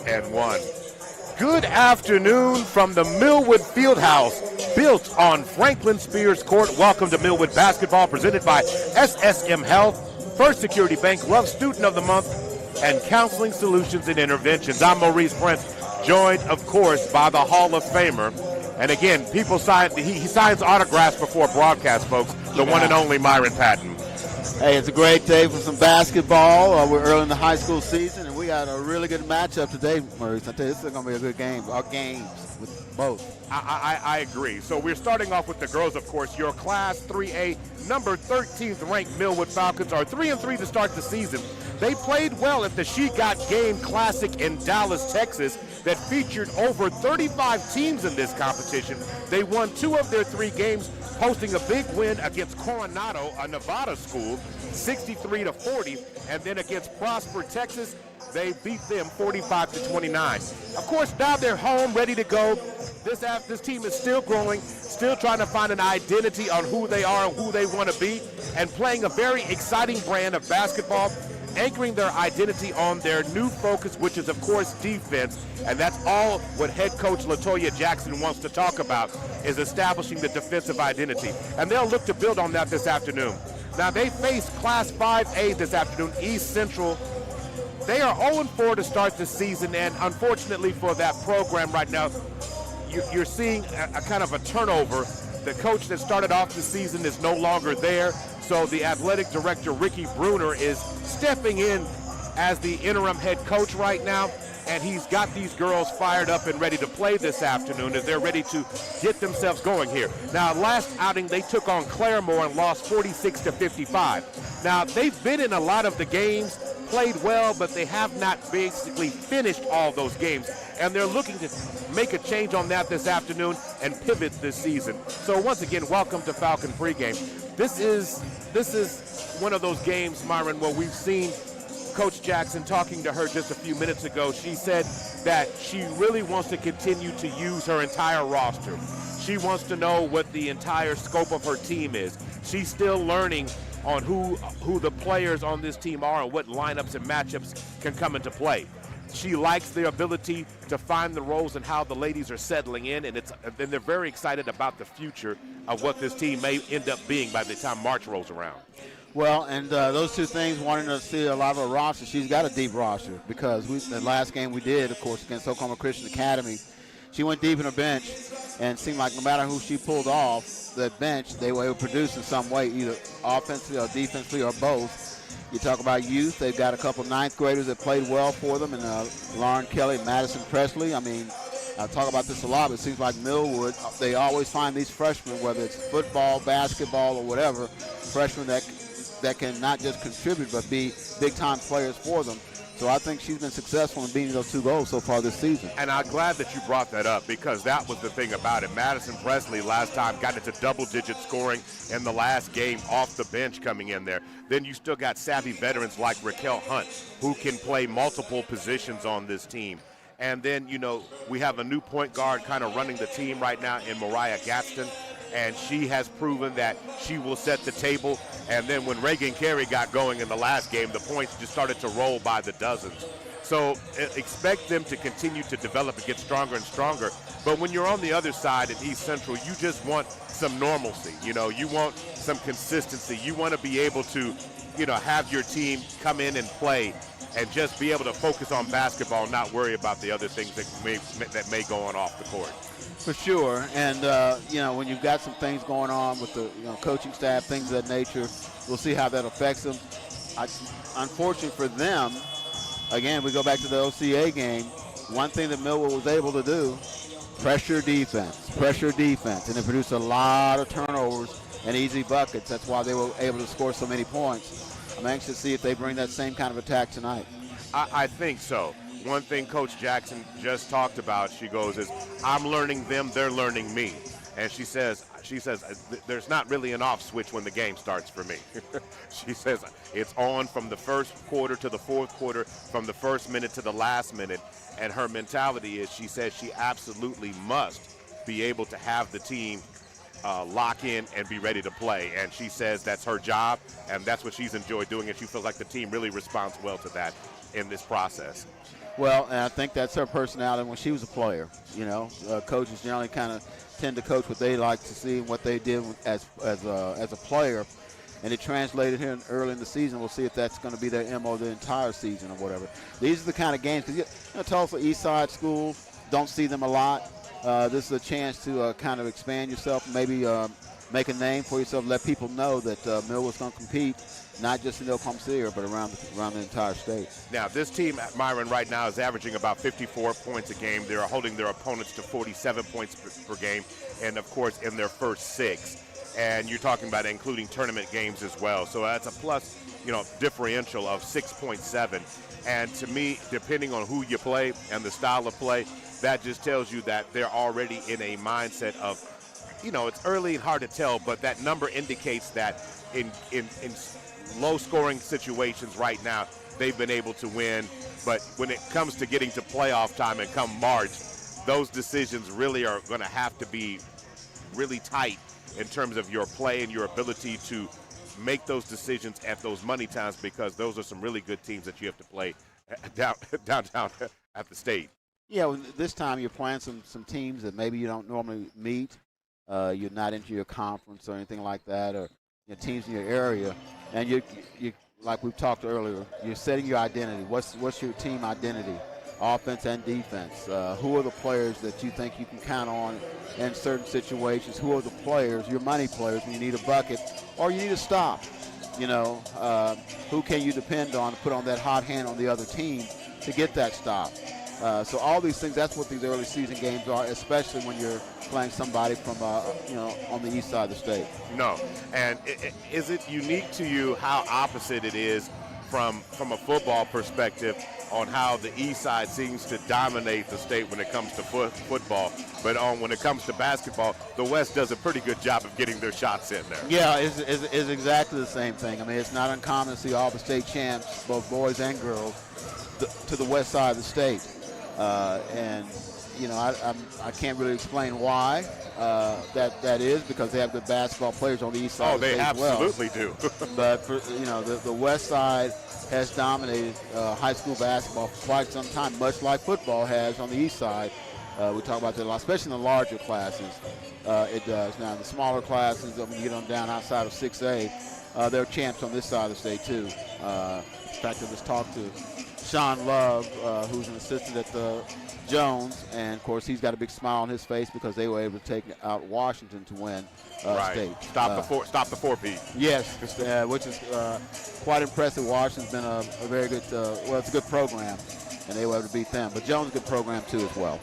and 1. Good afternoon from the Millwood Fieldhouse, built on Franklin Spears Court. Welcome to Millwood Basketball, presented by SSM Health, First Security Bank, Love Student of the Month, and Counseling Solutions and Interventions. I'm Maurice Prince, joined, of course, by the Hall of Famer. And again, people sign, he signs autographs before broadcast, folks, the one and only Myron Patton. Hey, it's a great day for some basketball. We're early in the high school season, and we got a really good matchup today, Maurice. I tell you, this is going to be a good game. Our games with both. I agree. So we're starting off with the girls, of course. Your Class 3A, number 13th ranked Millwood Falcons are 3-3 to start the season. They played well at the She Got Game Classic in Dallas, Texas, that featured over 35 teams in this competition. They won 2 of their 3 games, posting a big win against Coronado, a Nevada school, 63-40, and then against Prosper, Texas, they beat them 45-29. Of course, now they're home, ready to go. This team is still growing, still trying to find an identity on who they are and who they want to be, and playing a very exciting brand of basketball, anchoring their identity on their new focus, which is, of course, defense. And that's all what head coach LaToya Jackson wants to talk about, is establishing the defensive identity. And they'll look to build on that this afternoon. Now, they face Class 5A this afternoon, East Central. They are 0-4 to start the season, and unfortunately for that program right now, you're seeing a kind of a turnover. The coach that started off the season is no longer there, so the athletic director, Ricky Bruner, is stepping in as the interim head coach right now, and he's got these girls fired up and ready to play this afternoon as they're ready to get themselves going here. Now, last outing, they took on Claremore and lost 46-55. Now, they've been in a lot of the games, played well, but they have not basically finished all those games, and they're looking to make a change on that this afternoon and pivot this season. So once again, welcome to Falcon Pregame. This is one of those games, Myron, where we've seen Coach Jackson talking to her just a few minutes ago. She said that she really wants to continue to use her entire roster. She wants to know what the entire scope of her team is. She's still learning on who the players on this team are and what lineups and matchups can come into play. She likes the ability to find the roles and how the ladies are settling in, and they're very excited about the future of what this team may end up being by the time March rolls around. Well, and those two things, wanting to see a lot of her roster, she's got a deep roster because the last game we did, of course, against Oklahoma Christian Academy, she went deep in her bench, and it seemed like no matter who she pulled off that bench, they were able to produce in some way, either offensively or defensively or both. You talk about youth, they've got a couple ninth graders that played well for them, and Lauren Kelly, Madison Presley. I mean, I talk about this a lot, but it seems like Millwood, they always find these freshmen, whether it's football, basketball, or whatever, freshmen that can not just contribute but be big-time players for them. So I think she's been successful in beating those 2 goals so far this season. And I'm glad that you brought that up, because that was the thing about it. Madison Presley last time got into double-digit scoring in the last game off the bench coming in there. Then you still got savvy veterans like Raquel Hunt, who can play multiple positions on this team. And then, you know, we have a new point guard kind of running the team right now in Mariah Gadsden, and she has proven that she will set the table. And then when Reagan Carey got going in the last game, the points just started to roll by the dozens. So expect them to continue to develop and get stronger and stronger. But when you're on the other side in East Central, you just want some normalcy. You know, you want some consistency. You want to be able to, you know, have your team come in and play and just be able to focus on basketball, not worry about the other things that may go on off the court. For sure, and you know, when you've got some things going on with the coaching staff, things of that nature, we'll see how that affects them. Unfortunately for them, again, we go back to the OCA game. One thing that Millwood was able to do, pressure defense, and they produced a lot of turnovers and easy buckets. That's why they were able to score so many points. I'm anxious to see if they bring that same kind of attack tonight. I think so. One thing Coach Jackson just talked about, she goes, is I'm learning them, they're learning me. And she says, there's not really an off switch when the game starts for me. She says it's on from the first quarter to the fourth quarter, from the first minute to the last minute. And her mentality is, she says she absolutely must be able to have the team lock in and be ready to play. And she says that's her job, and that's what she's enjoyed doing, and she feels like the team really responds well to that in this process. Well, and I think that's her personality when she was a player. You know, coaches generally kind of tend to coach what they like to see and what they did as a player, and it translated here early in the season. We'll see if that's going to be their MO the entire season or whatever. These are the kind of games, because you know, Tulsa East Side School, don't see them a lot. This is a chance to kind of expand yourself, maybe make a name for yourself, let people know that Millwood's going to compete, not just in Oklahoma City, but around the entire state. Now, this team at Myron right now is averaging about 54 points a game. They're holding their opponents to 47 points per game, and, of course, in their first 6. And you're talking about including tournament games as well. So that's a plus, you know, differential of 6.7. And to me, depending on who you play and the style of play, that just tells you that they're already in a mindset of, you know, it's early and hard to tell, but that number indicates that in low-scoring situations right now, they've been able to win. But when it comes to getting to playoff time and come March, those decisions really are going to have to be really tight in terms of your play and your ability to make those decisions at those money times, because those are some really good teams that you have to play downtown at the state. Yeah, well, this time you're playing some teams that maybe you don't normally meet. You're not into your conference or anything like that, or teams in your area, and you like we've talked earlier, you're setting your identity. What's your team identity, offense and defense? Who are the players that you think you can count on in certain situations? Who are the players, your money players, when you need a bucket or you need a stop? You know, who can you depend on to put on that hot hand on the other team to get that stop? So all these things, that's what these early season games are, especially when you're playing somebody from, on the east side of the state. No. And is it unique to you how opposite it is from a football perspective on how the east side seems to dominate the state when it comes to football, but when it comes to basketball, the west does a pretty good job of getting their shots in there? Yeah, it's exactly the same thing. I mean, it's not uncommon to see all the state champs, both boys and girls, to the west side of the state. And you know, I can't really explain why that is, because they have good basketball players on the east side. Oh, they absolutely do. But for, the west side has dominated high school basketball for quite some time, much like football has on the east side. We talk about that a lot, especially in the larger classes. It does. Now, in the smaller classes, when you get on down outside of 6A, they're champs on this side of the state too. In fact, I just talked to Sean Love, who's an assistant at the Jones, and of course he's got a big smile on his face because they were able to take out Washington to win state. Stop the 4P. Yes, which is quite impressive. Washington's been a very good, it's a good program, and they were able to beat them. But Jones is a good program too as well.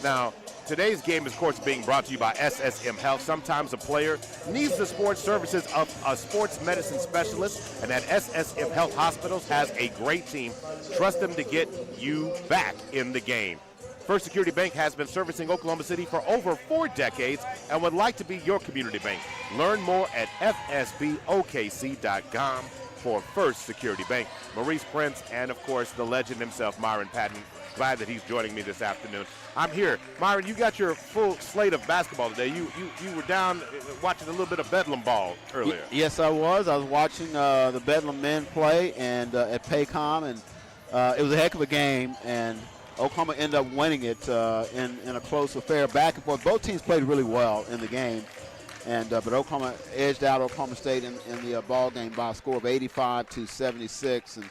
Now, Today's game, of course, being brought to you by SSM Health. Sometimes a player needs the sports services of a sports medicine specialist, and at SSM Health Hospitals has a great team. Trust them to get you back in the game. First Security Bank has been servicing Oklahoma City for over 4 decades and would like to be your community bank. Learn more at fsbokc.com for First Security Bank. Maurice Prince and, of course, the legend himself, Myron Patton. Glad that he's joining me this afternoon. I'm here. Myron, you got your full slate of basketball today. You were down watching a little bit of Bedlam ball earlier. Yes, I was. I was watching the Bedlam men play and at Pregame, and it was a heck of a game, and Oklahoma ended up winning it in a close affair, back and forth. Both teams played really well in the game, and but Oklahoma edged out Oklahoma State in the ball game by a score of 85-76. And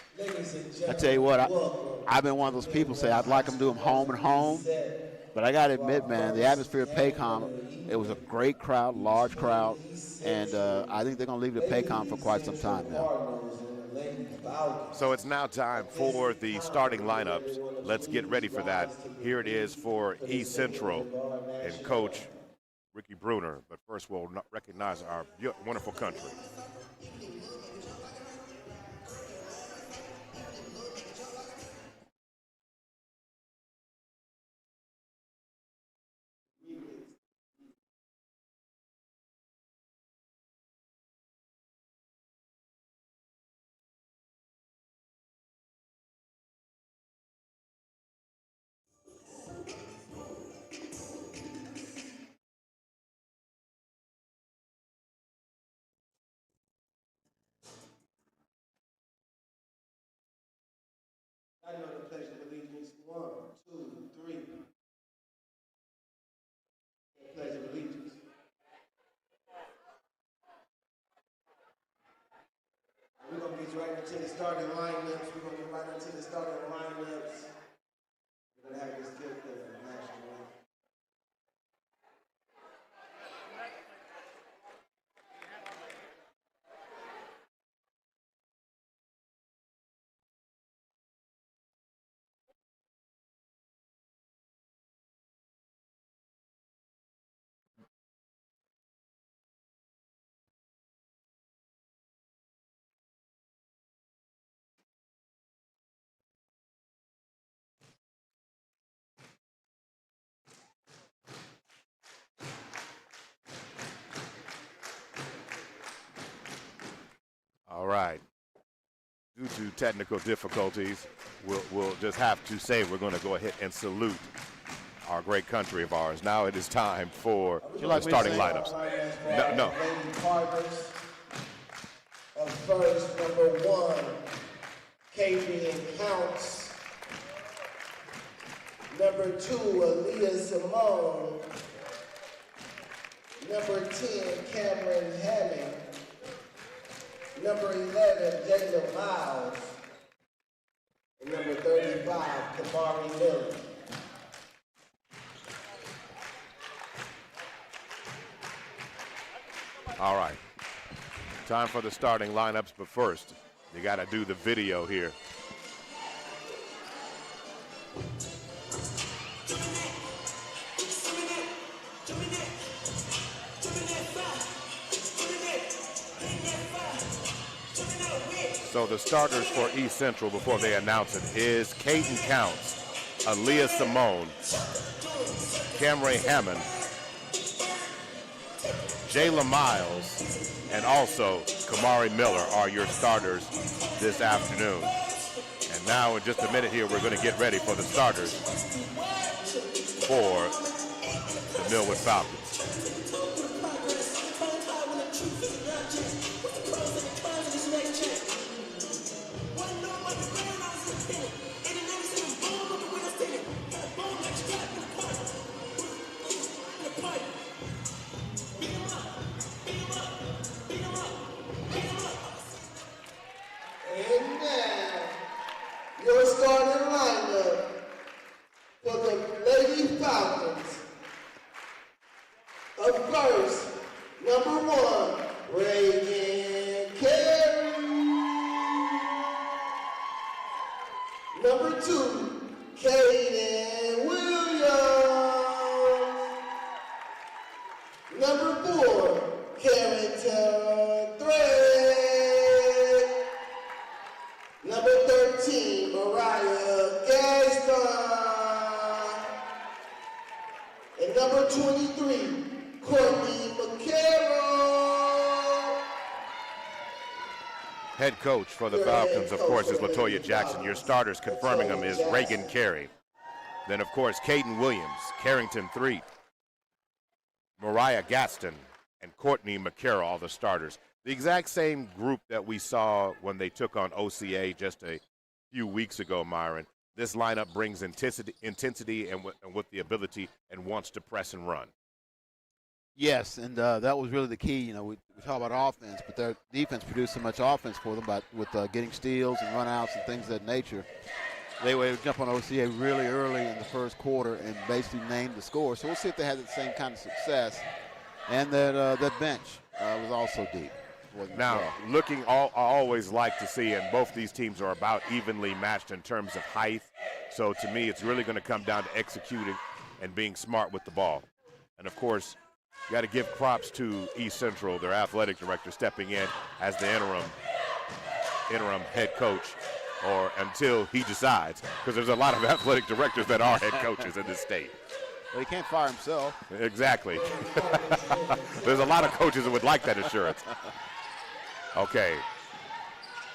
I tell you what, I've been one of those people say I'd like them to do them home and home, but I got to admit, man, the atmosphere at Pregame, it was a great crowd, large crowd, and I think they're going to leave it at Pregame for quite some time now. So it's now time for the starting lineups. Let's get ready for that. Here it is for East Central and Coach Ricky Bruner. But first, we'll recognize our wonderful country. I know the pledge of allegiance. 1, 2, 3. The pledge of allegiance. We're going to get right into the starting lineups. We're going to get right into the starting lineups. We're going to have this good thing for the national anthem. All right. Due to technical difficulties, we'll just have to say we're going to go ahead and salute our great country of ours. Now it is time for the starting lineups. No. Of first, number 1, Katie Counts. Number 2, Aaliyah Simone. Number 10, Cameron Hammond. Number 11, Jayla Miles. And number 35, Kamari Miller. All right. Time for the starting lineups, but first, you got to do the video here. So the starters for East Central before they announce it is Caden Counts, Aaliyah Simone, Camry Hammond, Jayla Miles, and also Kamari Miller are your starters this afternoon. And now in just a minute here, we're going to get ready for the starters for the Millwood Falcons. Your starting lineup for the Lady Falcons. Up first, number 1, Reagan Carey. Number 2, Kaden Williams. number 4, Carrington 3. Number 13, Mariah Gaston. And number 23, Courtney McCarroll. Head coach for the Falcons, of course, is LaToya Jackson. Your starters confirming them is Reagan Carey. Then, of course, Caden Williams, Carrington 3, Mariah Gaston, and Courtney McCarroll, all the starters. The exact same group that we saw when they took on OCA just a few weeks ago, Myron. This lineup brings intensity and with the ability and wants to press and run. Yes, and that was really the key. You know, we talk about offense, but their defense produced so much offense for them with getting steals and runouts and things of that nature. They were able to jump on OCA really early in the first quarter and basically name the score. So we'll see if they had the same kind of success. And that bench was also deep. Now, I always like to see, and both these teams are about evenly matched in terms of height. So to me, it's really going to come down to executing and being smart with the ball. And of course, you got to give props to East Central, their athletic director, stepping in as the interim head coach, or until he decides, because there's a lot of athletic directors that are head coaches in this state. Well, he can't fire himself. Exactly. There's a lot of coaches that would like that assurance. Okay.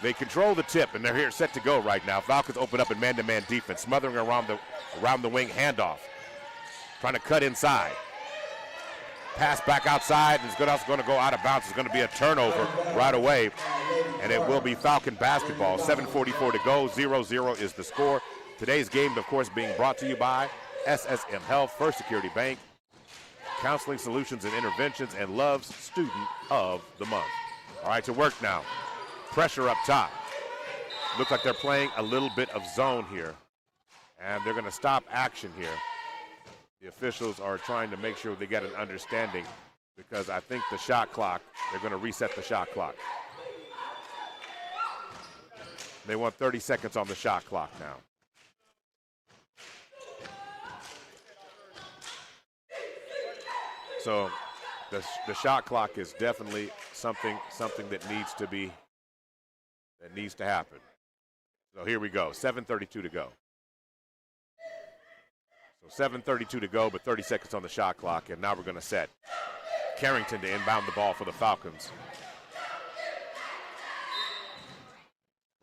They control the tip, and they're here set to go right now. Falcons open up in man-to-man defense, smothering around the wing handoff, trying to cut inside. Pass back outside, and it's going to go out of bounds. It's going to be a turnover right away, and it will be Falcon basketball. 7:44 to go. 0-0 is the score. Today's game, of course, being brought to you by SSM Health, First Security Bank, Counseling Solutions and Interventions, and Love's Student of the Month. All right, to work now. Pressure up top. Looks like they're playing a little bit of zone here, and they're going to stop action here. The officials are trying to make sure they get an understanding, because I think the shot clock, they're going to reset the shot clock. They want 30 seconds on the shot clock now. So the shot clock is definitely something that needs to happen. So here we go, 7:32 to go. So 7:32 to go, but 30 seconds on the shot clock, and now we're going to set Carrington to inbound the ball for the Falcons.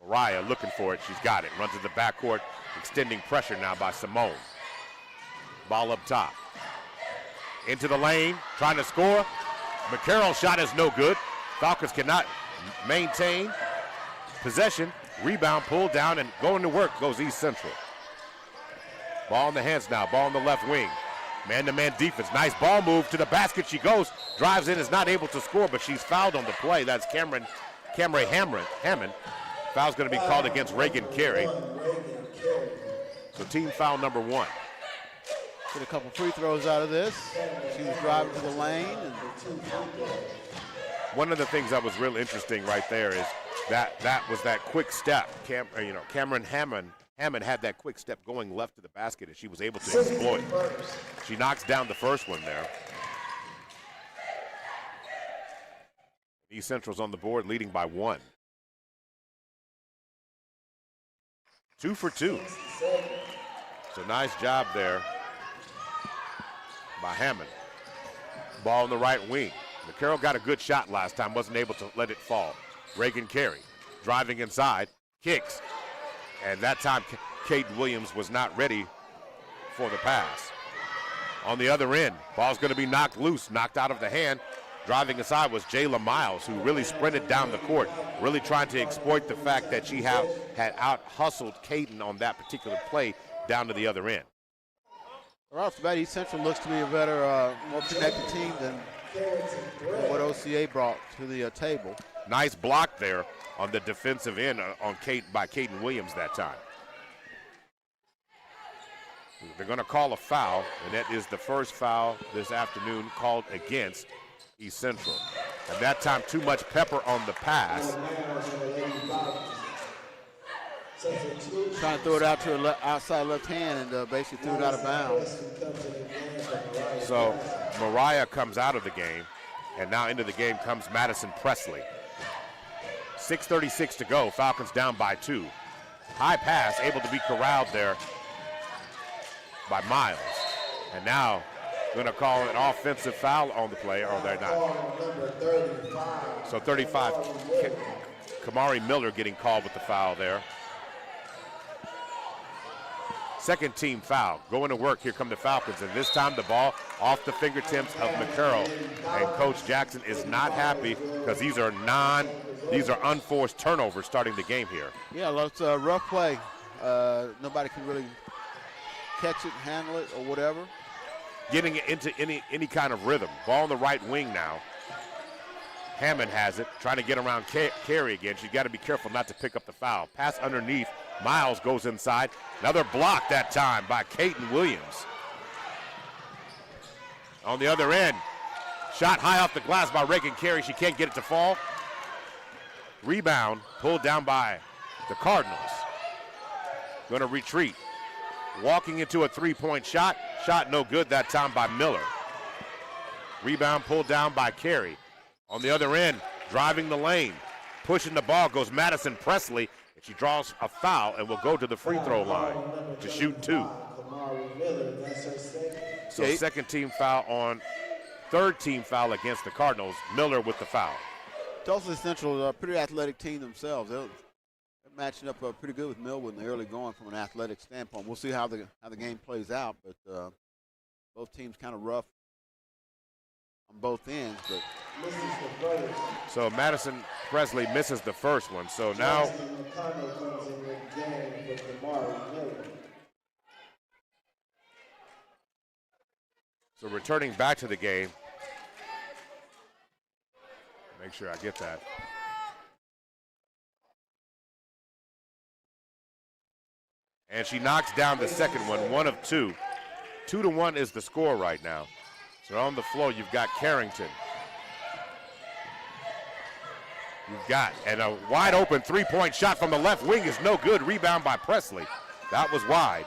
Mariah looking for it, she's got it, runs to the backcourt, extending pressure now by Simone. Ball up top. Into the lane, trying to score. McCarroll's shot is no good. Falcons cannot maintain possession. Rebound pulled down, and going to work goes East Central. Ball in the hands now, ball in the left wing. Man-to-man defense, nice ball move to the basket. She goes, drives in, is not able to score, but she's fouled on the play. That's Cameron Hammond. Foul's going to be called against Reagan Carey. So team foul number 1. Get a couple free throws out of this. She was driving to the lane. One of the things that was real interesting right there is that was that quick step. Cameron Hammond had that quick step going left to the basket, and she was able to exploit. She knocks down the first one there. East Central's on the board, leading by 1. 2 for 2. So nice job there by Hammond. Ball in the right wing. McCarroll got a good shot last time, wasn't able to let it fall. Reagan Carey driving inside, kicks. And that time, Caden Williams was not ready for the pass. On the other end, ball's going to be knocked loose, knocked out of the hand. Driving inside was Jayla Miles, who really sprinted down the court, really trying to exploit the fact that she had out-hustled Caden on that particular play down to the other end. Right off the bat, East Central looks to be a better, more connected team than what OCA brought to the table. Nice block there on the defensive end by Caden Williams that time. They're going to call a foul, and that is the first foul this afternoon called against East Central. And that time, too much pepper on the pass. Trying to throw it out to her outside left hand and basically threw it out of bounds. So Mariah comes out of the game, and now into the game comes Madison Presley. 6:36 to go. Falcons down by 2. High pass, able to be corralled there by Miles. And now going to call an offensive foul on the play, or they're not. So 35, Kamari Miller getting called with the foul there. Second team foul. Going to work. Here come the Falcons. And this time the ball off the fingertips of McCarroll. And Coach Jackson is not happy because these are unforced turnovers starting the game here. Yeah, it's a rough play. Nobody can really catch it, handle it, or whatever. Getting it into any kind of rhythm. Ball on the right wing now. Hammond has it, trying to get around Carey again. She's got to be careful not to pick up the foul. Pass underneath. Miles goes inside. Another block that time by Kaiten Williams. On the other end, shot high off the glass by Reagan Carey. She can't get it to fall. Rebound pulled down by the Cardinals. Going to retreat. Walking into a three-point shot. Shot no good that time by Miller. Rebound pulled down by Carey. On the other end, driving the lane, pushing the ball goes Madison Presley, and she draws a foul and will go to the free throw line to shoot 2. So second team foul on third team foul against the Cardinals. Miller with the foul. Tulsa Central, a pretty athletic team themselves. They're matching up pretty good with Millwood in the early going from an athletic standpoint. We'll see how the game plays out, but both teams kind of rough on both ends. But so Madison Presley misses the first one. So now returning back to the game. Make sure I get that. And she knocks down the second one, 1 of 2. 2-1 is the score right now. So on the floor, you've got Carrington. You've got, and a wide open three-point shot from the left wing is no good. Rebound by Presley. That was wide.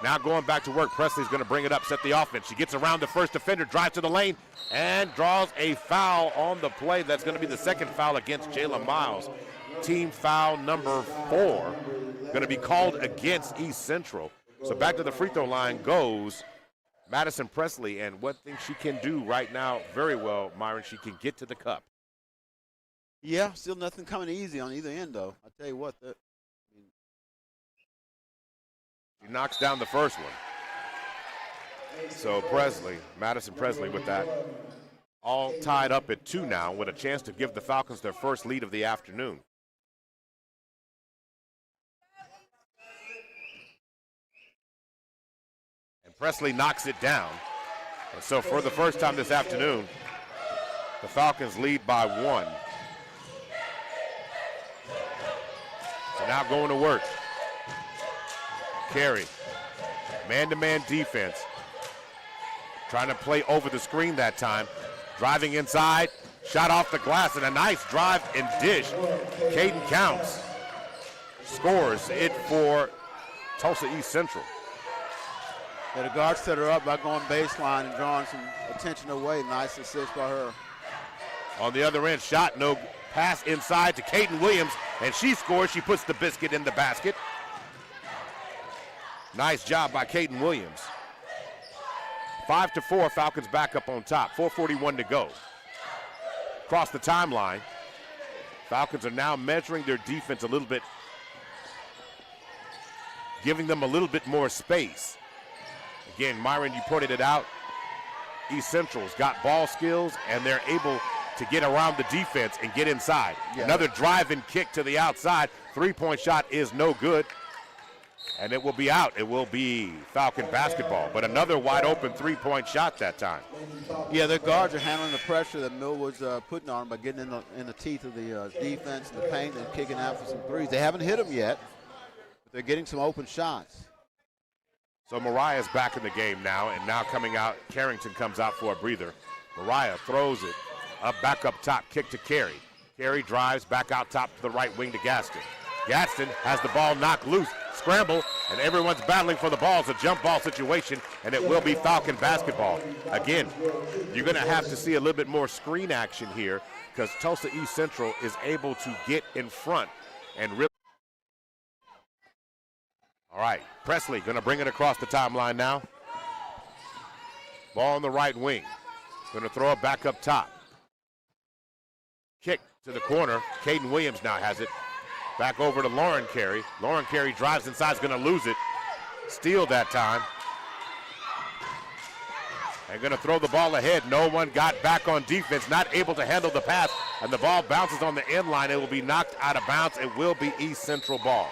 Now going back to work, Presley's going to bring it up, set the offense. She gets around the first defender, drives to the lane, and draws a foul on the play. That's going to be the second foul against Jayla Miles. Team foul number 4. Going to be called against East Central. So back to the free throw line goes Madison Presley, and what thing she can do right now very well, Myron, she can get to the cup. Yeah, still nothing coming easy on either end, though. I tell you what, she knocks down the first one. So Madison Presley with that, all tied up at 2 now with a chance to give the Falcons their first lead of the afternoon. Presley knocks it down. And so for the first time this afternoon, the Falcons lead by 1. So now going to work. Carey, man-to-man defense. Trying to play over the screen that time. Driving inside, shot off the glass, and a nice drive and dish. Caden Counts scores it for Tulsa East Central. The guard set her up by going baseline and drawing some attention away. Nice assist by her. On the other end, shot, no pass inside to Kaiten Williams, and she scores. She puts the biscuit in the basket. Nice job by Kaiten Williams. 5-4, Falcons back up on top. 4:41 to go. Across the timeline, Falcons are now measuring their defense a little bit, giving them a little bit more space. Again, Myron, you pointed it out. East Central's got ball skills, and they're able to get around the defense and get inside. Yeah. Another drive and kick to the outside. Three-point shot is no good, and it will be out. It will be Falcon basketball, but another wide-open three-point shot that time. Yeah, their guards are handling the pressure that Millwood's putting on them by getting in the teeth of the defense and the paint and kicking out for some threes. They haven't hit them yet, but they're getting some open shots. So Mariah's back in the game now, and now coming out, Carrington comes out for a breather. Mariah throws it back up top, kick to Carey. Carey drives back out top to the right wing to Gaston. Gadsden has the ball knocked loose. Scramble, and everyone's battling for the ball. It's a jump ball situation, and it will be Falcon basketball. Again, you're going to have to see a little bit more screen action here because Tulsa East Central is able to get in front and really. All right, Presley going to bring it across the timeline now. Ball on the right wing. Going to throw it back up top. Kick to the corner. Caden Williams now has it. Back over to Lauren Carey. Lauren Carey drives inside, is going to lose it. Steal that time. And going to throw the ball ahead. No one got back on defense, not able to handle the pass. And the ball bounces on the end line. It will be knocked out of bounds. It will be East Central ball.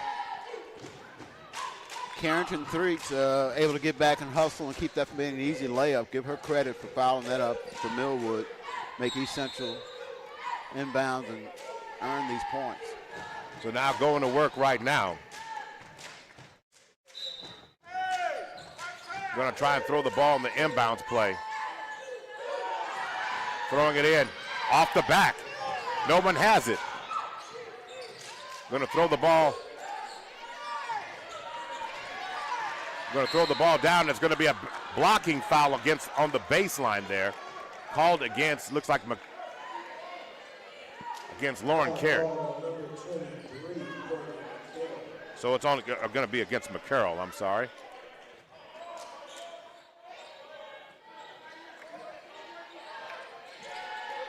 Carrington Threeks able to get back and hustle and keep that from being an easy layup. Give her credit for fouling that up for Millwood. Make East Central inbounds and earn these points. So now going to work right now. Going to try and throw the ball in the inbounds play. Throwing it in off the back. No one has it. Going to throw the ball. Going to throw the ball down. It's going to be a blocking foul against on the baseline there. Called against, looks like against Lauren Carey. So it's only going to be against McCarroll, I'm sorry.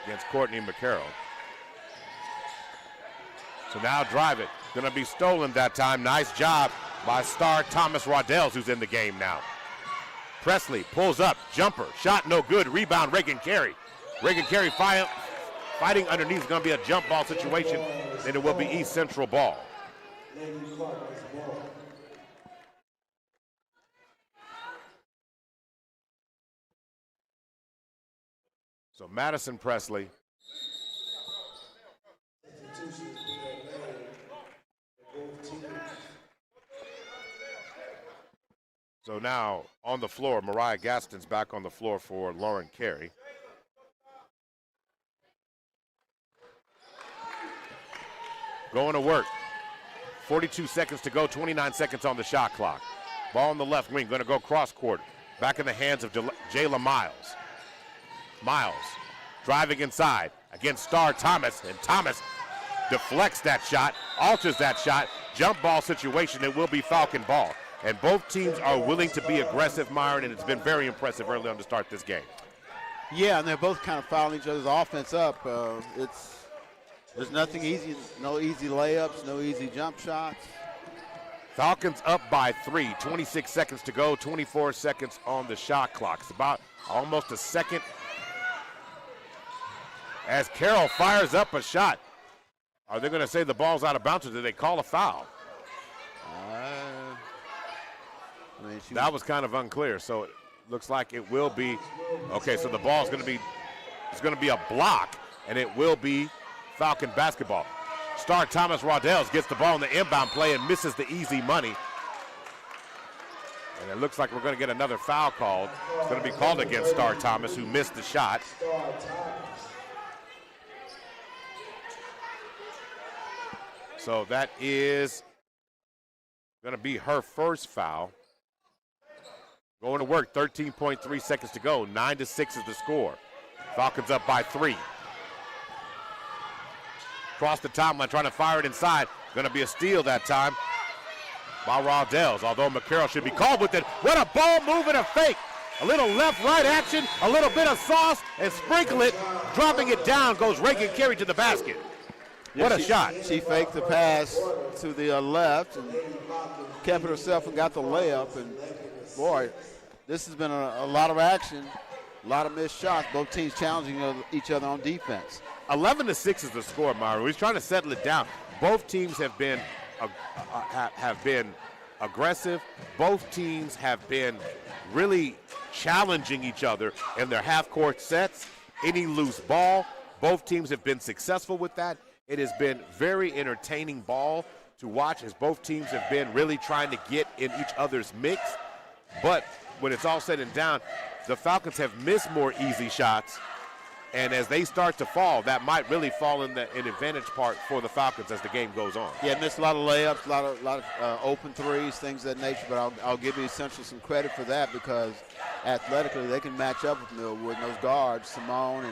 Against Courtney McCarroll. So now drive it. Going to be stolen that time. Nice job by star Thomas Raudells, who's in the game now. Presley pulls up, jumper, shot no good, rebound Reagan Carey. Reagan Carey fighting underneath. Is going to be a jump ball situation, then it will be East Central ball. So Madison Presley. So now on the floor, Mariah Gaston's back on the floor for Lauren Carey. Going to work. 42 seconds to go, 29 seconds on the shot clock. Ball on the left wing, going to go cross court. Back in the hands of Jayla Miles. Miles driving inside against Star Thomas, and Thomas deflects that shot, alters that shot. Jump ball situation, it will be Falcon ball. And both teams are willing to be aggressive, Myron, and it's been very impressive early on to start this game. Yeah, and they're both kind of fouling each other's offense up. There's nothing easy, no easy layups, no easy jump shots. Falcons up by 3, 26 seconds to go, 24 seconds on the shot clock. It's about almost a second as Carroll fires up a shot. Are they going to say the ball's out of bounds or do they call a foul? That was kind of unclear, so it looks like it will be. Okay, so the ball is going to be a block, and it will be Falcon basketball. Star Thomas Raudells gets the ball in the inbound play and misses the easy money. And it looks like we're going to get another foul called. It's going to be called against Star Thomas, who missed the shot. So that is going to be her first foul. Going to work, 13.3 seconds to go. 9-6 is the score. Falcons up by 3. Across the timeline, trying to fire it inside. Going to be a steal that time by Raudells, although McCarroll should be called with it. What a ball move and a fake. A little left-right action, a little bit of sauce, and sprinkle it. Dropping it down goes Reagan Carey to the basket. What a shot. She faked the pass to the left and kept it herself and got the layup. And, boy, this has been a lot of action, a lot of missed shots. Both teams challenging each other on defense. 11-6 is the score, Mario. He's trying to settle it down. Both teams have been aggressive. Both teams have been really challenging each other in their half-court sets. Any loose ball, both teams have been successful with that. It has been very entertaining ball to watch as both teams have been really trying to get in each other's mix. But when it's all said and done, the Falcons have missed more easy shots, And as they start to fall, that might really fall in an advantage part for the Falcons as the game goes on. Yeah, missed a lot of layups, a lot of open threes, things of that nature. But I'll give you Central some credit for that because athletically they can match up with Millwood. And those guards, Simone,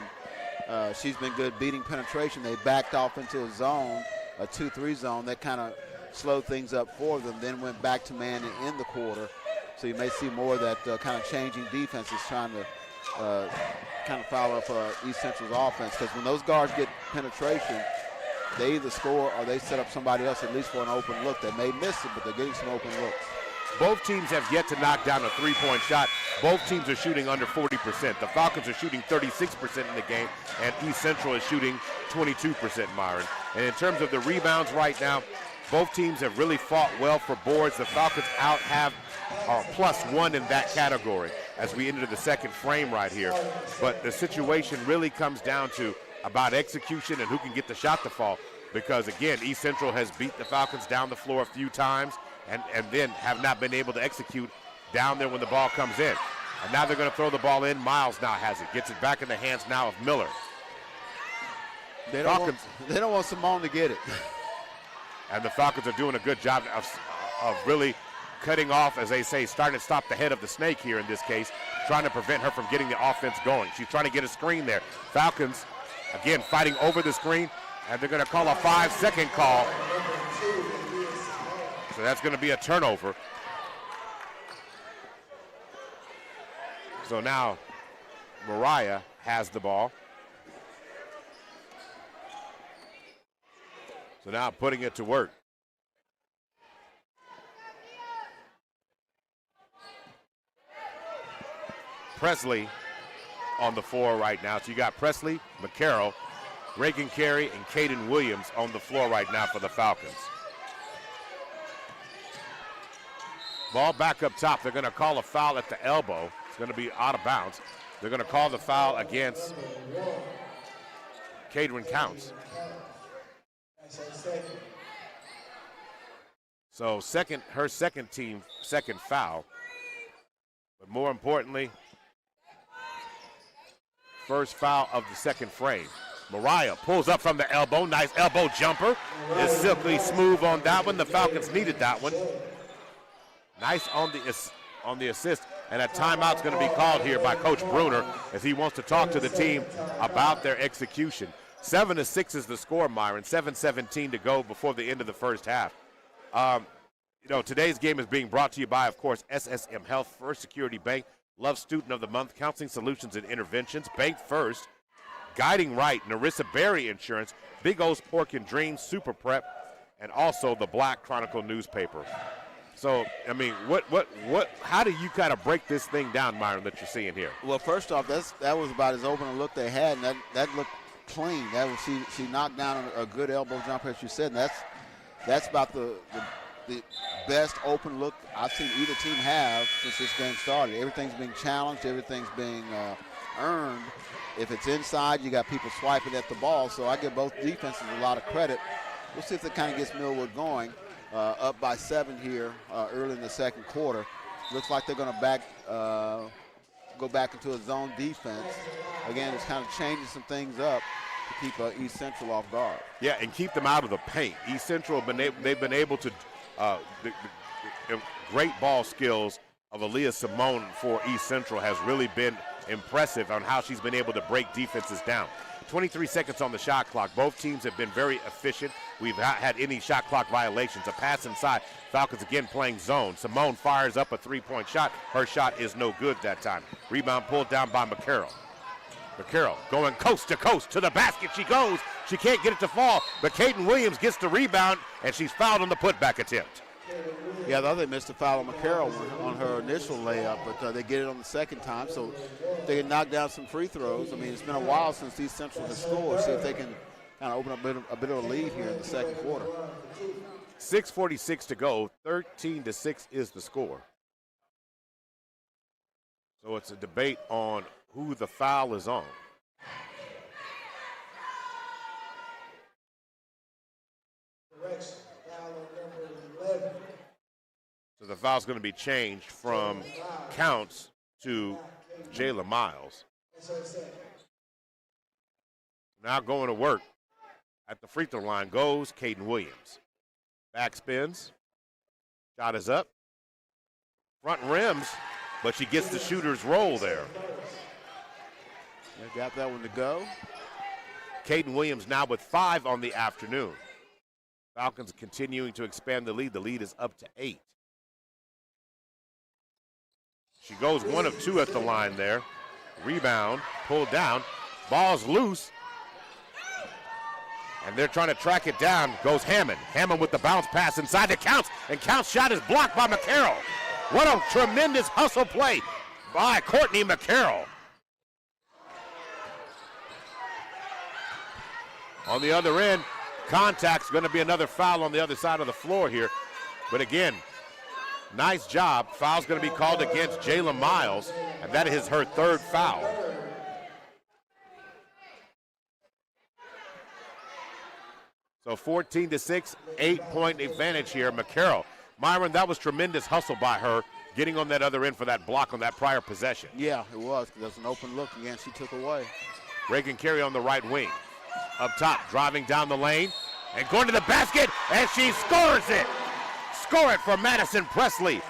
and she's been good beating penetration. They backed off into a zone, a 2-3 zone that kind of slowed things up for them. Then went back to man in the quarter. So you may see more of that kind of changing defenses trying to kind of foul up East Central's offense, because when those guards get penetration, they either score or they set up somebody else at least for an open look. They may miss it, but they're getting some open looks. Both teams have yet to knock down a three-point shot. Both teams are shooting under 40%. The Falcons are shooting 36% in the game, and East Central is shooting 22%, Myron. And in terms of the rebounds right now, both teams have really fought well for boards. The Falcons are +1 in that category as we enter the second frame right here. But the situation really comes down to about execution and who can get the shot to fall. Because, again, East Central has beat the Falcons down the floor a few times and then have not been able to execute down there when the ball comes in. And now they're going to throw the ball in. Miles now has it. Gets it back in the hands now of Miller. They don't want Simone to get it. And the Falcons are doing a good job of really cutting off, as they say, starting to stop the head of the snake here in this case, trying to prevent her from getting the offense going. She's trying to get a screen there. Falcons, again, fighting over the screen, and they're going to call a 5-second call. So that's going to be a turnover. So now Mariah has the ball. So now putting it to work. Presley on the floor right now. So you got Presley, McCarroll, Reagan Carey, and Caden Williams on the floor right now for the Falcons. Ball back up top. They're going to call a foul at the elbow. It's going to be out of bounds. They're going to call the foul against Cadron Counts. So her second foul. But more importantly, first foul of the second frame. Mariah pulls up from the elbow. Nice elbow jumper. Is silky smooth on that one. The Falcons needed that one. Nice on the assist. And a timeout's going to be called here by Coach Bruner as he wants to talk to the team about their execution. 7-6 is the score, Myron. 7:17 to go before the end of the first half. Today's game is being brought to you by, of course, SSM Health, First Security Bank, Love Student of the Month, Counseling Solutions and Interventions, Bank First, Guiding Right, Narissa Berry Insurance, Big O's Pork and Dreams, Super Prep, and also the Black Chronicle newspaper. So, I mean, how do you kind of break this thing down, Myron, that you're seeing here? Well, first off, that was about as open a look they had, and that looked clean. She knocked down a good elbow jumper, as you said, and that's about the best open look I've seen either team have since this game started. Everything's being challenged, everything's being earned. If it's inside, you got people swiping at the ball, so I give both defenses a lot of credit. We'll see if it kind of gets Millwood going. Up by 7 here early in the second quarter. Looks like they're going to go back into a zone defense. Again, it's kind of changing some things up to keep East Central off guard. Yeah, and keep them out of the paint. East Central, they've been able to the great ball skills of Aaliyah Simone for East Central has really been impressive on how she's been able to break defenses down. 23 seconds on the shot clock. Both teams have been very efficient. We've not had any shot clock violations. A pass inside. Falcons again playing zone. Simone fires up a three-point shot. Her shot is no good that time. Rebound pulled down by McCarroll. McCarroll going coast to coast to the basket. She goes. She can't get it to fall, but Caden Williams gets the rebound, and she's fouled on the putback attempt. Yeah, the other missed a foul on McCarroll on her initial layup, but they get it on the second time, so they can knock down some free throws. I mean, it's been a while since East Central has scored. See if they can kind of open up a bit of a lead here in the second quarter. 6:46 to go. 13-6 is the score. So it's a debate on who the foul is on. So the foul's going to be changed from Counts to Jayla Miles. Now going to work at the free throw line goes Caden Williams. Back spins. Shot is up. Front rims, but she gets the shooter's roll there. They got that one to go. Caden Williams now with 5 on the afternoon. Falcons continuing to expand the lead. The lead is up to 8. She goes 1 of 2 at the line there. Rebound, pulled down. Ball's loose. And they're trying to track it down. Goes Hammond. Hammond with the bounce pass inside the Counts. And Counts' shot is blocked by McCarroll. What a tremendous hustle play by Courtney McCarroll. On the other end, contact's going to be another foul on the other side of the floor here. But again, nice job. Foul's going to be called against Jayla Miles, and that is her 3rd foul. So 14-6, 8-point advantage here. McCarroll. Myron, that was tremendous hustle by her, getting on that other end for that block on that prior possession. Yeah, it was. There's an open look again. She took away. Reagan Carey on the right wing. Up top, driving down the lane, and going to the basket, and she scores it. Score it for Madison Presley.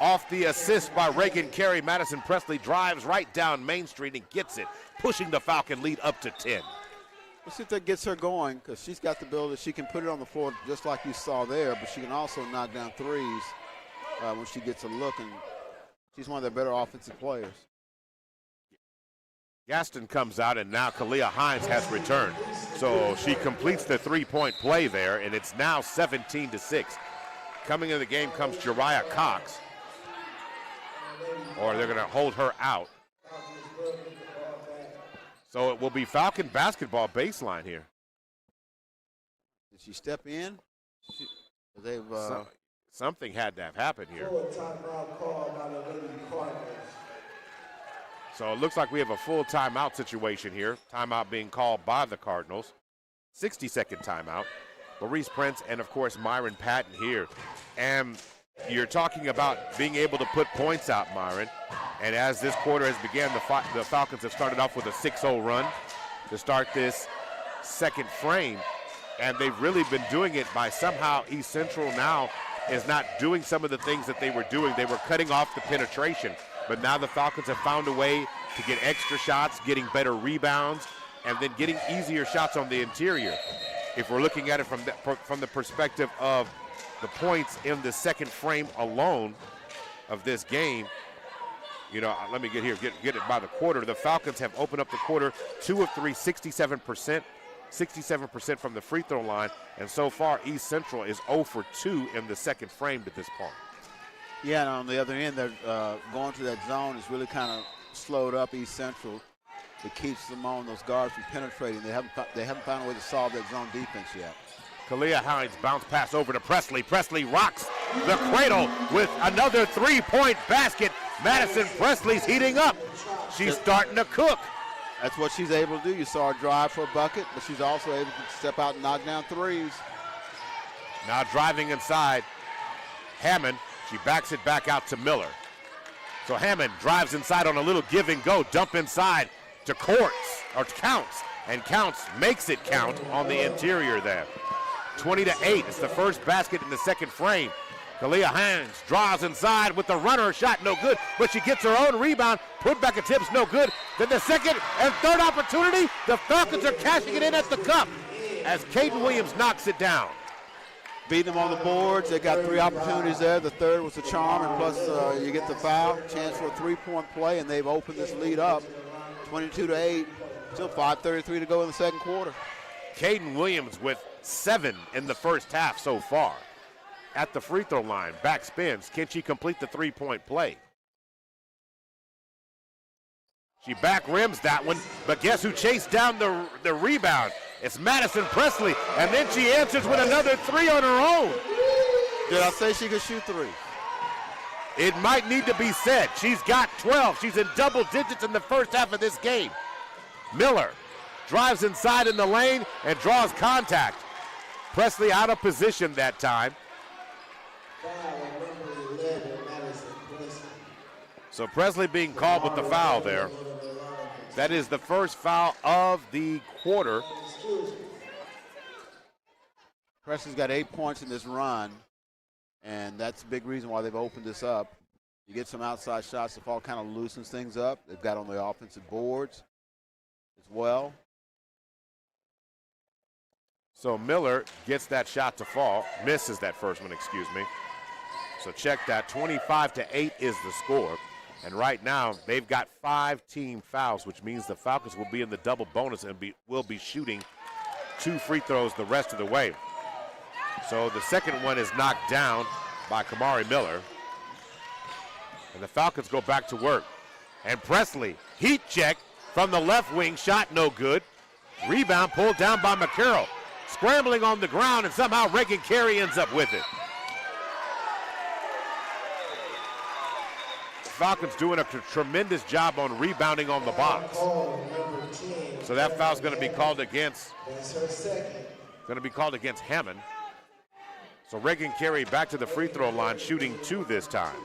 Off the assist by Reagan Carey, Madison Presley drives right down Main Street and gets it, pushing the Falcon lead up to 10. Let's see if that gets her going, because she's got the ability. She can put it on the floor just like you saw there, but she can also knock down threes when she gets a look, and she's one of their better offensive players. Gaston comes out, and now Kalia Hines has returned. So she completes the 3-point play there, and it's now 17-6. Coming in the game comes Jariah Cox, or they're going to hold her out. So it will be Falcon basketball baseline here. Did she step in? They've something had to have happened here. So it looks like we have a full timeout situation here. Timeout being called by the Cardinals. 60-second timeout. Maurice Prince and, of course, Myron Patton here. And you're talking about being able to put points out, Myron. And as this quarter has begun, the Falcons have started off with a 6-0 run to start this second frame. And they've really been doing it by somehow East Central now is not doing some of the things that they were doing. They were cutting off the penetration. But now the Falcons have found a way to get extra shots, getting better rebounds, and then getting easier shots on the interior. If we're looking at it from the perspective of the points in the second frame alone of this game, you know, let me get it by the quarter. The Falcons have opened up the quarter 2 of 3, 67% from the free throw line, and so far East Central is 0 for 2 in the second frame to this point. Yeah, and on the other end, they're going to that zone is really kind of slowed up East Central. It keeps them on those guards from penetrating. They haven't found a way to solve that zone defense yet. Kalia Hines bounce pass over to Presley. Presley rocks the cradle with another 3-point basket. Madison Presley's heating up. She's starting to cook. That's what she's able to do. You saw her drive for a bucket, but she's also able to step out and knock down threes. Now driving inside, Hammond. She backs it back out to Miller. So Hammond drives inside on a little give and go, dump inside to Counts, and Counts makes it count on the interior there. 20-8, it's the first basket in the second frame. Kalia Hines draws inside with the runner, shot no good, but she gets her own rebound, put back attempts no good. Then the second and third opportunity, the Falcons are cashing it in at the cup as Caden Williams knocks it down. Beating them on the boards. They got 3 opportunities there. The third was a charm, and plus you get the foul, chance for a 3-point play, and they've opened this lead up 22-8. Still 5:33 to go in the second quarter. Caden Williams with 7 in the first half so far. At the free throw line, back spins. Can she complete the 3-point play? She back rims that one, but guess who chased down the rebound? It's Madison Presley, and then she answers with another 3 on her own. Did I say she could shoot 3? It might need to be said. She's got 12. She's in double digits in the first half of this game. Miller drives inside in the lane and draws contact. Presley out of position that time. So Presley being called with the foul there. That is the first foul of the quarter. Presley's got 8 points in this run, and that's a big reason why they've opened this up. You get some outside shots to fall, kind of loosens things up. They've got on the offensive boards as well. So Miller gets that shot to fall, misses that first one, excuse me. So check that, 25-8 is the score. And right now, they've got 5 team fouls, which means the Falcons will be in the double bonus and will be shooting 2 free throws the rest of the way. So the second one is knocked down by Kamari Miller. And the Falcons go back to work. And Presley, heat check from the left wing, shot no good. Rebound pulled down by McCarroll. Scrambling on the ground, and somehow Reagan Carey ends up with it. The Falcons doing a tremendous job on rebounding on the box. So that foul's going to be called against Hammond. So Reagan Carey back to the free throw line, shooting 2 this time.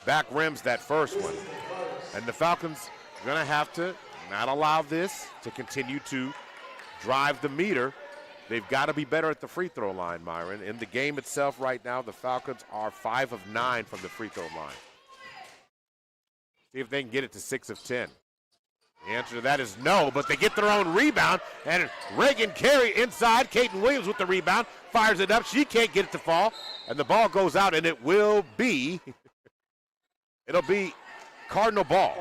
Back rims that first one. And the Falcons are going to have to not allow this to continue to drive the meter. They've got to be better at the free throw line, Myron. In the game itself right now, the Falcons are 5 of 9 from the free throw line. See if they can get it to 6 of 10. The answer to that is no, but they get their own rebound, and Reagan Carey inside. Kaiten Williams with the rebound, fires it up. She can't get it to fall, and the ball goes out, and it'll be Cardinal ball.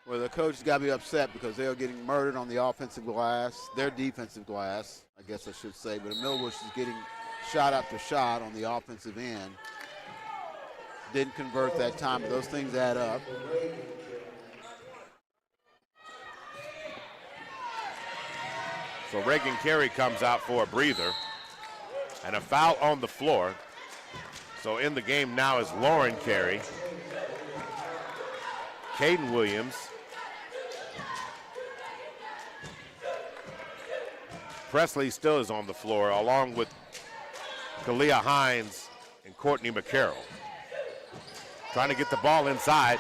Well, the coach has got to be upset because they are getting murdered on the offensive glass, their defensive glass, I guess I should say. But Millwood is getting shot after shot on the offensive end. Didn't convert that time, but those things add up. So Reagan Carey comes out for a breather. And a foul on the floor. So in the game now is Lauren Carey. Kaiten Williams. Presley still is on the floor, along with Kalia Hines and Courtney McCarroll. Trying to get the ball inside.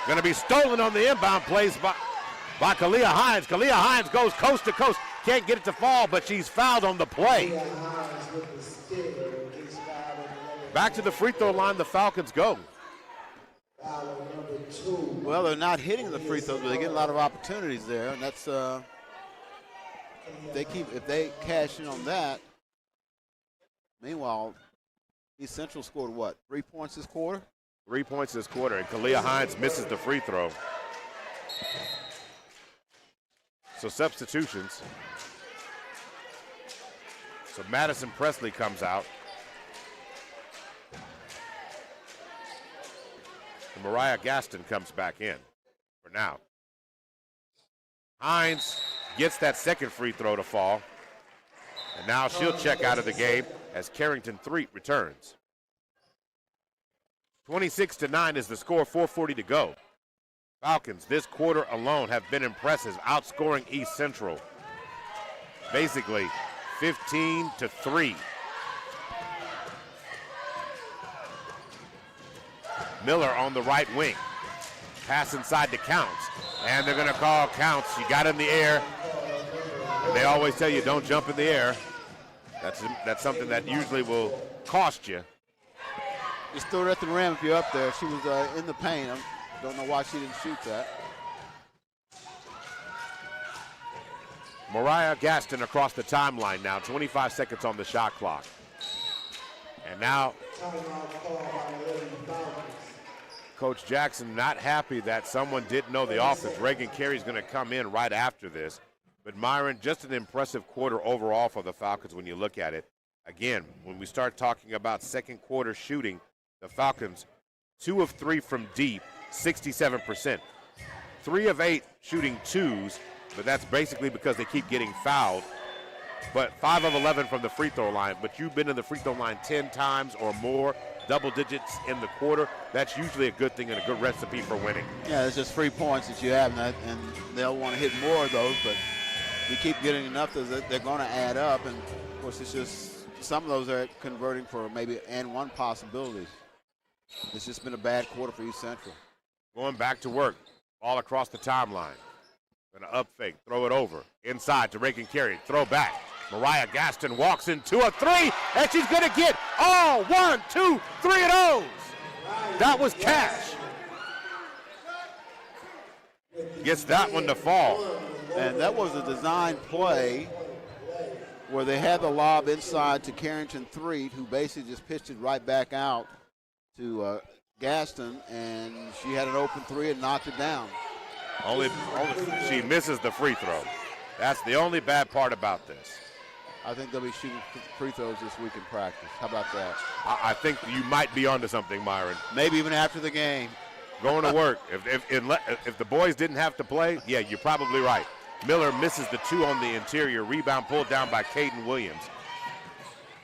Going to be stolen on the inbound plays by Kalia Hines. Kalia Hines goes coast to coast. Can't get it to fall, but she's fouled on the play. Back to the free throw line, the Falcons go. Well, they're not hitting the free throws, but they get a lot of opportunities there, and that's if they cash in on that. Meanwhile, East Central scored what? 3 points this quarter? 3 points this quarter, and Kalia Hines misses the free throw. So substitutions. So Madison Presley comes out. And Mariah Gaston comes back in for now. Hines gets that second free throw to fall. And now she'll check out of the game as Carrington Threet returns. 26-9 is the score, 4:40 to go. Falcons this quarter alone have been impressive, outscoring East Central. Basically 15-3. Miller on the right wing. Pass inside to Counts. And they're going to call Counts. She got in the air. And they always tell you don't jump in the air. That's something that usually will cost you. Just throw it at the rim if you're up there. She was in the paint. I don't know why she didn't shoot that. Mariah Gaston across the timeline now. 25 seconds on the shot clock. And now Coach Jackson not happy that someone didn't know the offense. Reagan Carey's going to come in right after this. But Myron, just an impressive quarter overall for the Falcons when you look at it. Again, when we start talking about second quarter shooting, the Falcons 2 of 3 from deep, 67%. 3 of 8 shooting twos, but that's basically because they keep getting fouled. But 5 of 11 from the free throw line. But you've been in the free throw line 10 times or more, double digits in the quarter. That's usually a good thing and a good recipe for winning. Yeah, it's just 3 points that you have, and they'll want to hit more of those, but you keep getting enough that they're going to add up. And, of course, it's just some of those are converting for maybe and one possibilities. It's just been a bad quarter for East Central. Going back to work. All across the timeline. Gonna up fake, throw it over. Inside to Reagan Carey, throw back. Mariah Gaston walks into a three, and she's gonna get all 1, 2, 3 of those. That was Cash. Gets that one to fall. And that was a design play where they had the lob inside to Carrington Threet, who basically just pitched it right back out to Gaston, and she had an open three and knocked it down. Only she misses the free throw. That's the only bad part about this. I think they'll be shooting free throws this week in practice. How about that? I think you might be onto something, Myron. Maybe even after the game. Going to work. If the boys didn't have to play, yeah, you're probably right. Miller misses the two on the interior. Rebound pulled down by Caden Williams.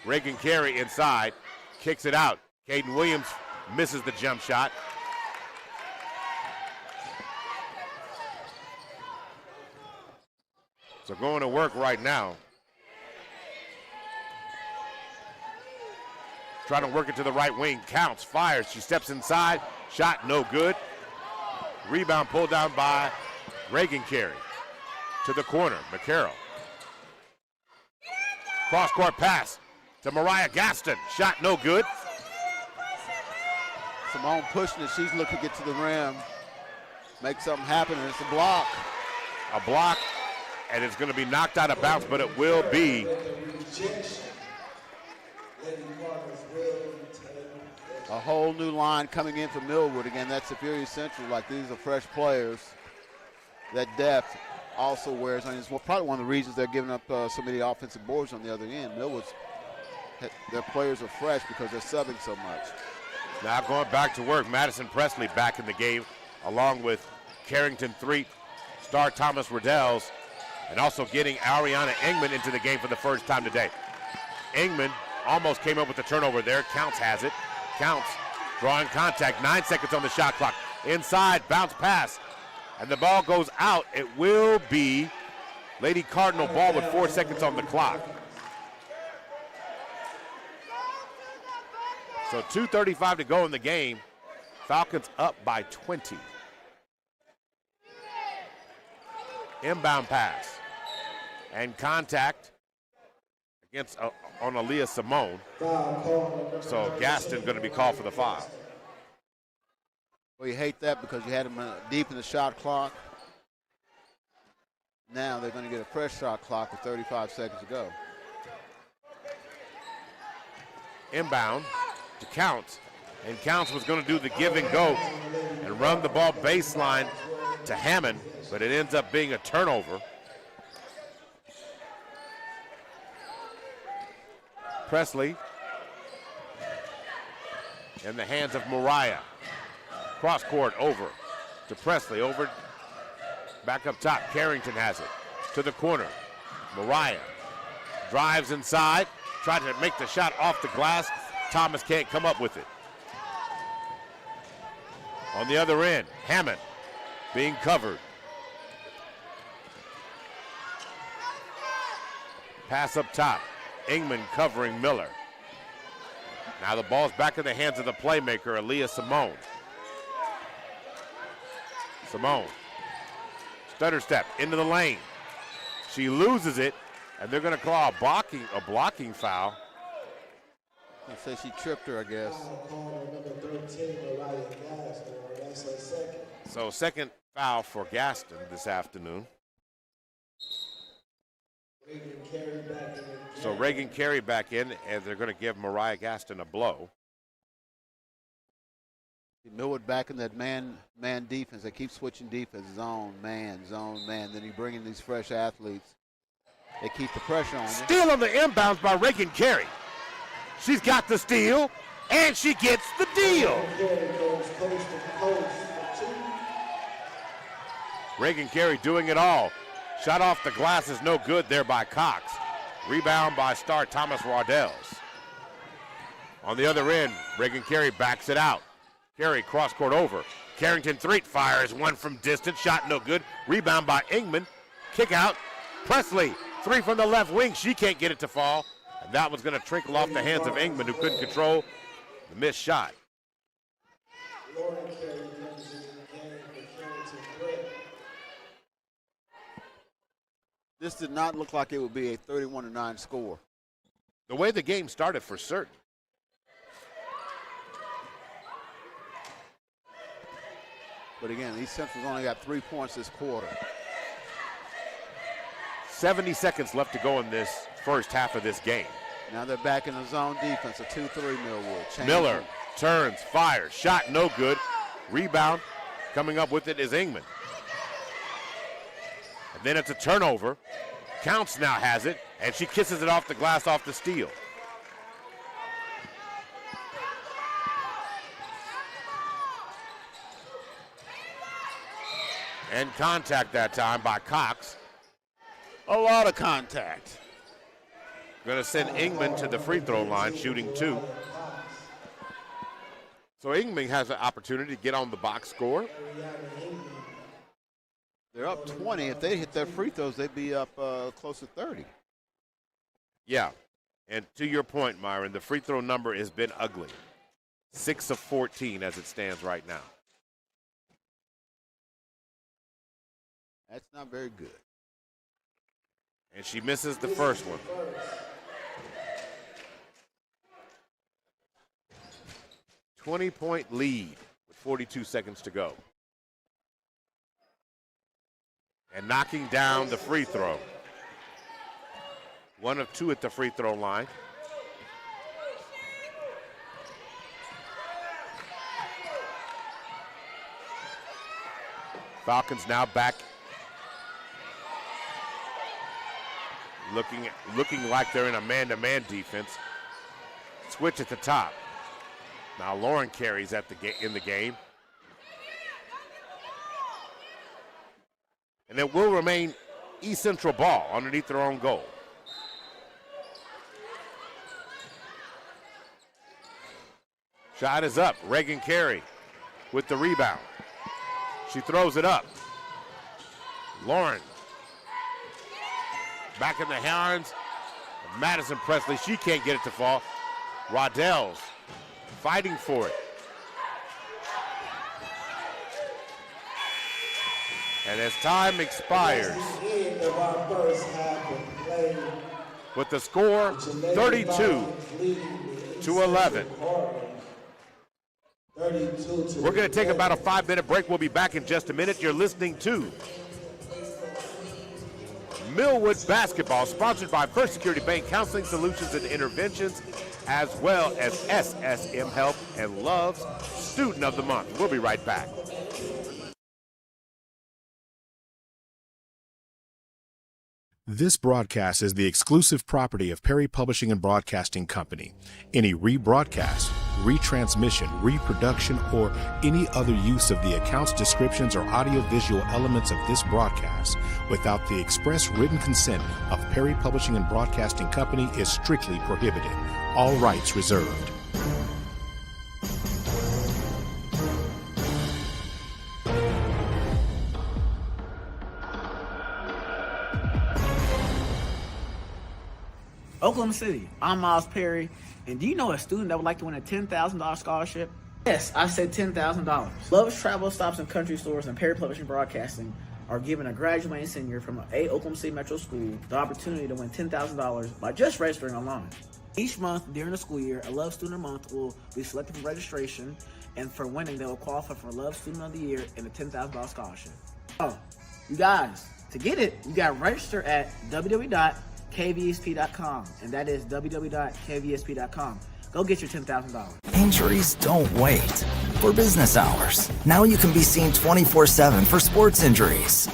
Reagan Carey inside, kicks it out. Caden Williams misses the jump shot. So going to work right now. Trying to work it to the right wing. Counts, fires. She steps inside. Shot no good. Rebound pulled down by Reagan Carey. To the corner. McCarroll. Cross-court pass to Mariah Gaston. Shot no good. Simone pushing it. She's looking to get to the rim. Make something happen, and it's a block. A block, and it's going to be knocked out of bounds, but it will be a whole new line coming in from Millwood. Again, that's Superior Central. Like, these are fresh players. That depth also wears on. It's probably one of the reasons they're giving up so many offensive boards on the other end. Millwood's, their players are fresh because they're subbing so much. Now going back to work, Madison Presley back in the game, along with Carrington Threet, Star Thomas Riddells, and also getting Ariana Engman into the game for the first time today. Engman almost came up with the turnover there. Counts has it. Counts drawing contact. 9 seconds on the shot clock. Inside, bounce pass. And the ball goes out. It will be Lady Cardinal ball with 4 seconds on the clock. So 2:35 to go in the game. Falcons up by 20. Inbound pass. And contact against on Aaliyah Simone. So Gaston going to be called for the foul. Well, you hate that because you had him deep in the shot clock. Now they're going to get a fresh shot clock with 35 seconds to go. Inbound to Counts. And Counts was going to do the give and go and run the ball baseline to Hammond, but it ends up being a turnover. Presley in the hands of Mariah. Cross court over to Presley, over back up top. Carrington has it to the corner. Mariah drives inside, tried to make the shot off the glass. Thomas can't come up with it. On the other end, Hammond being covered. Pass up top. Engman covering Miller. Now the ball's back in the hands of the playmaker, Aaliyah Simone. Simone. Stutter step into the lane. She loses it, and they're going to call a blocking foul. I'll say she tripped her, I guess. So second foul for Gaston this afternoon. So Reagan Carey back in, and they're going to give Mariah Gaston a blow. Millwood back in that man defense. They keep switching defense, zone, man. Then you bring in these fresh athletes. They keep the pressure on you. Steal on the inbounds by Reagan Carey. She's got the steal, and she gets the deal. Reagan Carey doing it all. Shot off the glass is no good there by Cox. Rebound by Star Thomas Riddells. On the other end, Reagan Carey backs it out. Carey cross court over. Carrington Threet fires one from distance. Shot no good. Rebound by Engman. Kick out. Presley, three from the left wing. She can't get it to fall. And that was going to trickle off the hands of Engman, who couldn't control the missed shot. This did not look like it would be a 31-9 score. The way the game started for certain. But again, East Central's only got 3 points this quarter. 70 seconds left to go in this first half of this game. Now they're back in the zone defense, a 2-3 Millwood. Miller turns, fires, shot no good. Rebound, coming up with it is Ingman. And then it's a turnover. Counts now has it, and she kisses it off the glass off the steal. And contact that time by Cox. A lot of contact. Going to send Ingman to the free throw line, shooting 2. So Ingman has an opportunity to get on the box score. They're up 20. If they hit their free throws, they'd be up close to 30. Yeah, and to your point, Myron, the free throw number has been ugly. 6 of 14 as it stands right now. That's not very good. And she misses the first one. .20 lead with 42 seconds to go. And knocking down the free throw. 1 of 2 at the free throw line. Falcons now back. Looking like they're in a man-to-man defense. Switch at the top. Now Lauren carries in the game. And it will remain East Central ball underneath their own goal. Shot is up. Reagan Carey with the rebound. She throws it up. Lauren. Back in the hands of Madison Presley. She can't get it to fall. Waddell's fighting for it. And as time expires, with the score 32-11. We're going to take about a 5-minute break. We'll be back in just a minute. You're listening to Millwood Basketball, sponsored by First Security Bank Counseling Solutions and Interventions, as well as SSM Help and Love's Student of the Month. We'll be right back. This broadcast is the exclusive property of Perry Publishing and Broadcasting Company. Any rebroadcast, retransmission, reproduction, or any other use of the accounts, descriptions, or audiovisual elements of this broadcast without the express written consent of Perry Publishing and Broadcasting Company is strictly prohibited. All rights reserved. Oklahoma City, I'm Miles Perry, and do you know a student that would like to win a $10,000 scholarship? Yes, I said $10,000. Love's Travel Stops and Country Stores and Perry Publishing Broadcasting are giving a graduating senior from a Oklahoma City Metro school the opportunity to win $10,000 by just registering online. Each month during the school year, a Love Student of the Month will be selected for registration, and for winning, they will qualify for Love Student of the Year and a $10,000 scholarship. Oh, you guys, to get it, you got to register at www.kvsp.com, and that is www.kvsp.com. Go get your $10,000. Injuries don't wait for business hours. Now you can be seen 24/7 for sports injuries.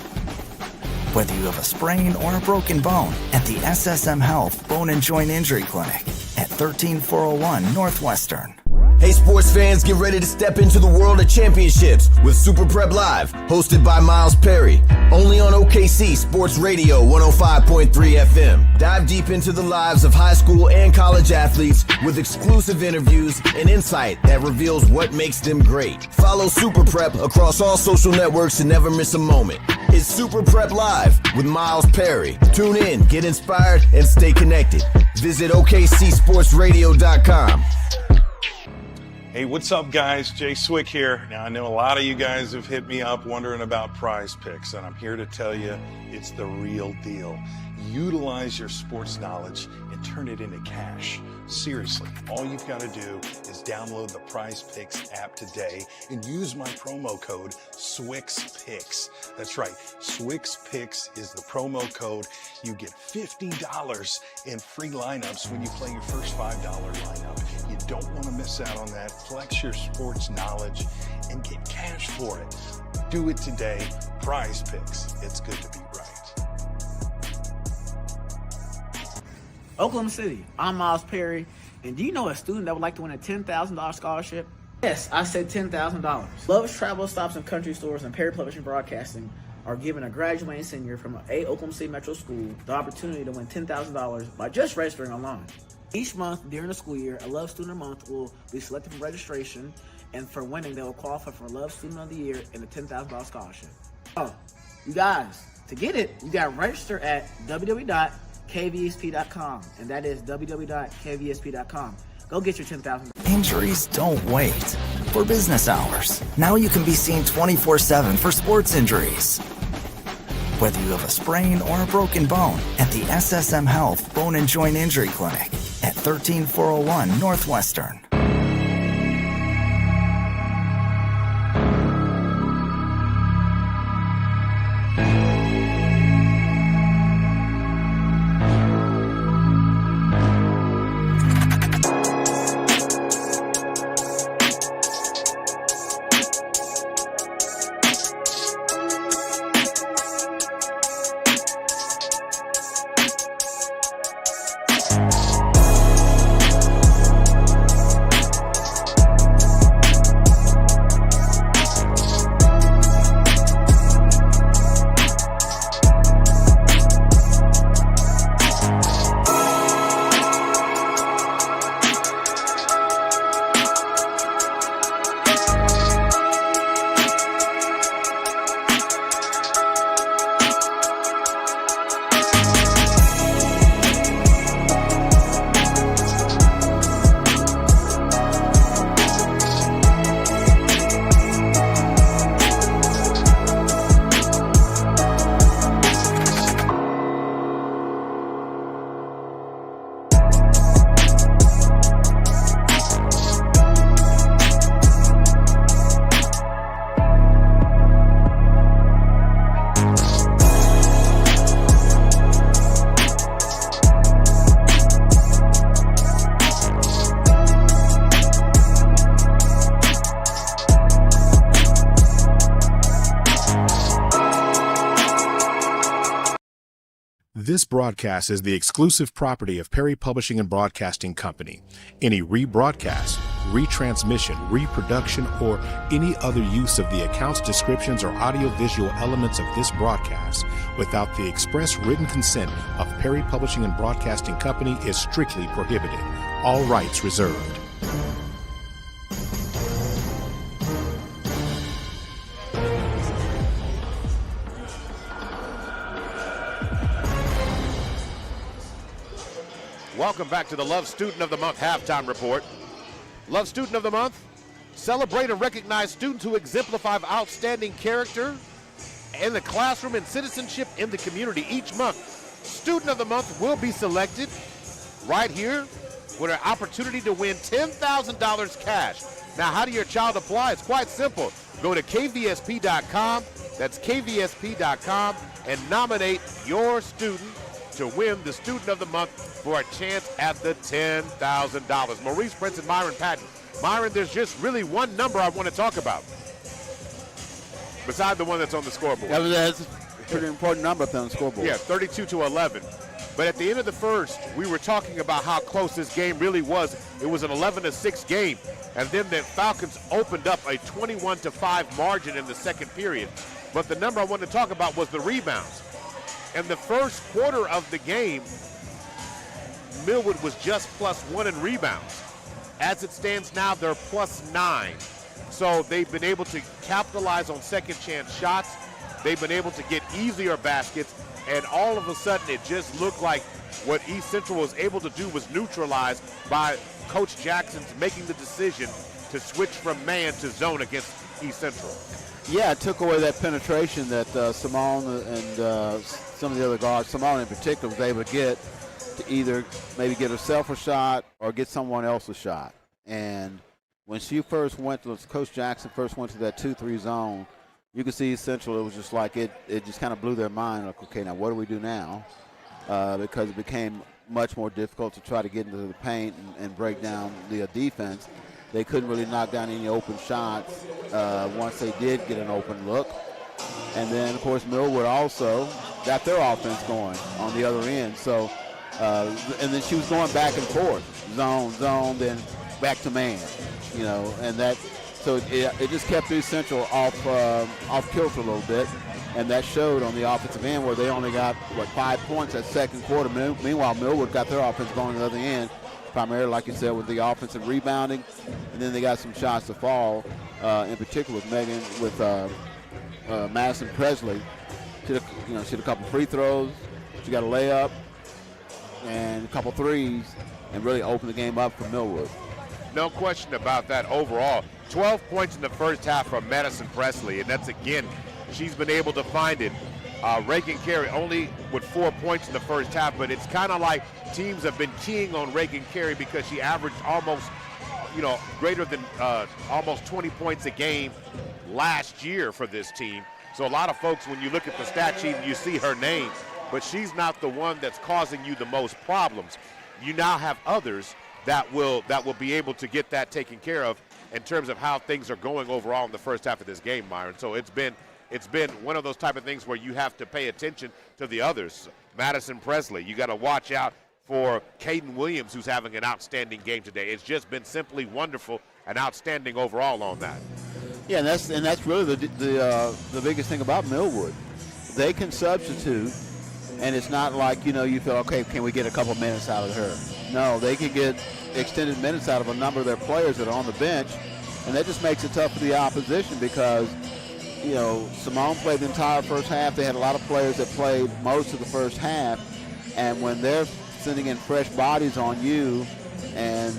Whether you have a sprain or a broken bone, at the SSM Health Bone and Joint Injury Clinic at 13401 Northwestern. Hey sports fans, get ready to step into the world of championships with Super Prep Live, hosted by Miles Perry, only on OKC Sports Radio 105.3 FM. Dive deep into the lives of high school and college athletes with exclusive interviews and insight that reveals what makes them great. Follow Super Prep across all social networks to never miss a moment. It's Super Prep Live with Miles Perry. Tune in, get inspired, and stay connected. Visit OKCSportsRadio.com. Hey, what's up, guys? Jay Swick here. Now, I know a lot of you guys have hit me up wondering about Prize Picks, and I'm here to tell you it's the real deal. Utilize your sports knowledge and turn it into cash. Seriously, all you've got to do is download the Prize Picks app today and use my promo code SWIXPICks. That's right, SWIXPICks is the promo code. You get $50 in free lineups when you play your first $5 lineup. You don't want to miss out on that. Flex your sports knowledge and get cash for it. Do it today. Prize Picks. It's good to be right. Oklahoma City, I'm Miles Perry, and do you know a student that would like to win a $10,000 scholarship? Yes, I said $10,000. Love's Travel Stops and Country Stores and Perry Publishing Broadcasting are giving a graduating senior from a Oklahoma City Metro school the opportunity to win $10,000 by just registering online. Each month during the school year, a Love Student of the Month will be selected for registration, and for winning, they will qualify for Love Student of the Year and a $10,000 scholarship. Oh, you guys, to get it, you got to register at www.kvsp.com, and that is www.kvsp.com. Go get your $10,000. Injuries don't wait. For business hours, now you can be seen 24/7 for sports injuries. Whether you have a sprain or a broken bone, at the SSM Health Bone and Joint Injury Clinic at 13401 Northwestern. This broadcast is the exclusive property of Perry Publishing and Broadcasting Company. Any rebroadcast, retransmission, reproduction, or any other use of the accounts, descriptions, or audiovisual elements of this broadcast without the express written consent of Perry Publishing and Broadcasting Company is strictly prohibited. All rights reserved. Welcome back to the Love Student of the Month Halftime Report. Love Student of the Month, celebrate and recognize students who exemplify outstanding character in the classroom and citizenship in the community. Each month, Student of the Month will be selected right here with an opportunity to win $10,000 cash. Now, how do your child apply? It's quite simple. Go to kvsp.com, that's kvsp.com, and nominate your student to win the Student of the Month for a chance at the $10,000. Maurice Prince and Myron Patton. Myron, there's just really one number I want to talk about beside the one that's on the scoreboard. That's a pretty important number up there on the scoreboard. Yeah, 32-11. But at the end of the first, we were talking about how close this game really was. It was an 11-6 game. And then the Falcons opened up a 21-5 margin in the second period. But the number I wanted to talk about was the rebounds. In the first quarter of the game, Millwood was just +1 in rebounds. As it stands now, they're +9. So they've been able to capitalize on second chance shots. They've been able to get easier baskets. And all of a sudden, it just looked like what East Central was able to do was neutralized by Coach Jackson's making the decision to switch from man to zone against East Central. Yeah, it took away that penetration that Simone and some of the other guards, Simone in particular, was able to get to either maybe get herself a shot or get someone else a shot. And when she first went to, Coach Jackson first went to that 2-3 zone, you could see East Central, it was just like it just kind of blew their mind. Like, okay, now what do we do now? Because it became much more difficult to try to get into the paint and break down the defense. They couldn't really knock down any open shots once they did get an open look. And then, of course, Millwood also got their offense going on the other end. So, and then she was going back and forth, zone, then back to man, you know, and that. So it just kept East Central off kilter a little bit, and that showed on the offensive end where they only got 5 points that second quarter. Meanwhile, Millwood got their offense going on the other end, primarily, like you said, with the offensive rebounding, and then they got some shots to fall. In particular, with Madison Presley, she had a couple free throws, she got a layup, and a couple threes, and really opened the game up for Millwood. No question about that. Overall, 12 points in the first half from Madison Presley, and that's, again, she's been able to find it. Reagan Carey only with 4 points in the first half, but it's kind of like teams have been keying on Reagan Carey because she averaged almost, greater than almost 20 points a game last year for this team. So a lot of folks, when you look at the stat sheet, you see her name, but she's not the one that's causing you the most problems. You now have others that will be able to get that taken care of in terms of how things are going overall in the first half of this game, Myron. So it's been one of those type of things where you have to pay attention to the others. Madison Presley, you got to watch out for Caden Williams, who's having an outstanding game today. It's just been simply wonderful and outstanding overall on that. Yeah, and that's really the biggest thing about Millwood. They can substitute, and it's not like, you feel, okay, can we get a couple minutes out of her? No, they can get extended minutes out of a number of their players that are on the bench, and that just makes it tough for the opposition because, Simone played the entire first half. They had a lot of players that played most of the first half, and when they're sending in fresh bodies on you and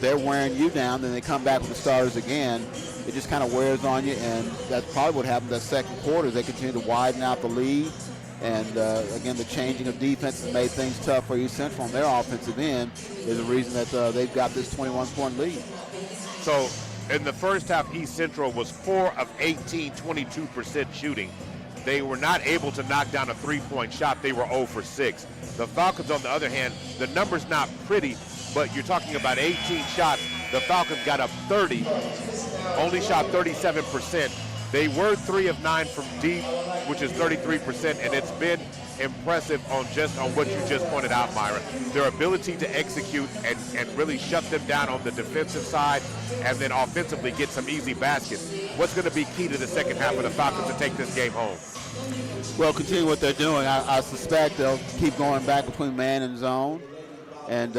they're wearing you down, then they come back with the starters again. It just kind of wears on you, and that's probably what happened that second quarter. They continue to widen out the lead. And, again, the changing of defense has made things tough for East Central on their offensive end is the reason that they've got this 21-point lead. So in the first half, East Central was 4 of 18, 22% shooting. They were not able to knock down a three-point shot. They were 0 for 6. The Falcons, on the other hand, the number's not pretty, but you're talking about 18 shots. The Falcons got up 30, only shot 37%. They were 3 of 9 from deep, which is 33%, and it's been impressive on what you just pointed out, Myron. Their ability to execute and really shut them down on the defensive side and then offensively get some easy baskets. What's going to be key to the second half of the Falcons to take this game home? Well, continue what they're doing. I suspect they'll keep going back between man and zone. And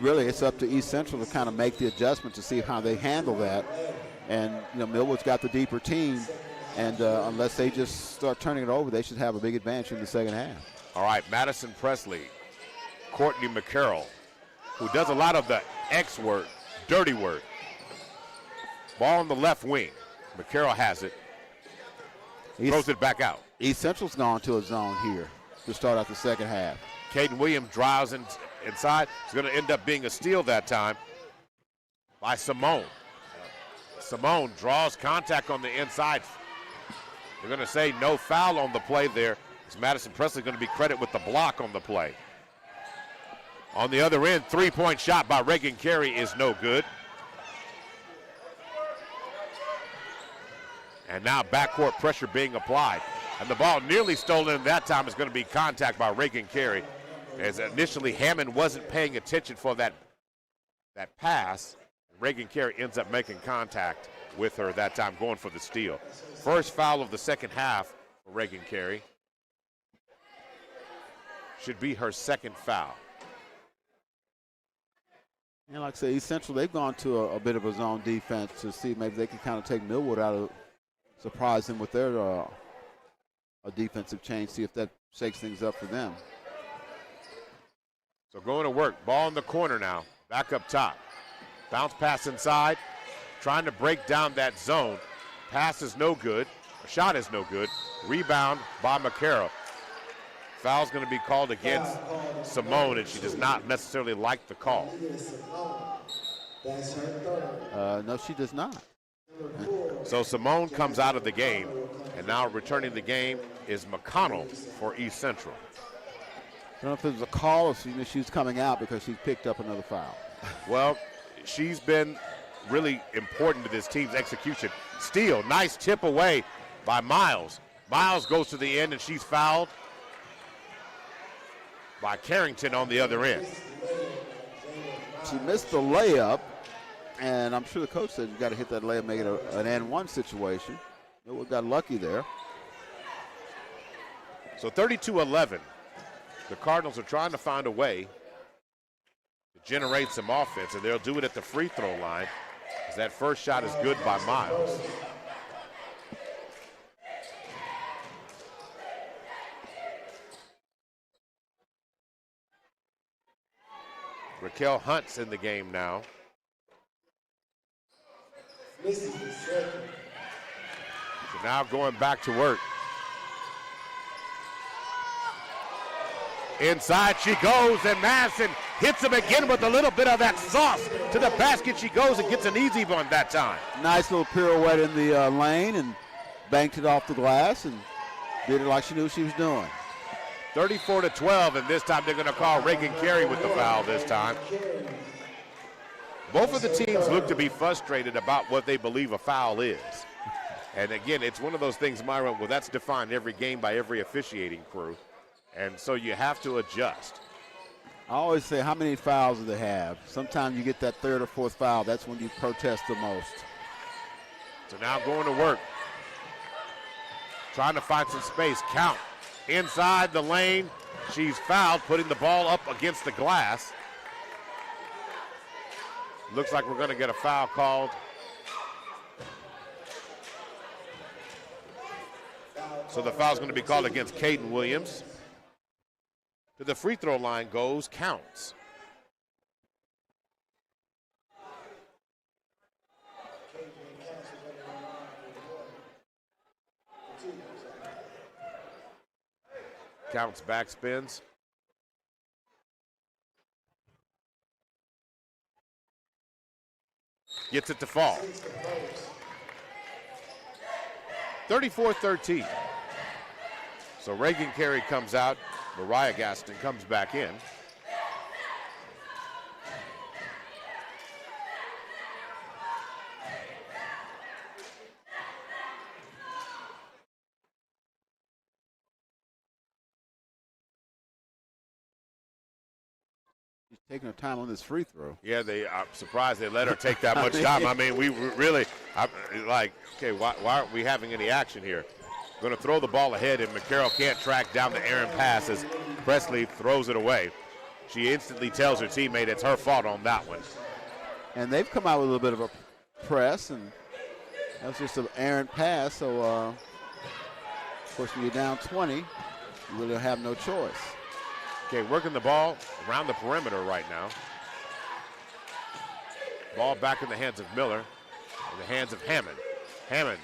really, it's up to East Central to kind of make the adjustment to see how they handle that. And, Millwood's got the deeper team. And unless they just start turning it over, they should have a big advantage in the second half. All right, Madison Presley, Courtney McCarroll, who does a lot of the X word, dirty word. Ball on the left wing. McCarroll has it. Throws it back out. East Central's gone to a zone here to start out the second half. Caden Williams drives inside. It's going to end up being a steal that time by Simone. Simone draws contact on the inside. They're going to say no foul on the play there. It's Madison Presley going to be credited with the block on the play. On the other end, three-point shot by Reagan Carey is no good. And now backcourt pressure being applied. And the ball nearly stolen that time is going to be contact by Reagan Carey. As initially Hammond wasn't paying attention for that pass. Reagan Carey ends up making contact with her that time, going for the steal. First foul of the second half for Reagan Carey. Should be her second foul. And like I say, East Central, they've gone to a bit of a zone defense to see maybe they can kind of take Millwood out of, surprise them with their a defensive change, see if that shakes things up for them. So going to work. Ball in the corner now. Back up top. Bounce pass inside trying to break down that zone. Pass is no good. Shot is no good. Rebound by McCarroll. Foul's going to be called against Simone, and she does not necessarily like the call. No, she does not. So Simone comes out of the game, and now returning the game is McConnell for East Central. I don't know if it was a call or she was coming out because she picked up another foul. Well, she's been really important to this team's execution. Steal, nice tip away by Miles. Miles goes to the end, and she's fouled by Carrington on the other end. She missed the layup, and I'm sure the coach said you got to hit that layup, make it an and-one situation. Millwood got lucky there. So 32-11. The Cardinals are trying to find a way to generate some offense, and they'll do it at the free throw line, as that first shot is good by Miles. Raquel Hunt's in the game now. So now going back to work. Inside she goes, and Madison hits him again with a little bit of that sauce. To the basket she goes and gets an easy one that time. Nice little pirouette in the lane and banked it off the glass and did it like she knew what she was doing. 34-12, and this time they're going to call Reagan Carey with the foul this time. Both of the teams look to be frustrated about what they believe a foul is. And again, it's one of those things, Myron, well, that's defined every game by every officiating crew. And so you have to adjust. I always say, how many fouls do they have? Sometimes you get that third or fourth foul. That's when you protest the most. So now going to work. Trying to find some space. Count. Inside the lane. She's fouled, putting the ball up against the glass. Looks like we're going to get a foul called. So the foul's going to be called against Caden Williams. To the free throw line goes Counts. Counts backspins. Gets it to fall. 34-13. So Reagan Carey comes out. Mariah Gaston comes back in. She's taking her time on this free throw. Yeah, I'm surprised they let her take that much time. I mean, we really, okay, why aren't we having any action here? Going to throw the ball ahead, and McCarroll can't track down the errant pass as Presley throws it away. She instantly tells her teammate it's her fault on that one. And they've come out with a little bit of a press, and that was just an errant pass. So, of course, when you're down 20, you really have no choice. Okay, working the ball around the perimeter right now. Ball back in the hands of Miller, in the hands of Hammond. Hammond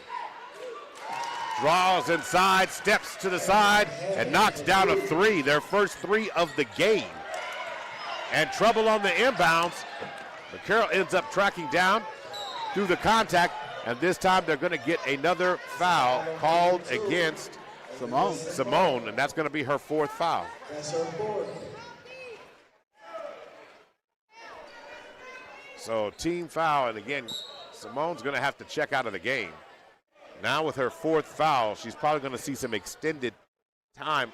draws inside, steps to the side, and knocks down a three, their first three of the game. And trouble on the inbounds. McCarroll ends up tracking down through the contact, and this time they're going to get another foul called against Simone, and that's going to be her fourth foul. That's her fourth. So team foul, and again, Simone's going to have to check out of the game. Now with her fourth foul, she's probably going to see some extended time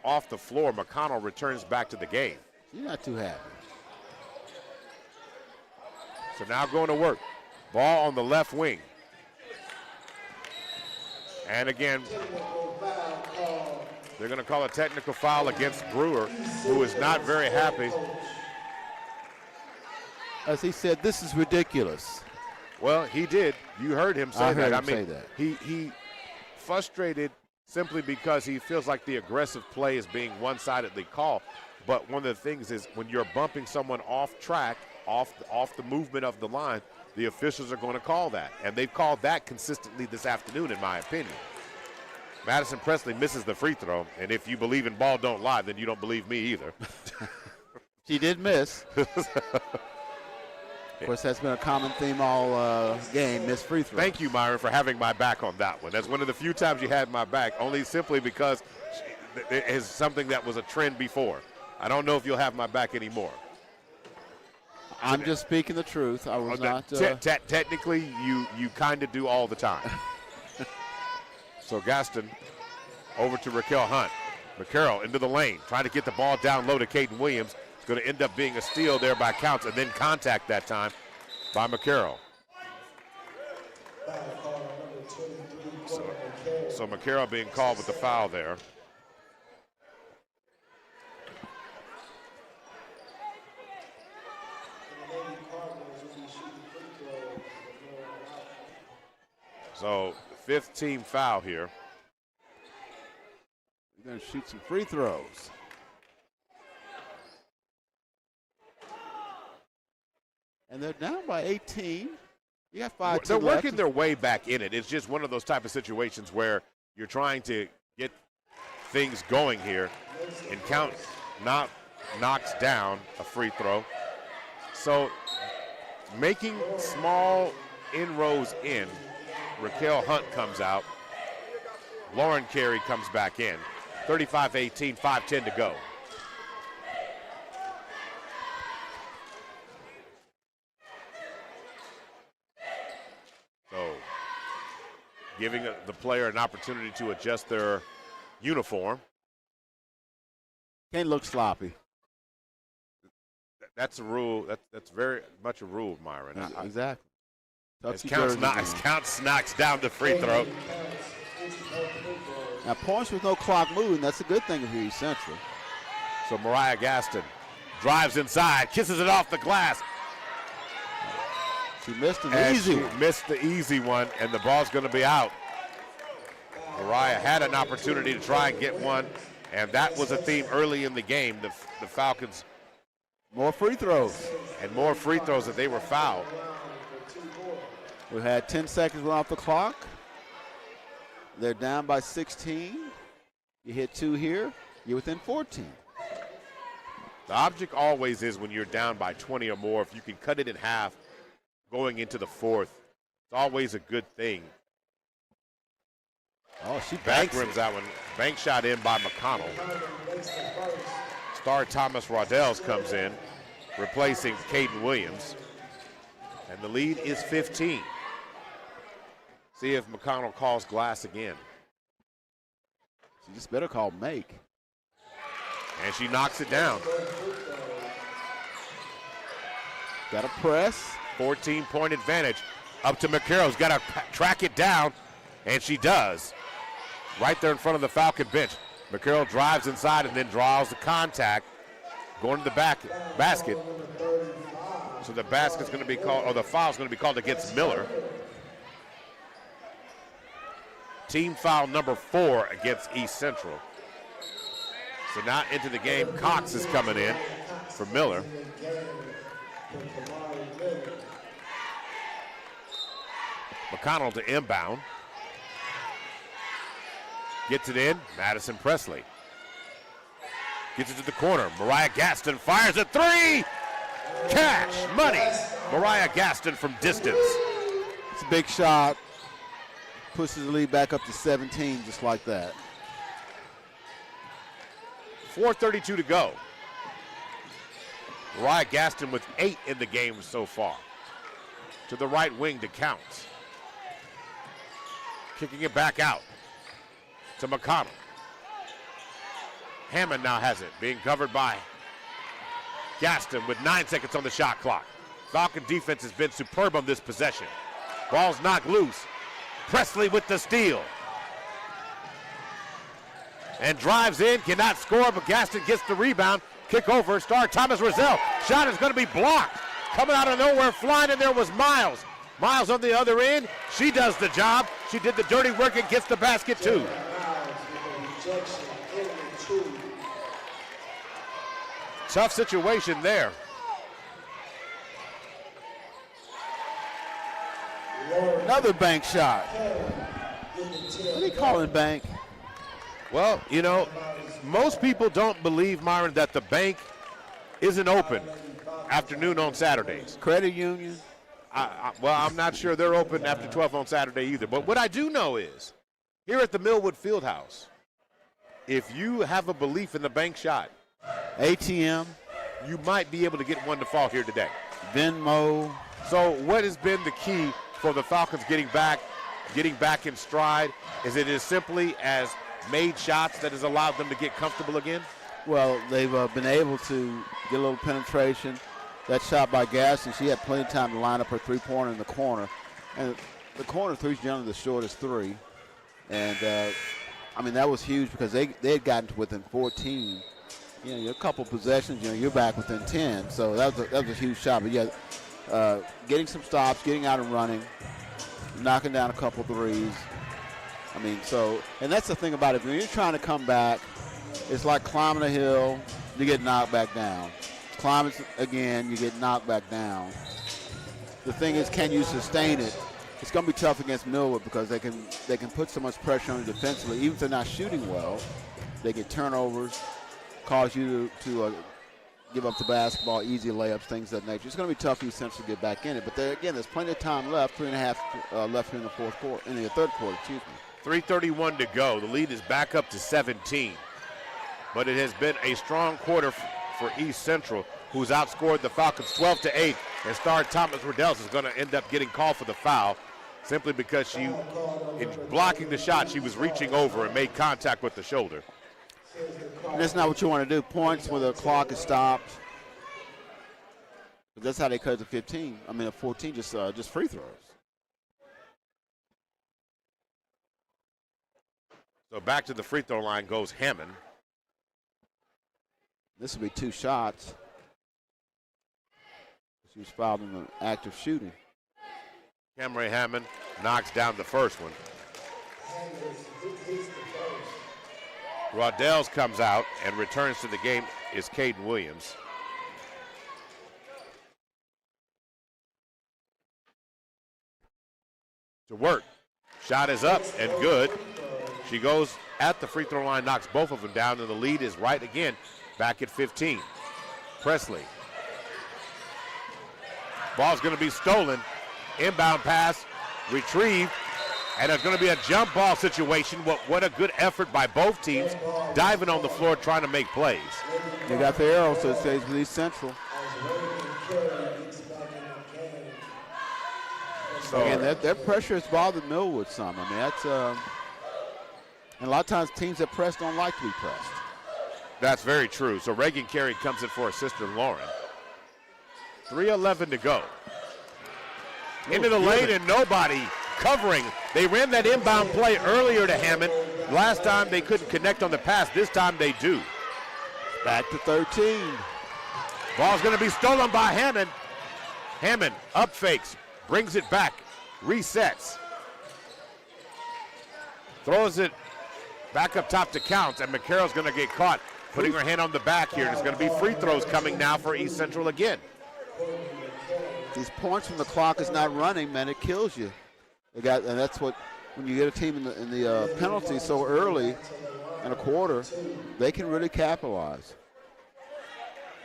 off the floor. McConnell returns back to the game. She's not too happy. So now going to work. Ball on the left wing. And again, they're going to call a technical foul against Brewer, who is not very happy. As he said, this is ridiculous. Well, he did. You heard him say that. I mean, he frustrated simply because he feels like the aggressive play is being one-sidedly called. But one of the things is when you're bumping someone off track, off the movement of the line, the officials are going to call that. And they've called that consistently this afternoon, in my opinion. Madison Presley misses the free throw, and if you believe in ball don't lie, then you don't believe me either. She did miss. Of course, that's been a common theme all game, missed free throw. Thank you, Myron, for having my back on that one. That's one of the few times you had my back, only simply because it is something that was a trend before. I don't know if you'll have my back anymore. I'm just speaking the truth. I was not. Technically, you kind of do all the time. So Gaston over to Raquel Hunt. McCarroll into the lane, trying to get the ball down low to Caden Williams. It's going to end up being a steal there by Counts, and then contact that time by McCarroll. So McCarroll being called with the foul there. So, fifth team foul here. You're going to shoot some free throws. And they're down by 18. You got 5 They're working their way back in it. It's just one of those type of situations where you're trying to get things going here. And Count knocks down a free throw. So, making small inroads in. Raquel Hunt comes out. Lauren Carey comes back in. 35-18, 5:10 to go. So, giving the player an opportunity to adjust their uniform. Can't look sloppy. That's a rule. That's very much a rule, Myron. Exactly. As Counts knocks down the free throw. Now, points with no clock moving, that's a good thing if you're East Central. So Mariah Gaston drives inside, kisses it off the glass. She missed an easy one. She missed the easy one, and the ball's going to be out. Mariah had an opportunity to try and get one, and that was a theme early in the game. The Falcons. More free throws. And more free throws that they were fouled. We had 10 seconds off the clock. They're down by 16. You hit 2 here, you're within 14. The object always is when you're down by 20 or more, if you can cut it in half going into the fourth, it's always a good thing. Oh, she back banks rims that one. Bank shot in by McConnell. Star Thomas Raudells comes in, replacing Caden Williams. And the lead is 15. See if McConnell calls glass again. She just better call make. And she knocks it down. Got to press. 14-point advantage. Up to McCarroll's got to track it down, and she does. Right there in front of the Falcon bench. McCarroll drives inside and then draws the contact, going to the basket. So the basket's going to be called, or the foul's going to be called against Miller. Team foul number 4 against East Central. So now into the game, Cox is coming in for Miller. McConnell to inbound. Gets it in, Madison Presley. Gets it to the corner, Mariah Gaston fires a 3! Cash, money, Mariah Gaston from distance. It's a big shot. Pushes the lead back up to 17 just like that. 4:32 to go. Mariah Gaston with 8 in the game so far. To the right wing to Counts. Kicking it back out to McConnell. Hammond now has it, being covered by Gaston with 9 seconds on the shot clock. Falcon defense has been superb on this possession. Ball's knocked loose. Presley with the steal. And drives in, cannot score, but Gaston gets the rebound. Kick over, Star Thomas Roselle. Shot is going to be blocked. Coming out of nowhere, flying in there was Miles. Miles on the other end. She does the job. She did the dirty work and gets the basket too. Tough situation there. Another bank shot. What are they calling bank? Well, you know, most people don't believe, Myron, that the bank isn't open afternoon on Saturdays. Credit union? Well, I'm not sure they're open after 12 on Saturday either. But what I do know is, here at the Millwood Fieldhouse, if you have a belief in the bank shot, ATM, you might be able to get one to fall here today. Venmo. So what has been the key for the Falcons getting back in stride? Is it as simply as made shots that has allowed them to get comfortable again? Well, they've been able to get a little penetration. That shot by Gaston, she had plenty of time to line up her three-pointer in the corner. And the corner three is generally the shortest three. And, I mean, that was huge because they had gotten to within 14. You know, a couple possessions, you know, you're back within 10. So that was a huge shot. But, yeah, getting some stops, getting out and running, knocking down a couple threes. I mean, so, and that's the thing about it. When you're trying to come back, it's like climbing a hill, you get knocked back down. Climb it again, you get knocked back down. The thing is, can you sustain it? It's going to be tough against Millwood because they can put so much pressure on you defensively. Even if they're not shooting well, they get turnovers, cause you to give up the basketball, easy layups, things of that nature. It's going to be tough for you essentially to get back in it. But again, there's plenty of time left, 3.5 left here in the third quarter, excuse me. 3:31 to go. The lead is back up to 17. But it has been a strong quarter for East Central, who's outscored the Falcons 12-8. And star Thomas Riddell is going to end up getting called for the foul simply because in blocking the shot, she was reaching over and made contact with the shoulder. And that's not what you want to do. Points when the clock is stopped. But that's how they cut it to 15. I mean, 14, just free throws. So back to the free throw line goes Hammond. This will be 2 shots. She was fouled in the act of shooting. Camry Hammond knocks down the first one. Roddells comes out and returns to the game is Caden Williams. To work. Shot is up and good. She goes at the free throw line, knocks both of them down, and the lead is right again, back at 15. Presley. Ball's going to be stolen. Inbound pass, retrieved, and it's going to be a jump ball situation. What a good effort by both teams, diving on the floor, trying to make plays. You got the arrow, so it stays with East Central. So again, that pressure has bothered Millwood some. I mean, that's and a lot of times teams that press don't like to be pressed. That's very true. So Reagan Carey comes in for her sister Lauren. 3:11 to go. Into the lane and nobody covering. They ran that inbound play earlier to Hammond. Last time they couldn't connect on the pass. This time they do. Back to 13. Ball's going to be stolen by Hammond. Hammond up fakes, brings it back, resets. Throws it back up top to Counts, and McCarroll's going to get caught putting her hand on the back here. There's going to be free throws coming now for East Central again. These points when the clock is not running, man, it kills you. And that's what, when you get a team in the penalty so early in a quarter, they can really capitalize.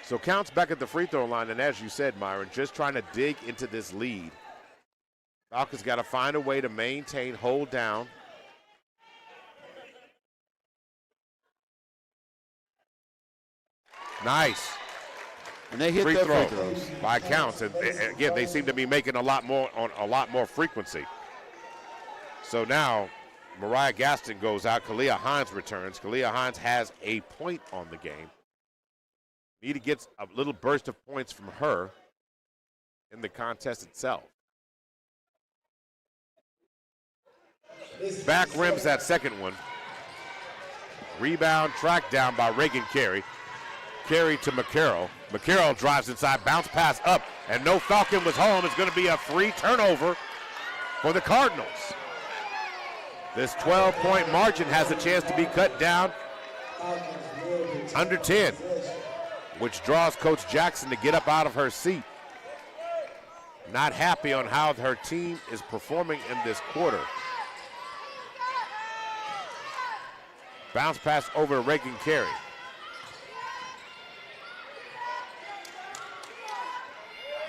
So Counts back at the free throw line, and as you said, Myron, just trying to dig into this lead. Falcons got to find a way to maintain, hold down. Nice. And they hit free their throw free throws by Counts, and again, they seem to be making a lot more frequency. So now Mariah Gaston goes out. Kalia Hines returns. Kalia Hines has a point on the game. Need to get a little burst of points from her in the contest itself. Back rims that second one. Rebound tracked down by Reagan Carey. Carey to McCarroll. McCarroll drives inside, bounce pass up, and no Falcon was home. It's going to be a free turnover for the Cardinals. This 12-point margin has a chance to be cut down under 10, which draws Coach Jackson to get up out of her seat. not happy on how her team is performing in this quarter. Bounce pass over to Reagan Carey.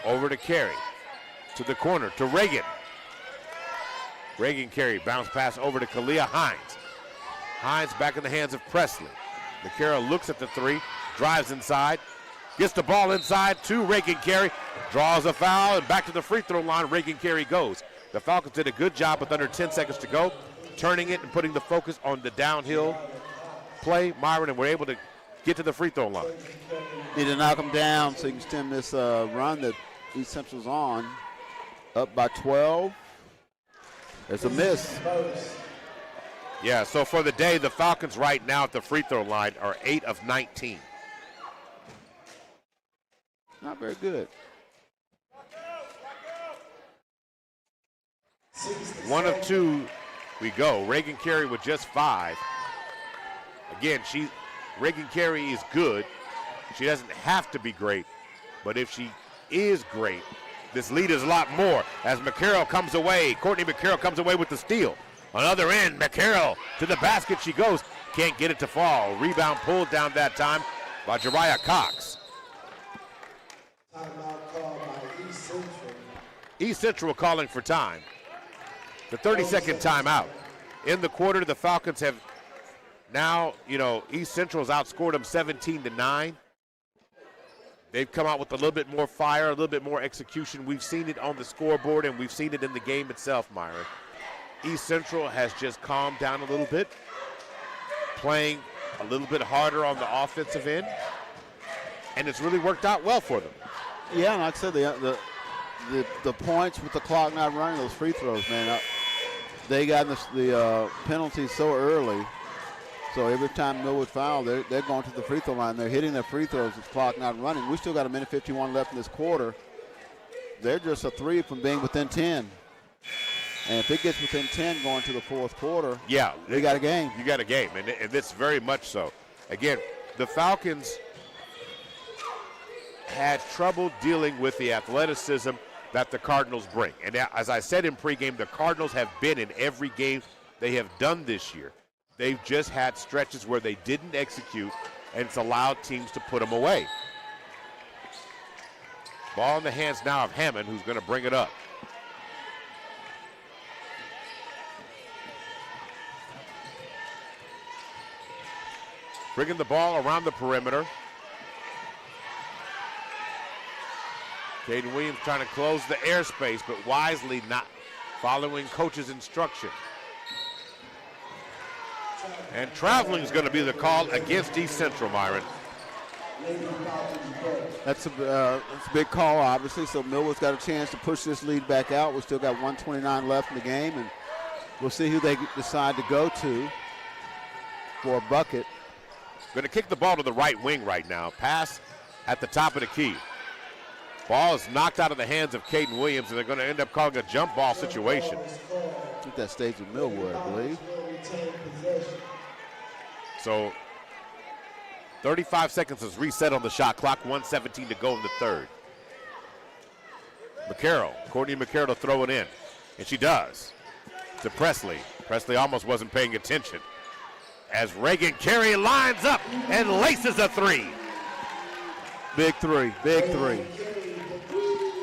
Over to Carey. To the corner, to Reagan. Reagan Carey, bounce pass over to Kalia Hines. Hines back in the hands of Presley. McCarroll looks at the three, drives inside, gets the ball inside to Reagan Carey, draws a foul, and back to the free throw line, Reagan Carey goes. The Falcons did a good job with under 10 seconds to go, turning it and putting the focus on the downhill play, Myron, and we're able to get to the free throw line. Need to knock them down so you can stem this run that East Central's on. Up by 12. There's a miss. Yeah, so for the day, the Falcons right now at the free throw line are 8 of 19. Not very good. 1 of 2 we go. Reagan Carey with just 5. Again, Reagan Carey is good. She doesn't have to be great, but if she is great, this lead is a lot more as McCarroll comes away. Courtney McCarroll comes away with the steal. On the other end, McCarroll to the basket she goes. Can't get it to fall. Rebound pulled down that time by Jariah Cox. Timeout called by East Central. East Central calling for time. The 30-second timeout. In the quarter, the Falcons have now, East Central's outscored them 17-9. They've come out with a little bit more fire, a little bit more execution. We've seen it on the scoreboard, and we've seen it in the game itself, Myron. East Central has just calmed down a little bit, playing a little bit harder on the offensive end, and it's really worked out well for them. Yeah, and like I said, the points with the clock not running, those free throws, man, they got the penalties so early. So every time Millwood foul, they're going to the free throw line. They're hitting their free throws with the clock not running. We still got 1:51 left in this quarter. They're just a 3 from being within 10. And if it gets within 10 going to the fourth quarter, yeah, they got a game. You got a game, and it's very much so. Again, the Falcons had trouble dealing with the athleticism that the Cardinals bring. And as I said in pregame, the Cardinals have been in every game they have done this year. They've just had stretches where they didn't execute, and it's allowed teams to put them away. Ball in the hands now of Hammond, who's going to bring it up. Bringing the ball around the perimeter. Caden Williams trying to close the airspace, but wisely not following coach's instruction. And traveling is going to be the call against East Central, Myron. That's a big call, obviously, so Millwood's got a chance to push this lead back out. We've still got 1:29 left in the game, and we'll see who they decide to go to for a bucket. Going to kick the ball to the right wing right now. Pass at the top of the key. Ball is knocked out of the hands of Caden Williams, and they're going to end up calling a jump ball situation. I think that stays with Millwood, I believe. So 35 seconds is reset on the shot clock, 1:17 to go in the third. Courtney McCarroll to throw it in, and she does. To Presley. Presley almost wasn't paying attention as Reagan Carey lines up and laces a three. Big three, big three.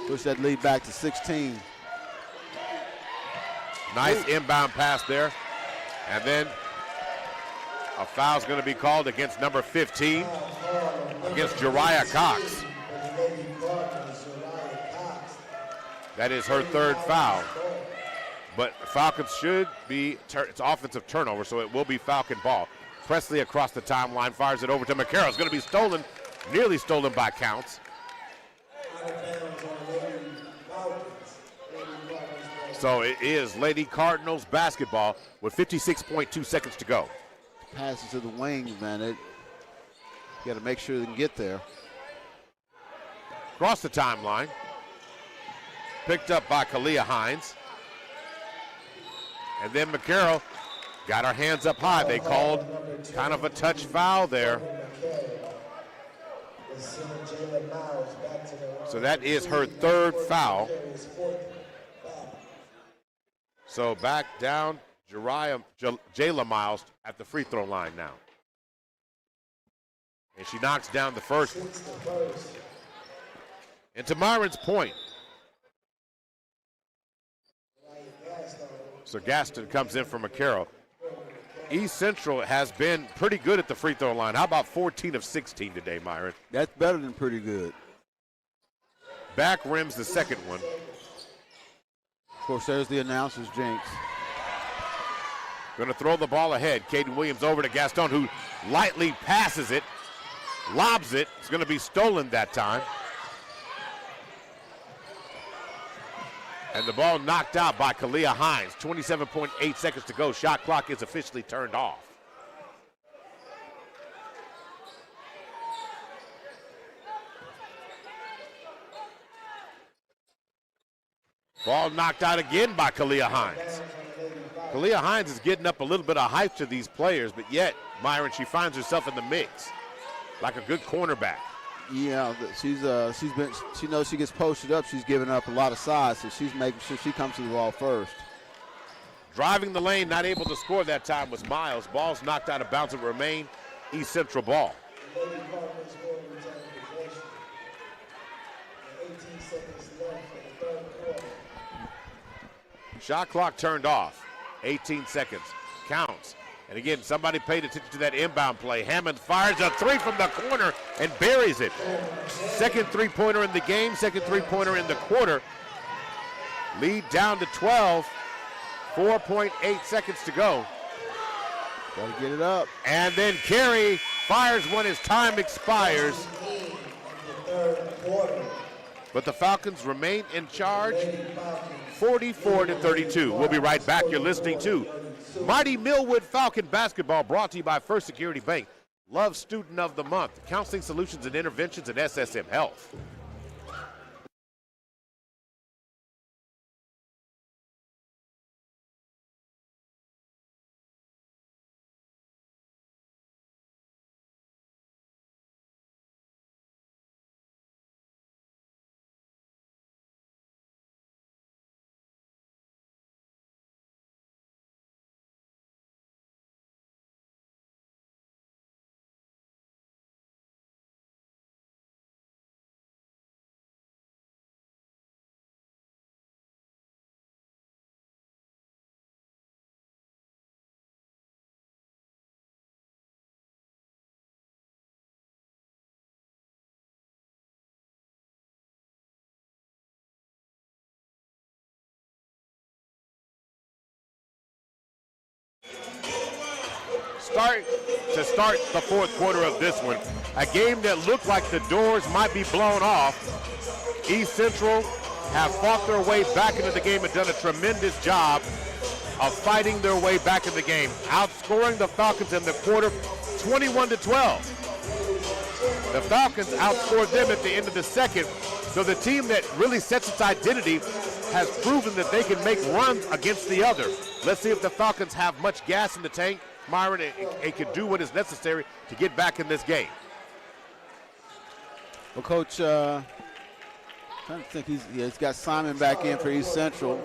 Push that lead back to 16. Nice inbound pass there. And then a foul's going to be called against number 15, against Jariah Cox. That is her third foul. But Falcons should be, it's offensive turnover, so it will be Falcon ball. Presley across the timeline fires it over to McCarroll. It's going to be stolen, nearly stolen by Counts. So it is Lady Cardinals basketball with 56.2 seconds to go. Passes to the wing, man. You got to make sure they can get there. Across the timeline. Picked up by Kalia Hines. And then McCarroll got her hands up high. They called kind of a touch foul there. So that is her third foul. So back down, Jayla Miles at the free throw line now. And she knocks down the first one. And to Myron's point, so Gaston comes in for McCarroll. East Central has been pretty good at the free throw line. How about 14 of 16 today, Myron? That's better than pretty good. Back rims the second one. Of course, there's the announcer's jinx. Going to throw the ball ahead. Caden Williams over to Gaston, who lightly passes it, lobs it. It's going to be stolen that time. And the ball knocked out by Kalia Hines. 27.8 seconds to go. Shot clock is officially turned off. Ball knocked out again by Kalia Hines. Kalia Hines is getting up a little bit of hype to these players, but yet, Myron, she finds herself in the mix like a good cornerback. Yeah, she knows she gets posted up. She's giving up a lot of size, so she's making sure she comes to the ball first. Driving the lane, not able to score that time was Miles. Ball's knocked out of bounds and remain East Central ball. Shot clock turned off. 18 seconds. Counts. And again, somebody paid attention to that inbound play. Hammond fires a three from the corner and buries it. Second three-pointer in the game, second three-pointer in the quarter. Lead down to 12. 4.8 seconds to go. Gotta get it up. And then Carey fires when his time expires. But the Falcons remain in charge, 44-32. We'll be right back. You're listening to Mighty Millwood Falcon Basketball, brought to you by First Security Bank. Love Student of the Month, Counseling Solutions and Interventions at SSM Health. To start the fourth quarter of this one. A game that looked like the doors might be blown off. East Central have fought their way back into the game and done a tremendous job of fighting their way back in the game, outscoring the Falcons in the quarter 21-12. The Falcons outscored them at the end of the second, so the team that really sets its identity has proven that they can make runs against the other. Let's see if the Falcons have much gas in the tank, Myron, and can do what is necessary to get back in this game. Well, Coach, trying to think, he's got Simon back in for East Central.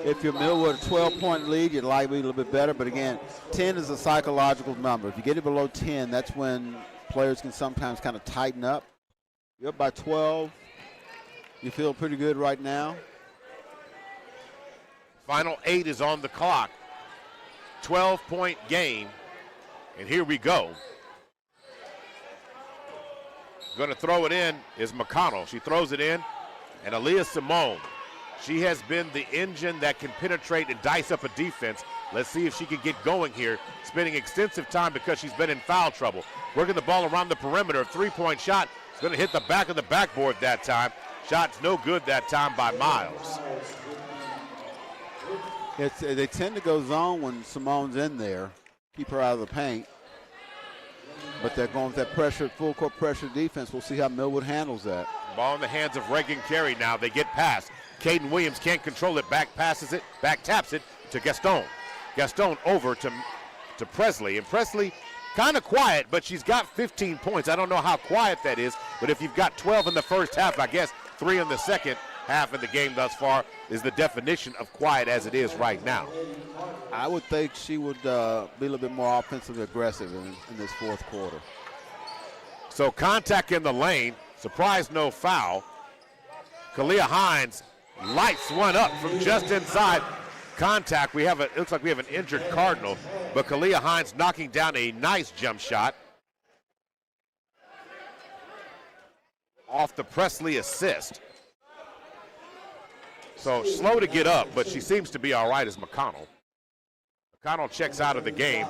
If you're Millwood, a 12-point lead, you'd like to be a little bit better. But again, 10 is a psychological number. If you get it below 10, that's when players can sometimes kind of tighten up. You're up by 12. You feel pretty good right now. Final 8 is on the clock. 12-point game. And here we go. Going to throw it in is McConnell. She throws it in. And Aaliyah Simone, she has been the engine that can penetrate and dice up a defense. Let's see if she can get going here. Spending extensive time because she's been in foul trouble. Working the ball around the perimeter. Three-point shot. It's going to hit the back of the backboard that time. Shot's no good that time by Miles. They tend to go zone when Simone's in there. Keep her out of the paint. But they're going with that pressure, full court pressure defense. We'll see how Millwood handles that. Ball in the hands of Reagan Carey now. They get past. Caden Williams can't control it. Back passes it. Back taps it to Gaston. Gaston over to Presley. And Presley kind of quiet, but she's got 15 points. I don't know how quiet that is But if you've got 12 in the first half, I guess 3 in the second half of the game thus far is the definition of quiet as it is right now. I would think she would be a little bit more offensively aggressive in this fourth quarter. So contact in the lane, surprise no foul. Kalia Hines lights one up from just inside contact. It looks like we have an injured Cardinal, but Kalia Hines knocking down a nice jump shot off the Presley assist. So slow to get up, but she seems to be all right as McConnell. McConnell checks out of the game,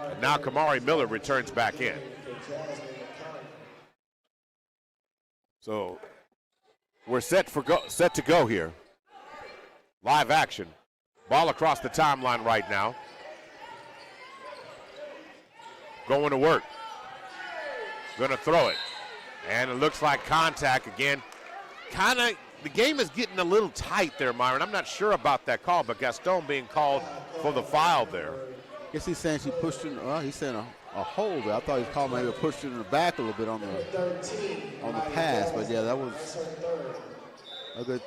and now Kamari Miller returns back in. So we're set to go here. Live action. Ball across the timeline right now. Going to work. Going to throw it. And it looks like contact again. The game is getting a little tight there, Myron. I'm not sure about that call, but Gaston being called for the foul there. I guess he's saying she pushed her. Well, he's saying a hold. I thought he was calling maybe pushed her in the back a little bit on the pass, but yeah, that was a good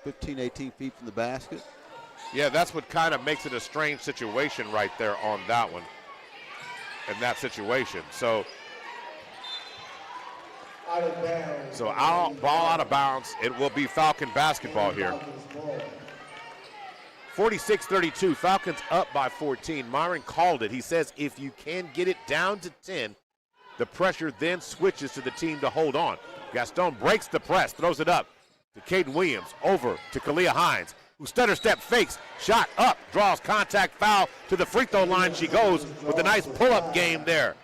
15, 18 feet from the basket. Yeah, that's what kind of makes it a strange situation right there on that one, in that situation. So ball out of bounds. It will be Falcon basketball here. 46-32, Falcons up by 14. Myron called it. He says if you can get it down to 10, the pressure then switches to the team to hold on. Gaston breaks the press, throws it up to Caden Williams, over to Kalia Hines, who stutter step fakes, shot up, draws contact, foul to the free throw line. She goes with a nice pull-up game there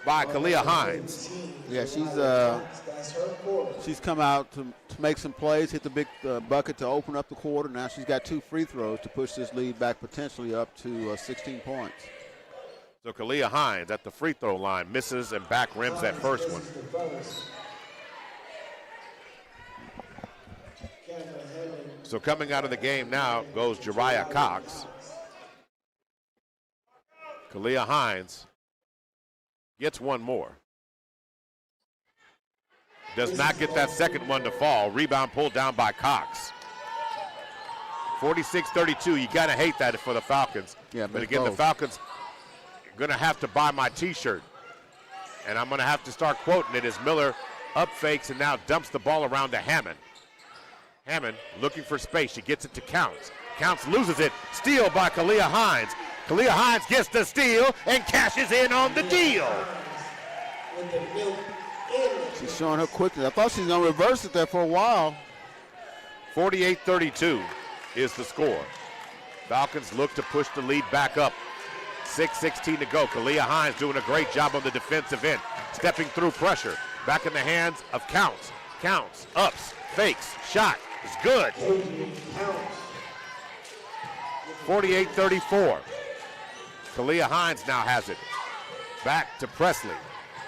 by Kalia Hines. Yeah, she's come out to make some plays, hit the big bucket to open up the quarter. Now she's got 2 free throws to push this lead back potentially up to 16 points. So Kalia Hines at the free throw line misses and back rims that first one. So coming out of the game now goes Jariah Cox. Kalia Hines gets one more. Does not get that second one to fall. Rebound pulled down by Cox. 46-32. You got to hate that for the Falcons. Yeah, but again, the Falcons are going to have to buy my T-shirt. And I'm going to have to start quoting it as Miller up fakes and now dumps the ball around to Hammond. Hammond looking for space. She gets it to Counts. Counts loses it. Steal by Kalia Hines. Kalia Hines gets the steal and cashes in on the deal. She's showing her quickness. I thought she was going to reverse it there for a while. 48-32 is the score. Falcons look to push the lead back up. 6:16 to go. Kalia Hines doing a great job on the defensive end. Stepping through pressure. Back in the hands of Counts. Counts, ups, fakes, shot. It's good. 48-34. Kalia Hines now has it. Back to Presley.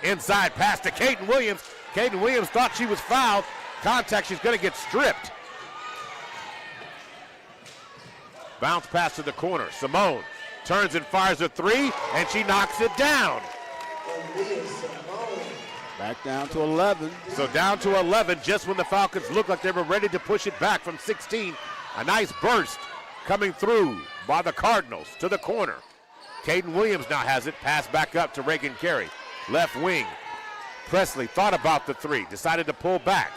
Inside pass to Caden Williams. Caden Williams thought she was fouled. Contact, she's going to get stripped. Bounce pass to the corner. Simone turns and fires a three, and she knocks it down. Back down to 11. So down to 11 just when the Falcons looked like they were ready to push it back from 16. A nice burst coming through by the Cardinals to the corner. Caden Williams now has it. Pass back up to Reagan Carey. Left wing. Presley thought about the three. Decided to pull back.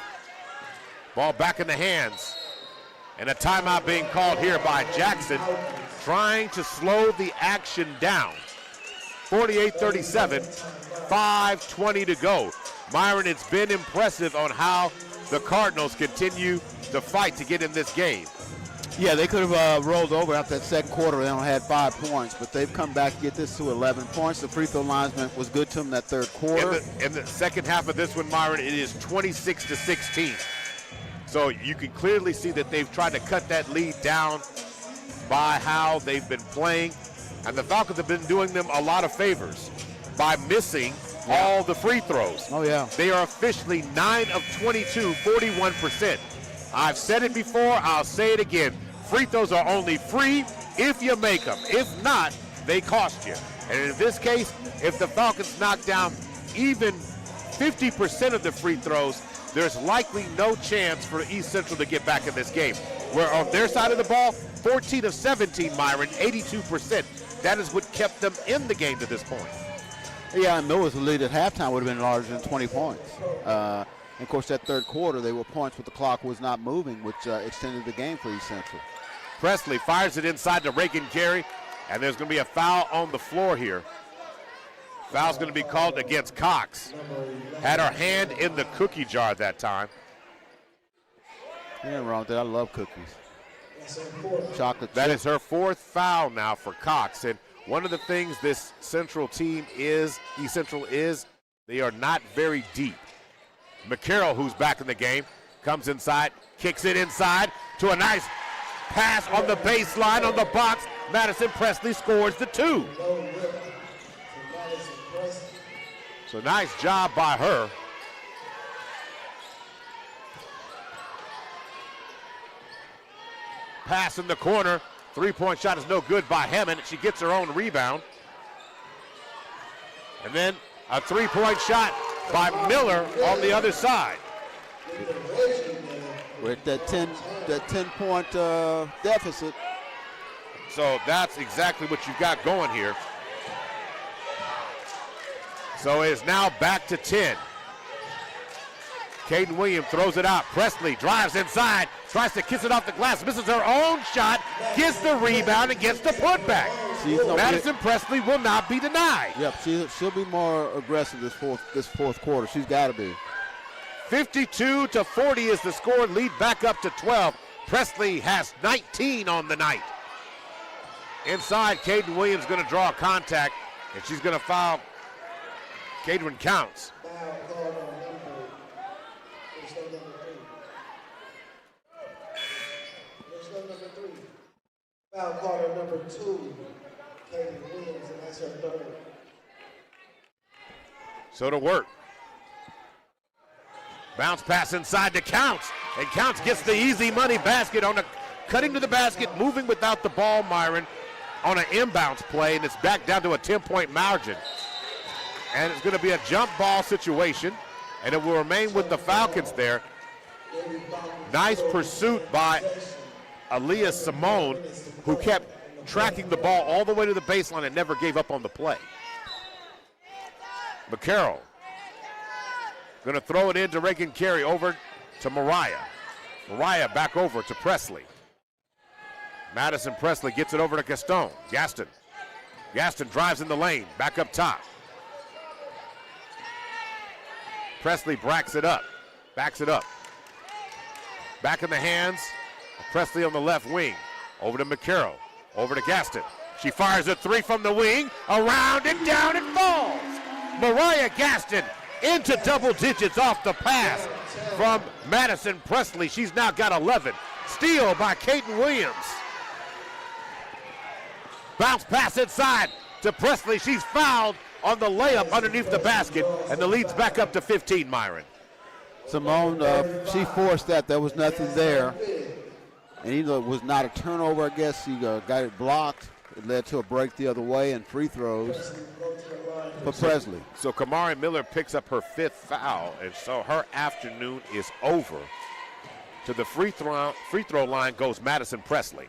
Ball back in the hands. And a timeout being called here by Jackson, trying to slow the action down. 48-37, 5:20 to go. Myron, it's been impressive on how the Cardinals continue to fight to get in this game. Yeah, they could have rolled over after that second quarter. They only had 5 points, but they've come back to get this to 11 points. The free throw linesman was good to them that third quarter. In the second half of this one, Myron, it is 26-16. So you can clearly see that they've tried to cut that lead down by how they've been playing. And the Falcons have been doing them a lot of favors by missing all the free throws. Oh, yeah. They are officially 9 of 22, 41%. I've said it before, I'll say it again. Free throws are only free if you make them. If not, they cost you. And in this case, if the Falcons knock down even 50% of the free throws, there's likely no chance for East Central to get back in this game. Where on their side of the ball, 14 of 17, Myron, 82%. That is what kept them in the game to this point. Yeah, and Millwood's lead at halftime would have been larger than 20 points. And of course, that third quarter, they were points with the clock was not moving, which extended the game for East Central. Presley fires it inside to Reagan Carey, and there's going to be a foul on the floor here. Foul's going to be called against Cox. Had her hand in the cookie jar that time. Ain't wrong with that. I love cookies. Chocolate That chip. is her fourth foul now for Cox. And one of the things this Central team is, East Central is, they are not very deep. McCarroll, who's back in the game, comes inside, kicks it inside to a nice pass on the baseline on the box. Madison Presley scores the 2. So nice job by her. Pass in the corner. Three-point shot is no good by Hammond. She gets her own rebound. And then a three-point shot by Miller on the other side. We're at that 10-point deficit. So that's exactly what you've got going here. So it is now back to 10. Caden Williams throws it out. Presley drives inside, tries to kiss it off the glass, misses her own shot, gets the rebound, and gets the putback. Madison Presley will not be denied. Yep, she'll be more aggressive this fourth quarter. She's got to be. 52-40 is the score. Lead back up to 12. Presley has 19 on the night. Inside, Caden Williams going to draw a contact, and she's going to foul. Caden counts. Foul called on number 2, Katie Williams, and that's her third. So to work. Bounce pass inside to Counts, and Counts gets the easy money basket on the cutting to the basket, moving without the ball, Myron, on an inbounds play, and it's back down to a 10-point margin. And it's going to be a jump ball situation, and it will remain with the Falcons there. Nice pursuit by Aaliyah Simone, who kept tracking the ball all the way to the baseline and never gave up on the play. McCarroll going to throw it into Reagan Carey, over to Mariah. Mariah back over to Presley. Madison Presley gets it over to Gaston. Gaston drives in the lane, back up top. Presley backs it up. Back in the hands of Presley on the left wing. Over to McCarroll. Over to Gaston. She fires a three from the wing. Around and down it falls. Mariah Gaston into double digits off the pass from Madison Presley. She's now got 11. Steal by Caden Williams. Bounce pass inside to Presley. She's fouled on the layup underneath the basket, and the lead's back up to 15, Myron. Simone, she forced that. There was nothing there. And even though it was not a turnover, I guess she got it blocked. It led to a break the other way and free throws for Presley. So Kamari Miller picks up her 5th foul, and so her afternoon is over. To the free throw line goes Madison Presley.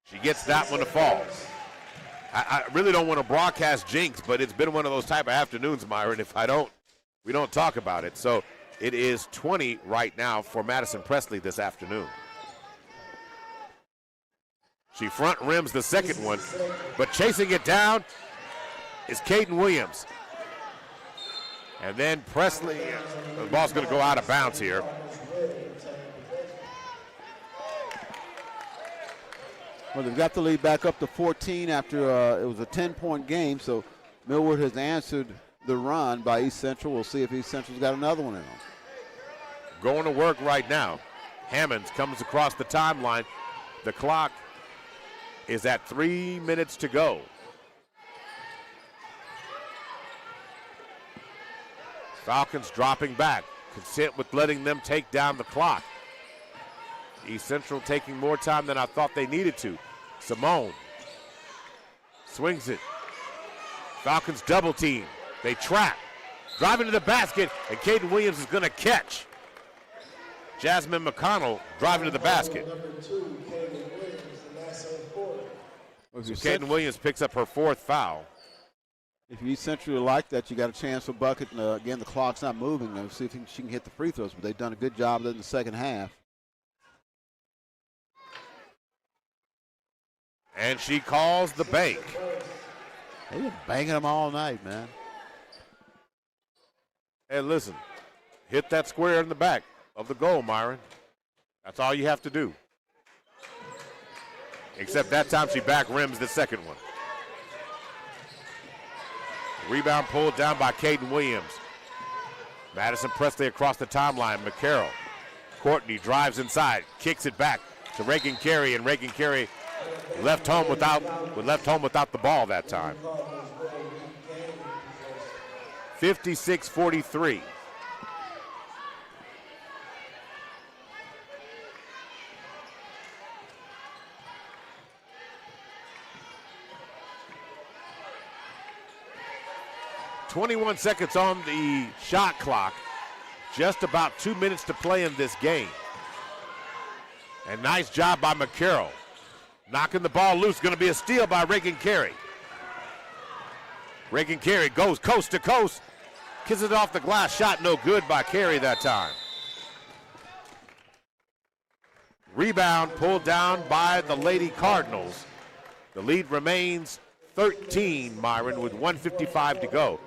She gets that one to fall. I really don't want to broadcast jinx, but it's been one of those type of afternoons, Myron. We don't talk about it. So it is 20 right now for Madison Presley this afternoon. She front rims the second one, but chasing it down is Caden Williams. And then Presley, the ball's going to go out of bounds here. Well, they've got the lead back up to 14 after it was a 10-point game, so Milwood has answered the run by East Central. We'll see if East Central's got another one in them. Going to work right now. Hammonds comes across the timeline. The clock is at 3 minutes to go. Falcons dropping back, content with letting them take down the clock. East Central taking more time than I thought they needed to. Simone swings it. Falcons double team. They trap. Driving to the basket, and Caden Williams is going to catch. Jasmine McConnell driving to the basket. So Caden Williams picks up her 4th foul. If you essentially like that, you got a chance for bucket. And, again, the clock's not moving. Let's see if she can hit the free throws. But they've done a good job of that in the second half. And she calls the bank. They've been banging them all night, man. And listen, hit that square in the back of the goal, Myron. That's all you have to do. Except that time she back rims the second one. Rebound pulled down by Caden Williams. Madison Presley across the timeline. McCarroll. Courtney drives inside, kicks it back to Reagan Carey, and Reagan Carey left home without the ball that time. 56-43. "21 seconds on the shot clock. Just about 2 minutes to play in this game. And nice job by McCarroll. Knocking the ball loose. Going to be a steal by Reagan Carey. Reagan Carey goes coast to coast. Kisses it off the glass. Shot no good by Carey that time. Rebound pulled down by the Lady Cardinals. The lead remains 13, Myron, with 1:55 to go.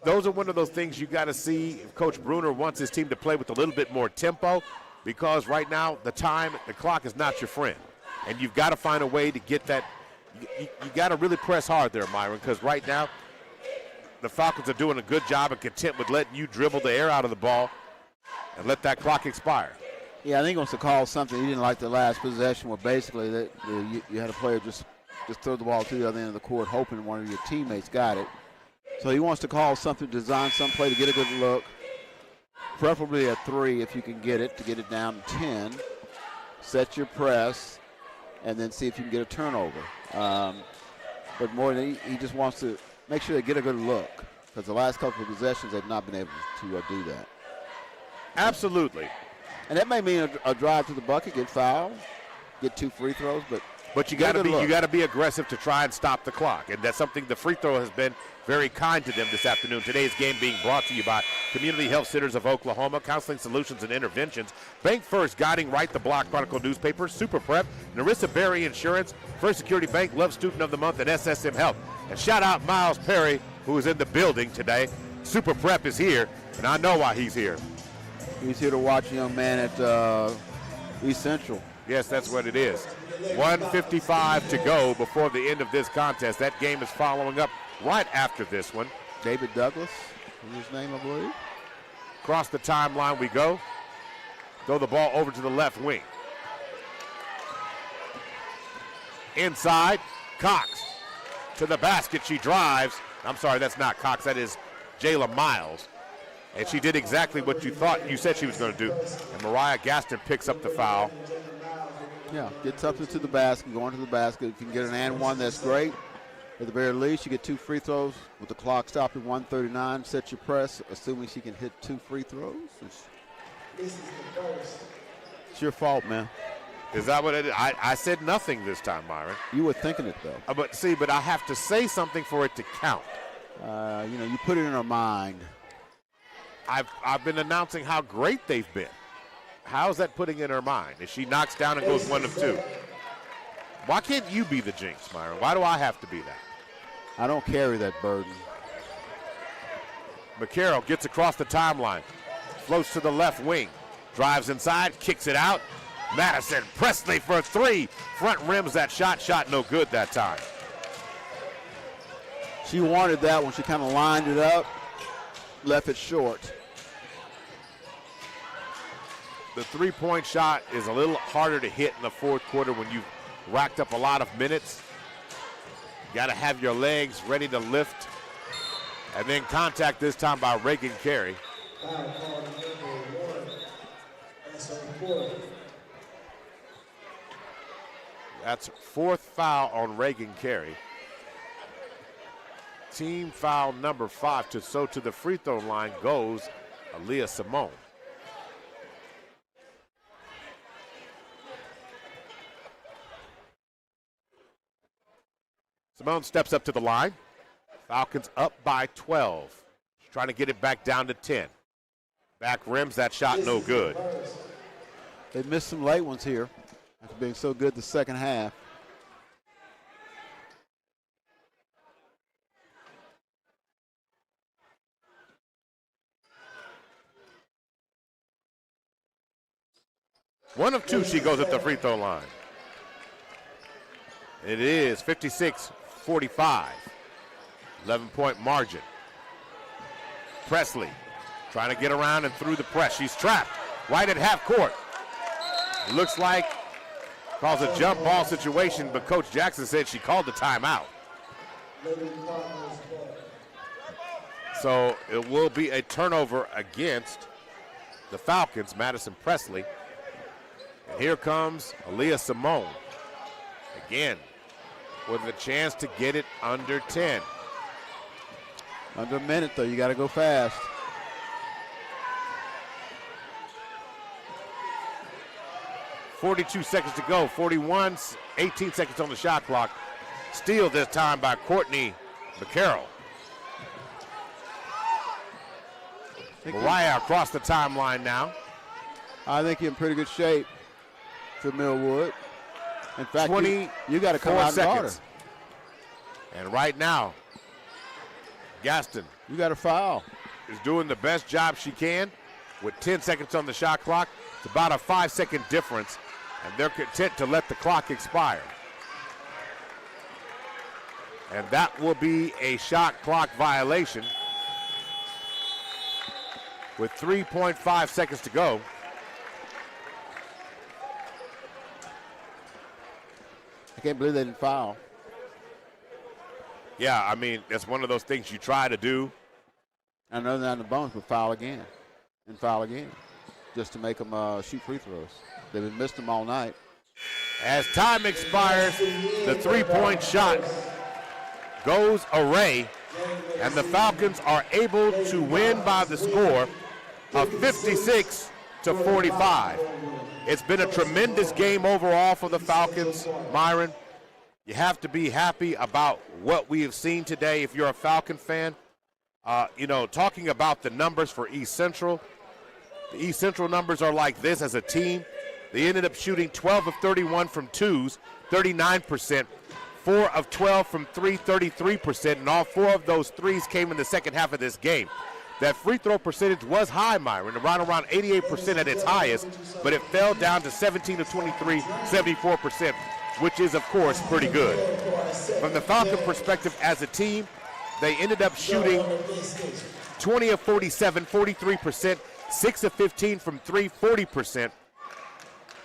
Those are one of those things you got to see if Coach Bruner wants his team to play with a little bit more tempo, because right now the clock is not your friend. And you've got to find a way to get that. You got to really press hard there, Myron, because right now the Falcons are doing a good job and content with letting you dribble the air out of the ball and let that clock expire. Yeah, I think he wants to call something. He didn't like the last possession where basically you had a player just throw the ball to the other end of the court hoping one of your teammates got it. So he wants to call something, design some play to get a good look, preferably a 3 if you can get it, to get it down to 10. Set your press, and then see if you can get a turnover. But more than he just wants to make sure they get a good look, because the last couple of possessions they've not been able to do that. Absolutely. And that may mean a drive to the bucket, get fouled, get 2 free throws, but you got to be aggressive to try and stop the clock, and that's something the free throw has been very kind to them this afternoon. Today's game being brought to you by Community Health Centers of Oklahoma, Counseling Solutions and Interventions, Bank First, Guiding Right, the Block Chronicle newspaper, Super Prep, Narissa Berry Insurance, First Security Bank, Love Student of the Month, and SSM Health. And shout out Miles Perry, who is in the building today. Super Prep is here, and I know why he's here. He's here to watch a young man at East Central. Yes, that's what it is. 1:55 to go before the end of this contest. That game is following up right after this one. David Douglas is his name, I believe. Across the timeline we go. Throw the ball over to the left wing. Inside, Cox to the basket. She drives. I'm sorry, that's not Cox. That is Jayla Miles. And she did exactly what you said she was going to do. And Mariah Gaston picks up the foul. Yeah, gets up into the basket, going to the basket. If you can get an and one, that's great. At the very least, you get 2 free throws with the clock stopped at 1:39. Set your press, assuming she can hit 2 free throws. It's your fault, man. Is that what it is? I said nothing this time, Myron. You were thinking it, though. But I have to say something for it to count. You put it in her mind. I've been announcing how great they've been. How's that putting in her mind? If she knocks down and goes 1 of 2. Why can't you be the jinx, Myron? Why do I have to be that? I don't carry that burden. McCarroll gets across the timeline. Floats to the left wing. Drives inside, kicks it out. Madison Presley for 3. Front rims that shot. Shot no good that time. She wanted that one. She kind of lined it up, left it short. The 3-point shot is a little harder to hit in the fourth quarter when you've racked up a lot of minutes. You got to have your legs ready to lift. And then contact this time by Reagan Carey. That's 4th foul on Reagan Carey. Team foul number 5. So to the free throw line goes Aaliyah Simone. Simone steps up to the line. Falcons up by 12. She's trying to get it back down to 10. Back rims, that shot no good. They missed some late ones here after being so good the second half. One of 2, she goes at the free throw line. It is 56-45. 11-point margin. Presley trying to get around and through the press. She's trapped right at half court. Looks like calls a jump ball situation, but Coach Jackson said she called the timeout. So it will be a turnover against the Falcons, Madison Presley. And here comes Aaliyah Simone. Again, with a chance to get it under 10. Under a minute, though. You got to go fast. .42 seconds to go. 41, 18 seconds on the shot clock. Steal this time by Courtney McCarroll. Mariah across the timeline now. I think you're in pretty good shape for Millwood. In fact, 20, you got to come out and guard her. And right now, Gaston, you got a foul, is doing the best job she can with 10 seconds on the shot clock. It's about a 5-second difference, and they're content to let the clock expire. And that will be a shot clock violation with 3.5 seconds to go. I can't believe they didn't foul. Yeah, I mean, it's one of those things you try to do. I know they're not in the bonus, but foul again and foul again just to make them shoot free throws. They've been missing them all night. As time expires, the three-point shot goes away, and the Falcons are able to win by the score of 56-45. It's been a tremendous game overall for the Falcons, Myron. You have to be happy about what we have seen today if you're a Falcon fan. Talking about the numbers for East Central, the East Central numbers are like this as a team. They ended up shooting 12 of 31 from twos, 39%, 4 of 12 from three, 33%, and all 4 of those threes came in the second half of this game. That free throw percentage was high, Myron, around 88% at its highest, but it fell down to 17 of 23, 74%, which is, of course, pretty good. From the Falcon perspective as a team, they ended up shooting 20 of 47, 43%, 6 of 15 from three, 40%.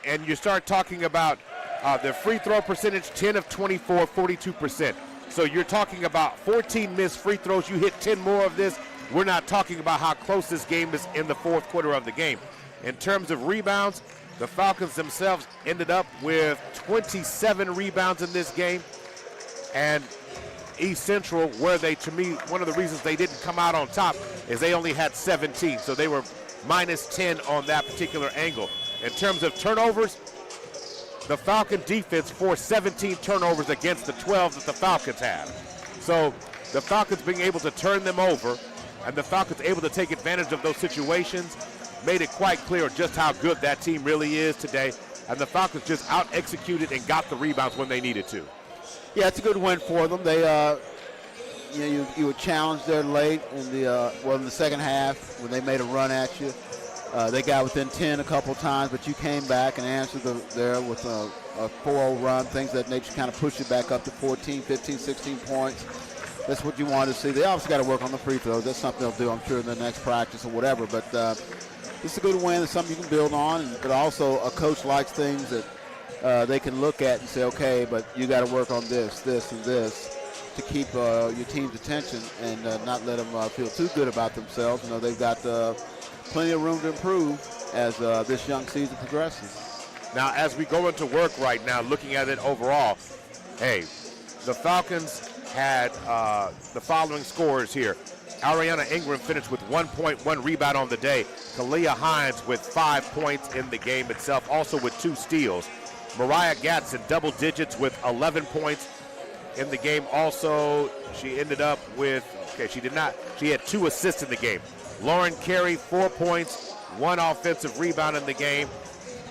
And you start talking about the free throw percentage, 10 of 24, 42%. So you're talking about 14 missed free throws. You hit 10 more of this. We're not talking about how close this game is in the fourth quarter of the game. In terms of rebounds, the Falcons themselves ended up with 27 rebounds in this game. And East Central, where they, to me, one of the reasons they didn't come out on top is they only had 17. So they were minus 10 on that particular angle. In terms of turnovers, the Falcon defense forced 17 turnovers against the 12 that the Falcons have. So the Falcons being able to turn them over and the Falcons able to take advantage of those situations made it quite clear just how good that team really is today. And the Falcons just out-executed and got the rebounds when they needed to. Yeah, it's a good win for them. They, you were challenged there late in the second half when they made a run at you. They got within 10 a couple times, but you came back and answered there with a 4-0 run, things that nature kind of push you back up to 14, 15, 16 points. That's what you wanted to see. They obviously got to work on the free throws. That's something they'll do, I'm sure, in the next practice or whatever. But it's a good win. It's something you can build on. But also a coach likes things that they can look at and say, okay, but you got to work on this, this, and this to keep your team's attention and not let them feel too good about themselves. You know, they've got plenty of room to improve as this young season progresses. Now, as we go into work right now, looking at it overall, hey, the Falcons had the following scores here. Ariana Ingram finished with 1 point, 1 rebound on the day. Kalia Hines with 5 points in the game itself, also with 2 steals. Mariah Gatson, double digits with 11 points in the game. Also, she ended up with, she had 2 assists in the game. Lauren Carey, 4 points, 1 offensive rebound in the game.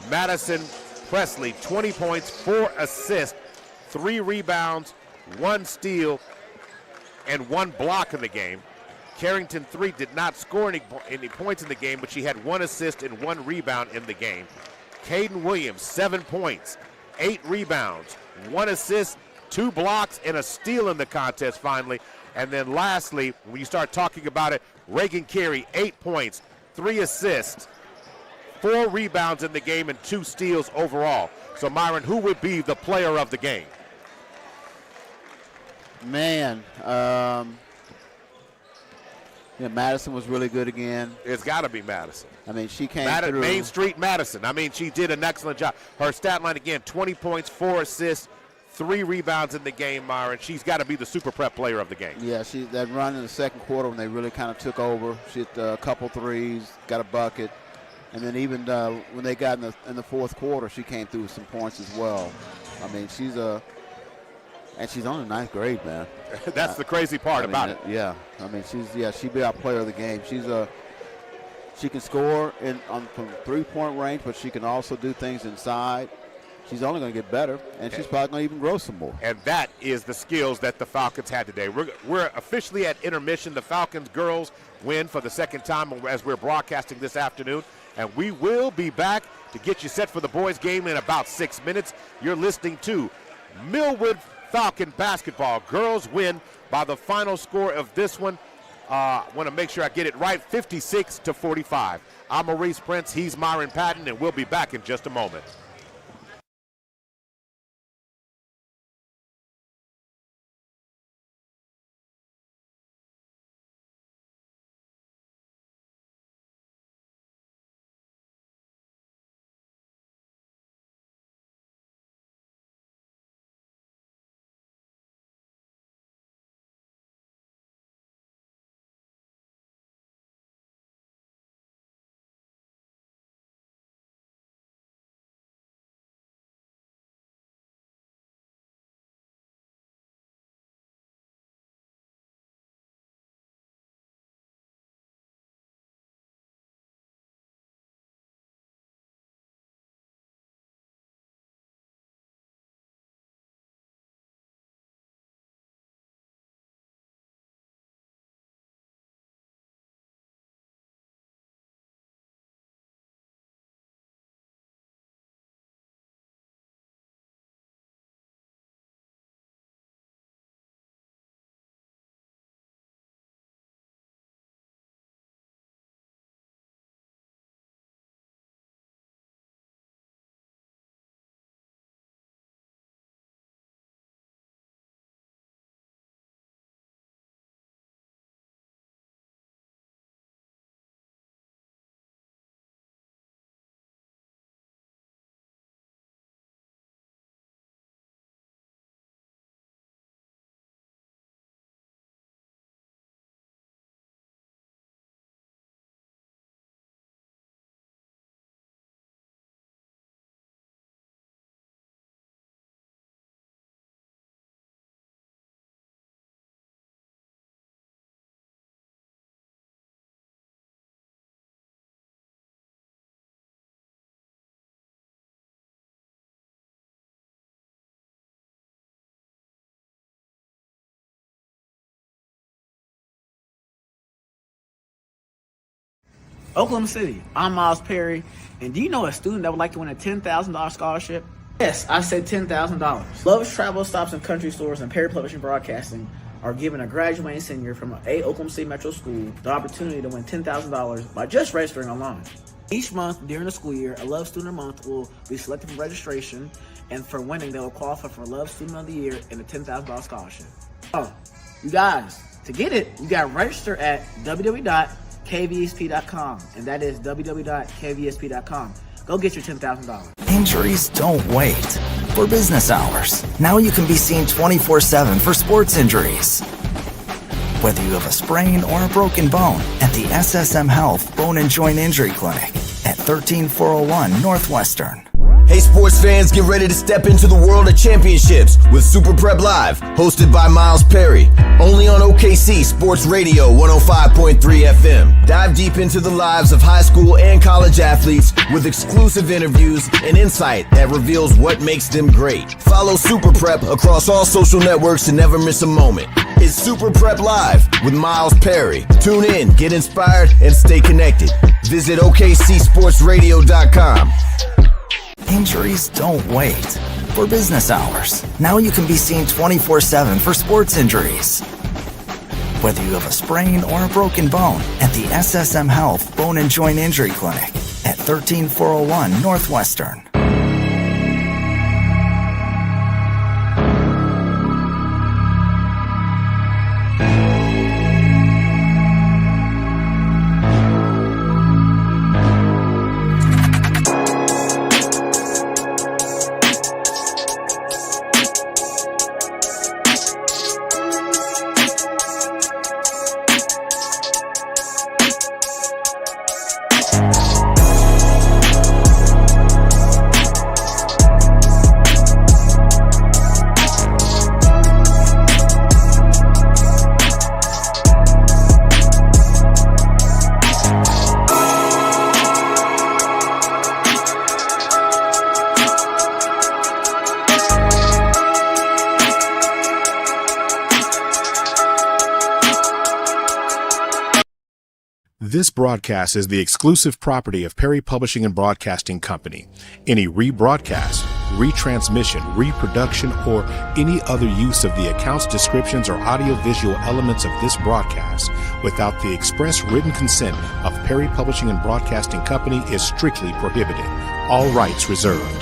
Madison Presley, 20 points, 4 assists, 3 rebounds, 1 steal, and 1 block in the game. Carrington 3 did not score any points in the game, but she had 1 assist and 1 rebound in the game. Caden Williams, 7 points, 8 rebounds, 1 assist, 2 blocks, and a steal in the contest finally. And then lastly, when you start talking about it, Reagan Carey, 8 points, 3 assists, 4 rebounds in the game, and 2 steals overall. So Myron, who would be the player of the game? Man, Madison was really good again. It's got to be Madison. I mean, she came through. Main Street Madison. I mean, she did an excellent job. Her stat line, again, 20 points, 4 assists, 3 rebounds in the game, Myron. She's got to be the super prep player of the game. Yeah, that run in the second quarter when they really kind of took over. She hit a couple threes, got a bucket. And then even when they got in the fourth quarter, she came through with some points as well. I mean, she's on the 9th grade, man. That's the crazy part about it. Yeah, I mean, she'd be our player of the game. She can score from 3-point range, but she can also do things inside. She's only going to get better, and she's probably going to even grow some more. And that is the skills that the Falcons had today. We're officially at intermission. The Falcons girls win for the second time as we're broadcasting this afternoon. And we will be back to get you set for the boys' game in about 6 minutes. You're listening to Millwood Falcon basketball. Girls win by the final score of this one. Want to make sure I get it right, 56-45. I'm Maurice Prince. He's Myron Patton, and we'll be back in just a moment. Oklahoma City, I'm Miles Perry, and do you know a student that would like to win a $10,000 scholarship? Yes, I said $10,000. Love's Travel Stops and Country Stores and Perry Publishing Broadcasting are giving a graduating senior from a Oklahoma City Metro school the opportunity to win $10,000 by just registering online. Each month during the school year, a Love Student of the Month will be selected for registration, and for winning, they will qualify for Love Student of the Year and a $10,000 scholarship. Oh, you guys, to get it, you got to register at www.kvsp.com, and that is www.kvsp.com. Go get your $10,000. Injuries don't wait. for business hours. Now you can be seen 24/7 for sports injuries. Whether you have a sprain or a broken bone, at the SSM Health Bone and Joint Injury Clinic at 13401 Northwestern. Hey sports fans, get ready to step into the world of championships with Super Prep Live, hosted by Miles Perry, only on OKC Sports Radio 105.3 FM. Dive deep into the lives of high school and college athletes with exclusive interviews and insight that reveals what makes them great. Follow Super Prep across all social networks to never miss a moment. It's Super Prep Live with Miles Perry. Tune in, get inspired, and stay connected. Visit OKCSportsRadio.com. Injuries don't wait. For business hours, now you can be seen 24/7 for sports injuries. Whether you have a sprain or a broken bone, at the SSM Health Bone and Joint Injury Clinic at 13401 Northwestern. This broadcast is the exclusive property of Perry Publishing and Broadcasting Company. Any rebroadcast, retransmission, reproduction, or any other use of the accounts, descriptions, or audiovisual elements of this broadcast without the express written consent of Perry Publishing and Broadcasting Company is strictly prohibited. All rights reserved.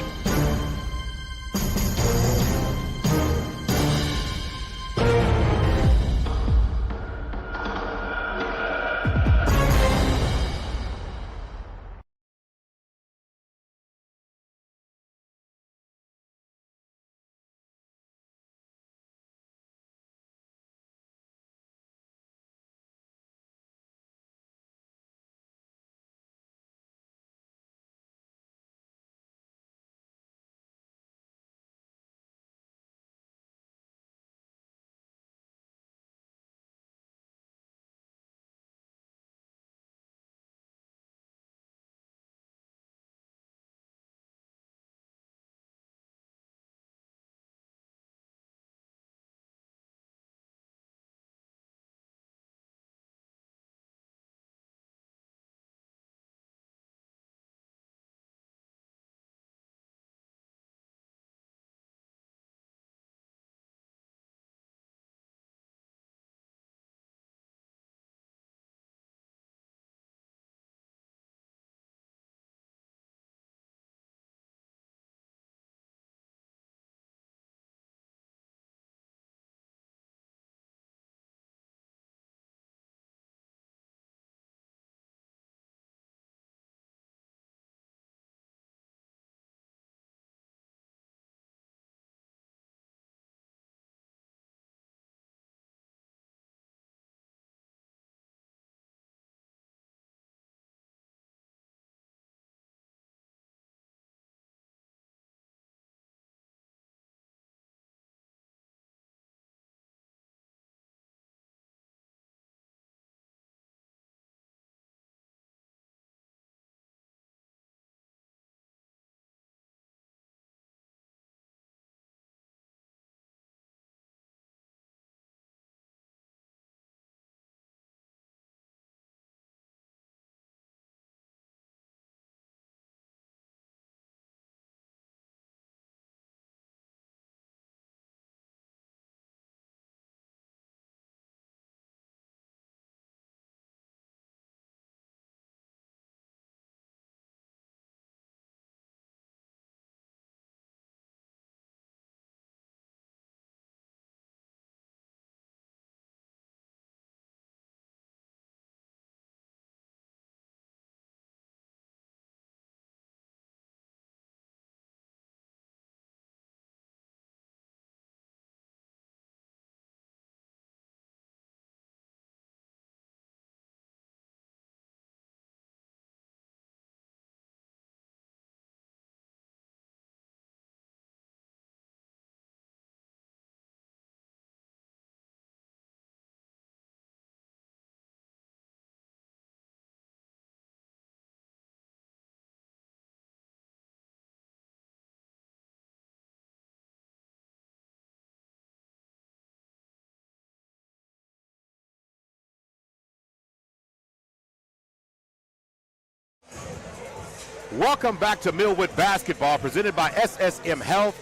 Welcome back to Millwood Basketball, presented by SSM Health,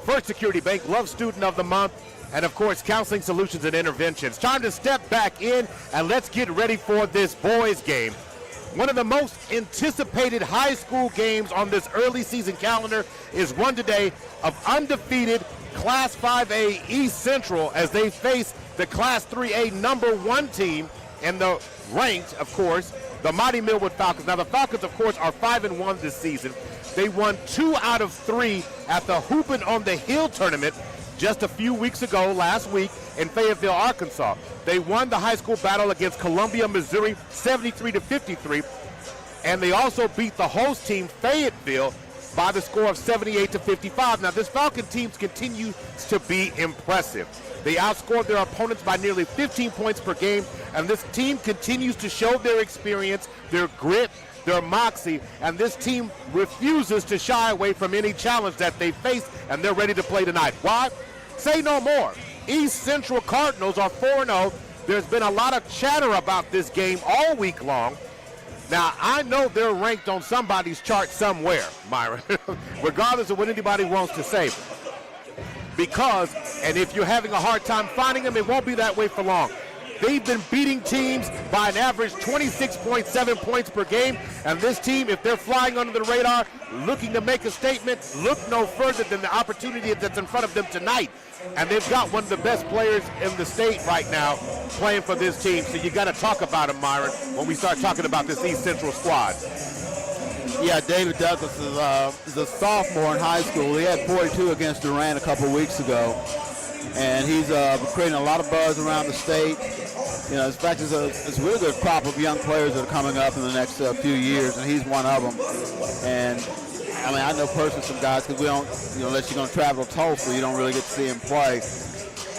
First Security Bank, Love Student of the Month, and of course, Counseling Solutions and Interventions. Time to step back in and let's get ready for this boys game. One of the most anticipated high school games on this early season calendar is one today of undefeated Class 5A East Central as they face the Class 3A number 1 team and the ranked, of course, the mighty Millwood Falcons. Now the Falcons, of course, are 5-1 this season. They won 2 out of 3 at the Hoopin' on the Hill tournament just a few weeks ago, last week, in Fayetteville, Arkansas. They won the high school battle against Columbia, Missouri, 73-53, and they also beat the host team, Fayetteville, by the score of 78-55. Now, this Falcon team continues to be impressive. They outscored their opponents by nearly 15 points per game, and this team continues to show their experience, their grit, their moxie, and this team refuses to shy away from any challenge that they face, and they're ready to play tonight. Why? Say no more. East Central Cardinals are 4-0. There's been a lot of chatter about this game all week long. Now, I know they're ranked on somebody's chart somewhere, Myron, regardless of what anybody wants to say. Because, and if you're having a hard time finding them, it won't be that way for long. They've been beating teams by an average 26.7 points per game, and this team, if they're flying under the radar, looking to make a statement, look no further than the opportunity that's in front of them tonight. And they've got one of the best players in the state right now playing for this team, so you got to talk about him, Myron, when we start talking about this East Central squad. Yeah, David Douglas is a sophomore in high school. He had 42 against Durant a couple weeks ago, and he's creating a lot of buzz around the state. You know, in fact, it's a really good crop of young players that are coming up in the next few years, and he's one of them. And I mean, I know personally some guys, because we don't, unless you're going to travel to Tulsa, you don't really get to see him play.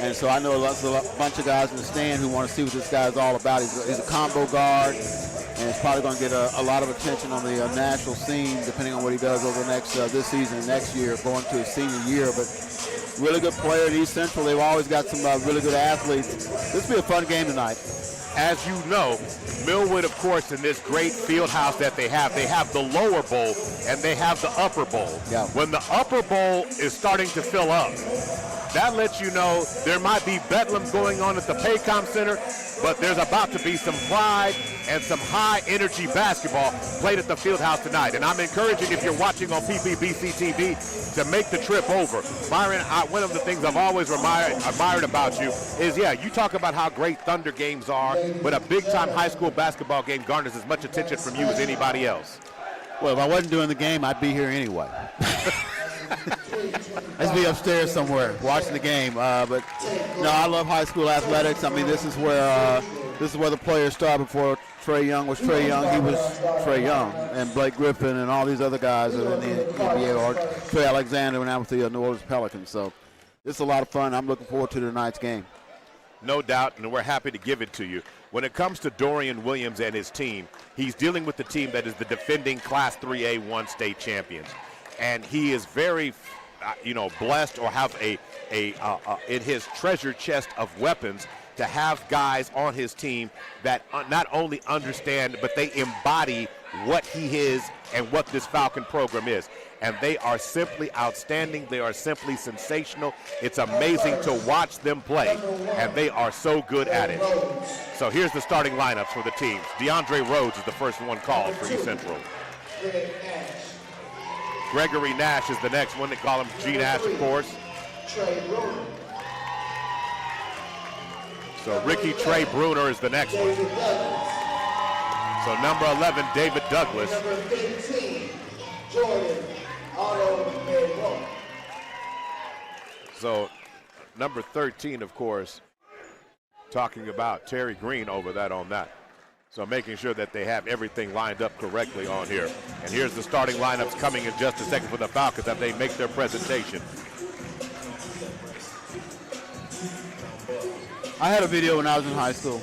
And so I know a bunch of guys in the stand who want to see what this guy's all about. He's a combo guard, and he's probably going to get a lot of attention on the national scene, depending on what he does over the next this season and next year, going to his senior year. But really good player at East Central. They've always got some really good athletes. This will be a fun game tonight. As you know, Millwood, of course, in this great field house that they have the lower bowl and they have the upper bowl. Yeah. When the upper bowl is starting to fill up, that lets you know there might be bedlam going on at the Paycom Center, but there's about to be some pride and some high-energy basketball played at the Fieldhouse tonight. And I'm encouraging, if you're watching on PPBC TV, to make the trip over. Myron, one of the things I've always admired about you is, yeah, you talk about how great Thunder games are, but a big-time high school basketball game garners as much attention from you as anybody else. Well, if I wasn't doing the game, I'd be here anyway. I'd be upstairs somewhere watching the game. But no, I love high school athletics. I mean, this is where the players started. Before Trey Young was Trey Young, he was Trey Young, and Blake Griffin and all these other guys are in the NBA, or Trey Alexander now with the New Orleans Pelicans. So this is a lot of fun. I'm looking forward to tonight's game. No doubt, and we're happy to give it to you. When it comes to Dorian Williams and his team, he's dealing with the team that is the defending Class 3A1 state champions. And he is very, blessed, or have in his treasure chest of weapons, to have guys on his team that not only understand, but they embody what he is and what this Falcon program is. And they are simply outstanding. They are simply sensational. It's amazing to watch them play, and they are so good at it. So here's the starting lineups for the teams. DeAndre Rhodes is the first one called for East Central. Gregory Nash is the next one. They call him G Nash, of course. So Ricky Trey Bruner is the next one. So number 11, David Douglas. Number 15, Jordan Otto. So number 13, of course, talking about Terry Green over that on that. So making sure that they have everything lined up correctly on here. And here's the starting lineups coming in just a second for the Falcons as they make their presentation. I had a video when I was in high school.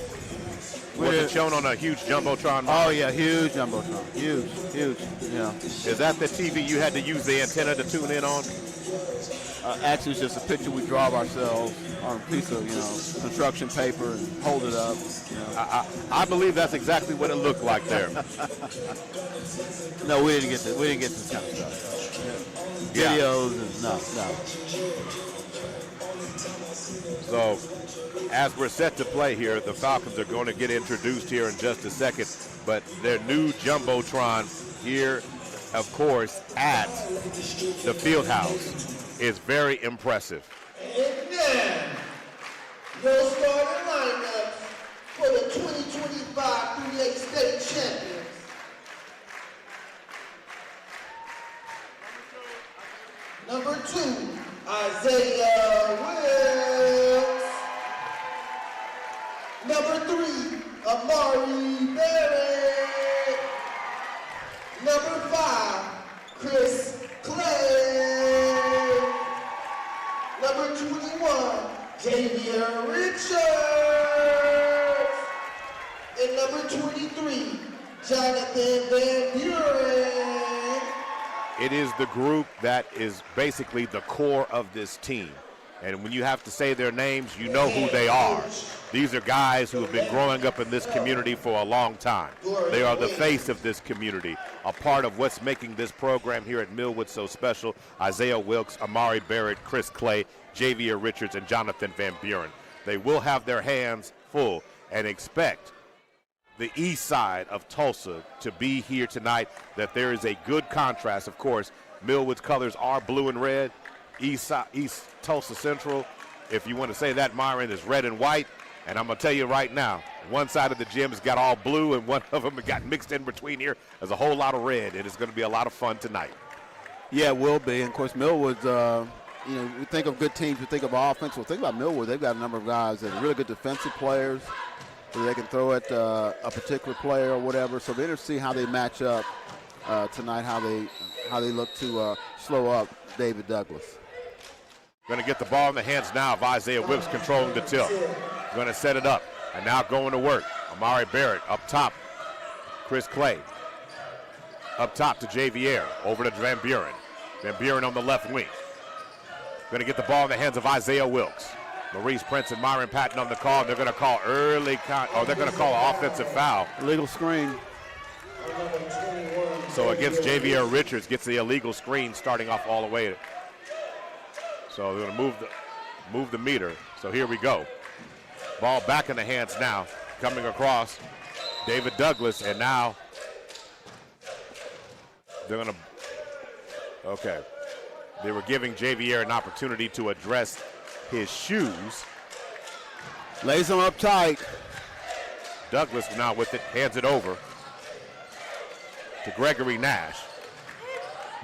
Was it shown on a huge Jumbotron? Oh, yeah, huge Jumbotron. Huge, yeah. Is that the TV you had to use the antenna to tune in on? actually it's just a picture we draw of ourselves on a piece of, construction paper and hold it up. I believe that's exactly what it looked like there. No, we didn't get this kind of stuff. Videos and no. So as we're set to play here, the Falcons are going to get introduced here in just a second, but their new Jumbotron here, of course, at the Fieldhouse is very impressive. And then, your starting lineup for the 2025 3A State Champions. Number 2, Isaiah Wills. Number 3, Amari Barrett. Number 5, Chris Clay. Number 21, Javier Richards. And number 23, Jonathan Van Buren. It is the group that is basically the core of this team. And when you have to say their names, you know who they are. These are guys who have been growing up in this community for a long time. They are the face of this community, a part of what's making this program here at Millwood so special. Isaiah Wilkes, Amari Barrett, Chris Clay, Javier Richards, and Jonathan Van Buren. They will have their hands full and expect the east side of Tulsa to be here tonight, that there is a good contrast. Of course, Millwood's colors are blue and red. East Tulsa Central, if you want to say that, Myron, is red and white. And I'm going to tell you right now, one side of the gym has got all blue and one of them got mixed in between here. There's a whole lot of red. It is going to be a lot of fun tonight. Yeah, it will be. And, of course, Millwood's, we think of good teams, we think of offense. Well, think about Millwood. They've got a number of guys that are really good defensive players that they can throw at a particular player or whatever. So they're interested to see how they match up tonight, how they look to slow up David Douglas. Going to get the ball in the hands now of Isaiah Wilkes, controlling the tilt. Going to set it up, and now going to work. Amari Barrett up top. Chris Clay up top to Javier. Over to Van Buren. Van Buren on the left wing. Going to get the ball in the hands of Isaiah Wilkes. Maurice Prince and Myron Patton on the call. They're going to call they're going to call an offensive foul. Illegal screen. So against Javier Richards, gets the illegal screen starting off all the way. So they're going to move the meter. So here we go. Ball back in the hands now. Coming across, David Douglas, and now they're going to, okay. They were giving Javier an opportunity to address his shoes. Lays him up tight. Douglas now with it, hands it over to Gregory Nash.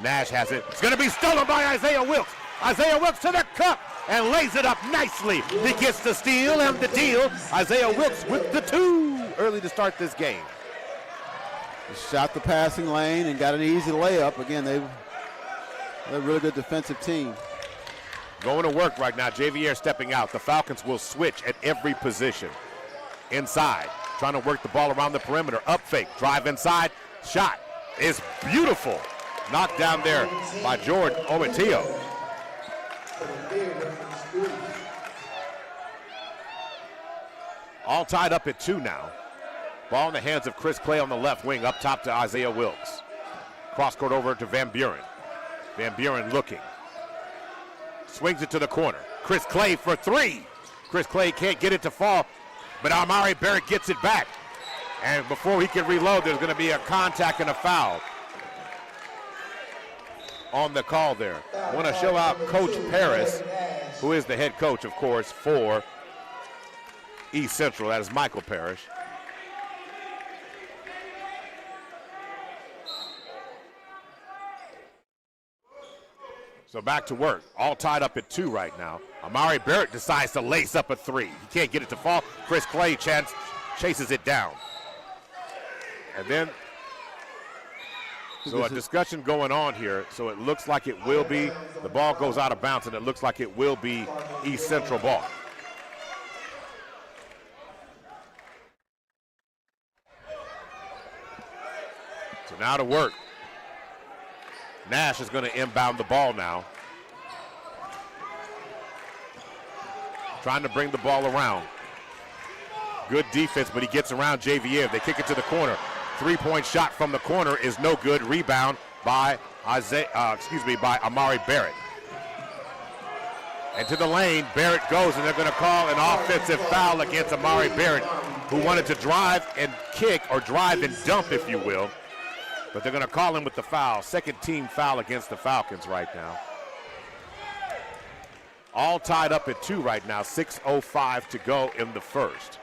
Nash has it. It's going to be stolen by Isaiah Wilkes. Isaiah Wilkes to the cup and lays it up nicely. He gets the steal and the deal. Isaiah Wilkes with the 2 early to start this game. He shot the passing lane and got an easy layup. Again, they're a really good defensive team. Going to work right now. Javier stepping out. The Falcons will switch at every position. Inside, trying to work the ball around the perimeter. Up fake, drive inside. Shot is beautiful. Knocked down there by Jordan Omitio. All tied up at 2 now. Ball in the hands of Chris Clay on the left wing, up top to Isaiah Wilkes. Cross court over to Van Buren. Van Buren looking. Swings it to the corner. Chris Clay for 3. Chris Clay can't get it to fall, but Amari Barrett gets it back. And before he can reload, there's going to be a contact and a foul on the call there. I want to show out Coach Paris, who is the head coach, of course, for East Central. That is Michael Parrish. So back to work. All tied up at 2 right now. Amari Barrett decides to lace up a 3. He can't get it to fall. Chris Clay chases it down. And then, so a discussion going on here. So it looks like it will be, the ball goes out of bounds, and it looks like it will be East Central ball. So now to work. Nash is going to inbound the ball now. trying to bring the ball around. Good defense, but he gets around Javier. They kick it to the corner. Three-point shot from the corner is no good. Rebound by by Amari Barrett. And to the lane, Barrett goes, and they're going to call an offensive foul against Amari Barrett, who wanted to drive and kick, or drive and dump, if you will. But they're going to call him with the foul. Second team foul against the Falcons right now. All tied up at 2 right now. 6:05 to go in the first.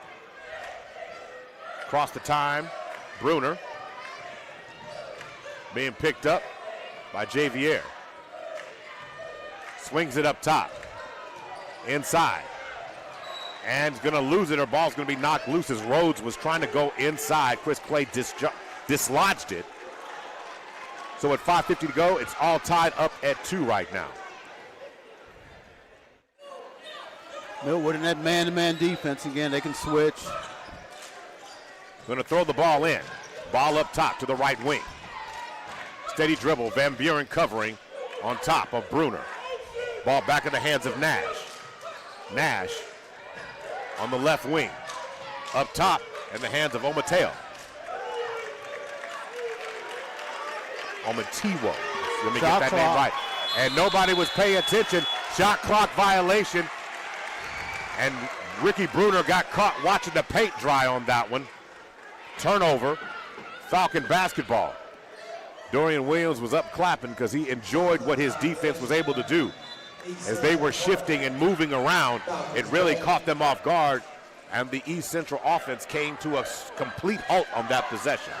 Across the time, Bruner being picked up by Javier. Swings it up top. Inside. And is going to lose it. Her ball's going to be knocked loose as Rhodes was trying to go inside. Chris Clay dislodged it. So at 5:50 to go, it's all tied up at 2 right now. Millwood in that man-to-man defense again. They can switch. Going to throw the ball in. Ball up top to the right wing. Steady dribble. Van Buren covering on top of Bruner. Ball back in the hands of Nash. Nash on the left wing. Up top in the hands of Omateo. Omatiwo. Let me get that name right. And nobody was paying attention. Shot clock violation. And Ricky Bruner got caught watching the paint dry on that one. Turnover. Falcon basketball. Dorian Williams was up clapping because he enjoyed what his defense was able to do. As they were shifting and moving around, it really caught them off guard, and the East Central offense came to a complete halt on that possession.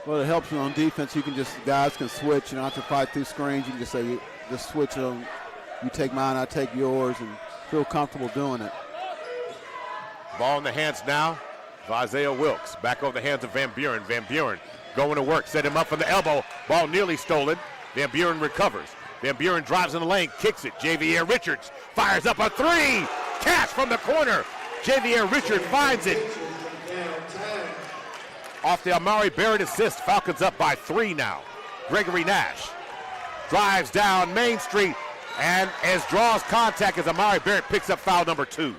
Well, it helps you on defense. You can guys can switch. You don't have to fight through screens. You can just say, just switch them. You take mine, I take yours, and feel comfortable doing it. Ball in the hands now of Isaiah Wilkes. Back over the hands of Van Buren. Van Buren going to work. Set him up from the elbow. Ball nearly stolen. Van Buren recovers. Van Buren drives in the lane, kicks it. Javier Richards fires up a 3. Cash from the corner. Javier Richards finds it. Off the Amari Barrett assist, Falcons up by 3 now. Gregory Nash drives down Main Street and draws contact as Amari Barrett picks up foul number 2.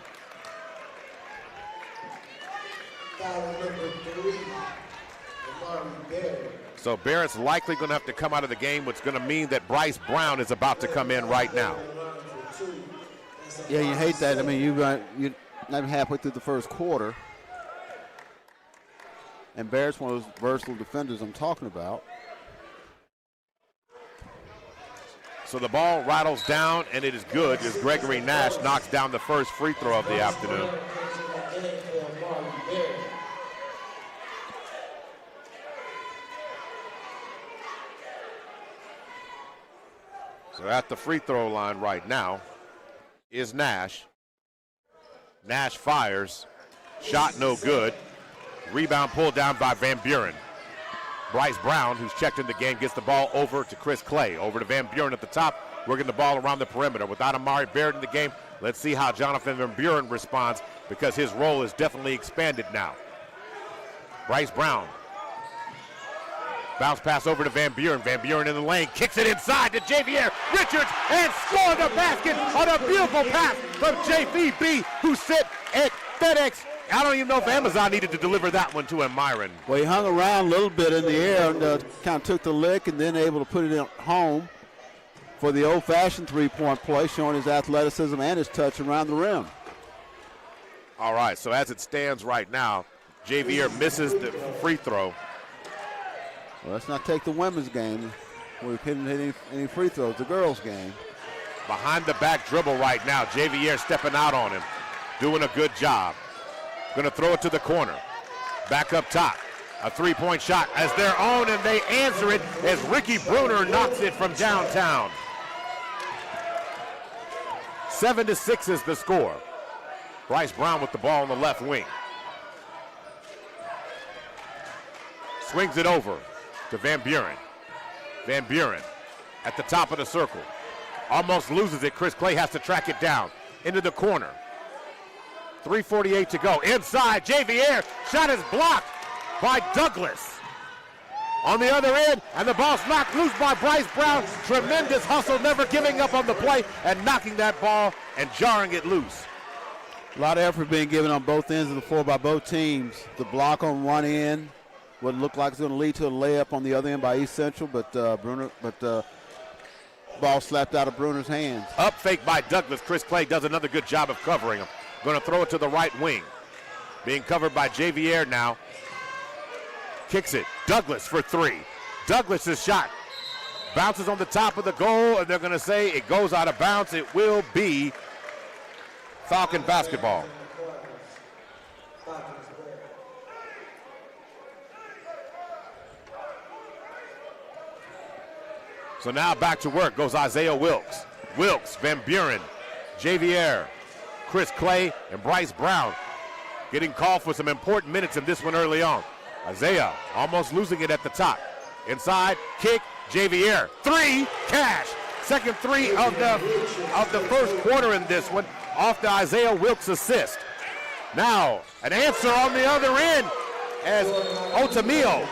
Foul number 3, Amari Barrett. So Barrett's likely going to have to come out of the game, which is going to mean that Bryce Brown is about to come in right now. Yeah, you hate that. I mean, you're not halfway through the first quarter. And Barrett's one of those versatile defenders I'm talking about. So the ball rattles down, and it is good as Gregory Nash knocks down the first free throw of the afternoon. So at the free throw line right now is Nash. Nash fires. Shot no good. Rebound pulled down by Van Buren. Bryce Brown, who's checked in the game, gets the ball over to Chris Clay. Over to Van Buren at the top, working the ball around the perimeter. Without Amari Barrett in the game, let's see how Jonathan Van Buren responds, because his role is definitely expanded now. Bryce Brown. Bounce pass over to Van Buren. Van Buren in the lane, kicks it inside to Javier Richards, and scores the basket on a beautiful pass from JVB, who sit at FedEx. I don't even know if Amazon needed to deliver that one to him, Myron. Well, he hung around a little bit in the air and kind of took the lick and then able to put it home for the old-fashioned three-point play, showing his athleticism and his touch around the rim. All right, so as it stands right now, Javier misses the free throw. Well, let's not take the women's game. We've hit any free throws, the girls' game. Behind the back dribble right now. Javier stepping out on him, doing a good job. Going to throw it to the corner. Back up top. A three-point shot as their own, and they answer it as Ricky Bruner knocks it from downtown. 7-6 is the score. Bryce Brown with the ball on the left wing. Swings it over to Van Buren. Van Buren at the top of the circle. Almost loses it. Chris Clay has to track it down. Into the corner. 3:48 to go. Inside, Javier. Shot is blocked by Douglas. on the other end, and the ball's knocked loose by Bryce Brown. Tremendous hustle, never giving up on the play and knocking that ball and jarring it loose. A lot of effort being given on both ends of the floor by both teams. The block on one end would look like it's going to lead to a layup on the other end by East Central, but ball slapped out of Bruner's hands. Up fake by Douglas. Chris Clay does another good job of covering him. Going to throw it to the right wing. Being covered by Javier now. Kicks it. Douglas for three. Douglas's shot bounces on the top of the goal, and they're going to say it goes out of bounds. It will be Falcon basketball. So now back to work goes Isaiah Wilkes. Wilkes, Van Buren, Javier, Chris Clay, and Bryce Brown getting called for some important minutes in this one early on. Isaiah almost losing it at the top. Inside, kick, Javier. Three, cash. Second three of the first quarter in this one off the Isaiah Wilkes assist. Now, an answer on the other end as Otamio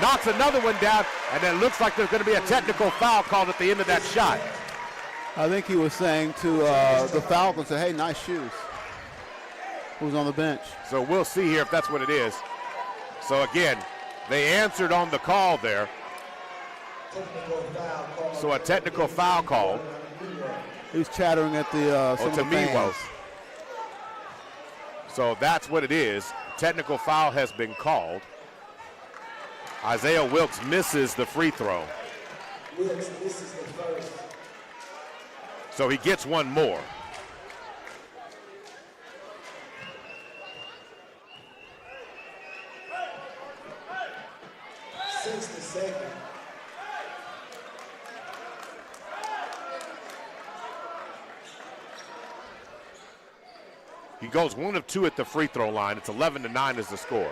knocks another one down, and it looks like there's going to be a technical foul called at the end of that shot. I think he was saying to the Falcons, hey, nice shoes. Who's on the bench? So we'll see here if that's what it is. So again, they answered on the call there. So a technical foul call. He was chattering at the some of the fans. So that's what it is. Technical foul has been called. Isaiah Wilkes misses the free throw. So he gets one more. He goes 1 of 2 at the free throw line. It's 11-9 is the score.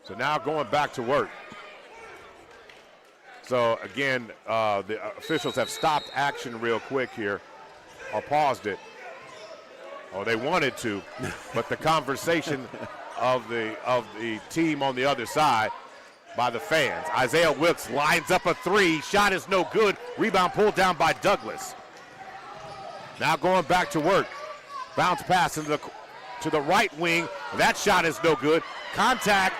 So now going back to work. So again, the officials have stopped action real quick here, or paused it. Oh, they wanted to, but the conversation of the team on the other side by the fans. Isaiah Wilkes lines up a three. Shot is no good. Rebound pulled down by Douglas. Now going back to work. Bounce pass to the right wing. That shot is no good. Contact.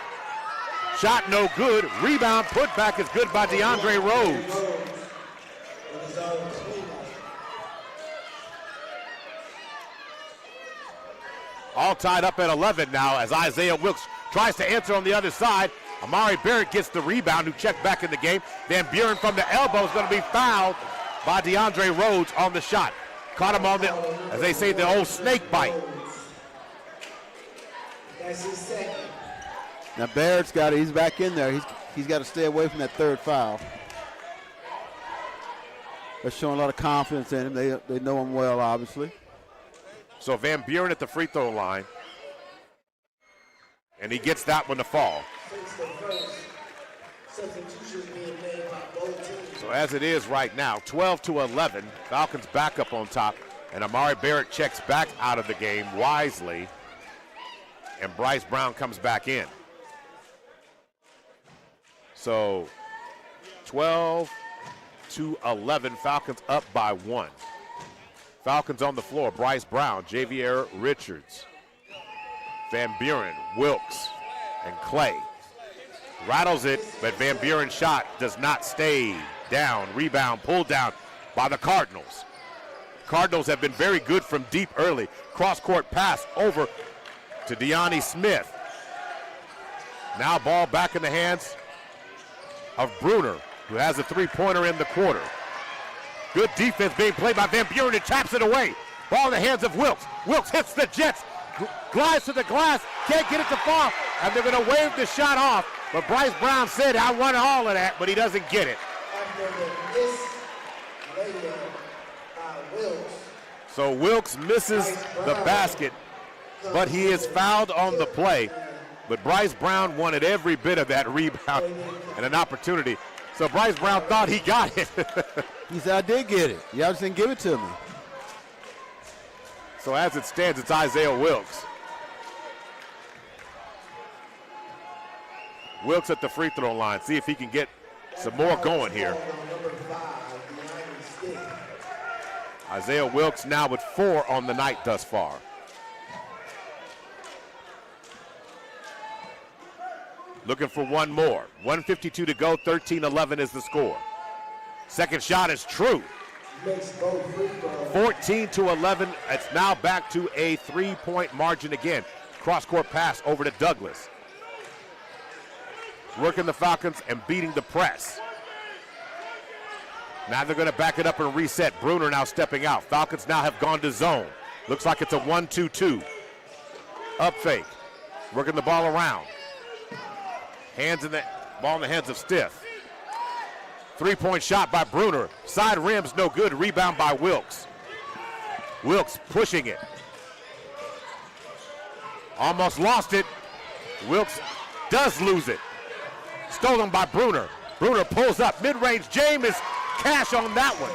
Shot no good. Rebound put back is good by DeAndre Rhodes. All tied up at 11 now as Isaiah Wilkes tries to answer on the other side. Amari Barrett gets the rebound, who checked back in the game. Van Buren from the elbow is going to be fouled by DeAndre Rhodes on the shot. Caught him on the, as they say, the old snake bite. That's his second. Now Barrett's got it. He's back in there. He's got to stay away from that third foul. They're showing a lot of confidence in him. They know him well, obviously. So Van Buren at the free throw line. And he gets that one to fall. So as it is right now, 12-11, Falcons back up on top, and Amari Barrett checks back out of the game wisely, and Bryce Brown comes back in. So 12-11, Falcons up by 1. Falcons on the floor, Bryce Brown, Javier Richards, Van Buren, Wilkes, and Clay. Rattles it, but Van Buren's shot does not stay down. Rebound pulled down by the Cardinals. Cardinals have been very good from deep early. Cross-court pass over to Deani Smith. Now ball back in the hands of Bruner, who has a three-pointer in the quarter. Good defense being played by Van Buren and taps it away. Ball in the hands of Wilkes. Wilkes hits the Jets, glides to the glass, can't get it to fall, and they're going to wave the shot off. But Bryce Brown said, I want all of that, but he doesn't get it. So Wilkes misses the basket, but he is fouled on the play. But Bryce Brown wanted every bit of that rebound and an opportunity. So Bryce Brown thought he got it. He said, I did get it. Y'all just didn't give it to me. So as it stands, it's Isaiah Wilkes. Wilkes at the free throw line. See if he can get some more going here. Isaiah Wilkes now with 4 on the night thus far. Looking for one more. 1:52 to go, 13-11 is the score. Second shot is true. 14-11. It's now back to a 3-point margin again. Cross-court pass over to Douglas. Working the Falcons and beating the press. Now they're going to back it up and reset. Bruner now stepping out. Falcons now have gone to zone. Looks like it's a 1-2-2. Up fake. Working the ball around. Ball in the hands of Stiff. 3-point shot by Bruner. Side rim's no good. Rebound by Wilkes. Wilkes pushing it. Almost lost it. Wilkes does lose it. Stolen by Bruner. Bruner pulls up. Mid-range. James cash on that one.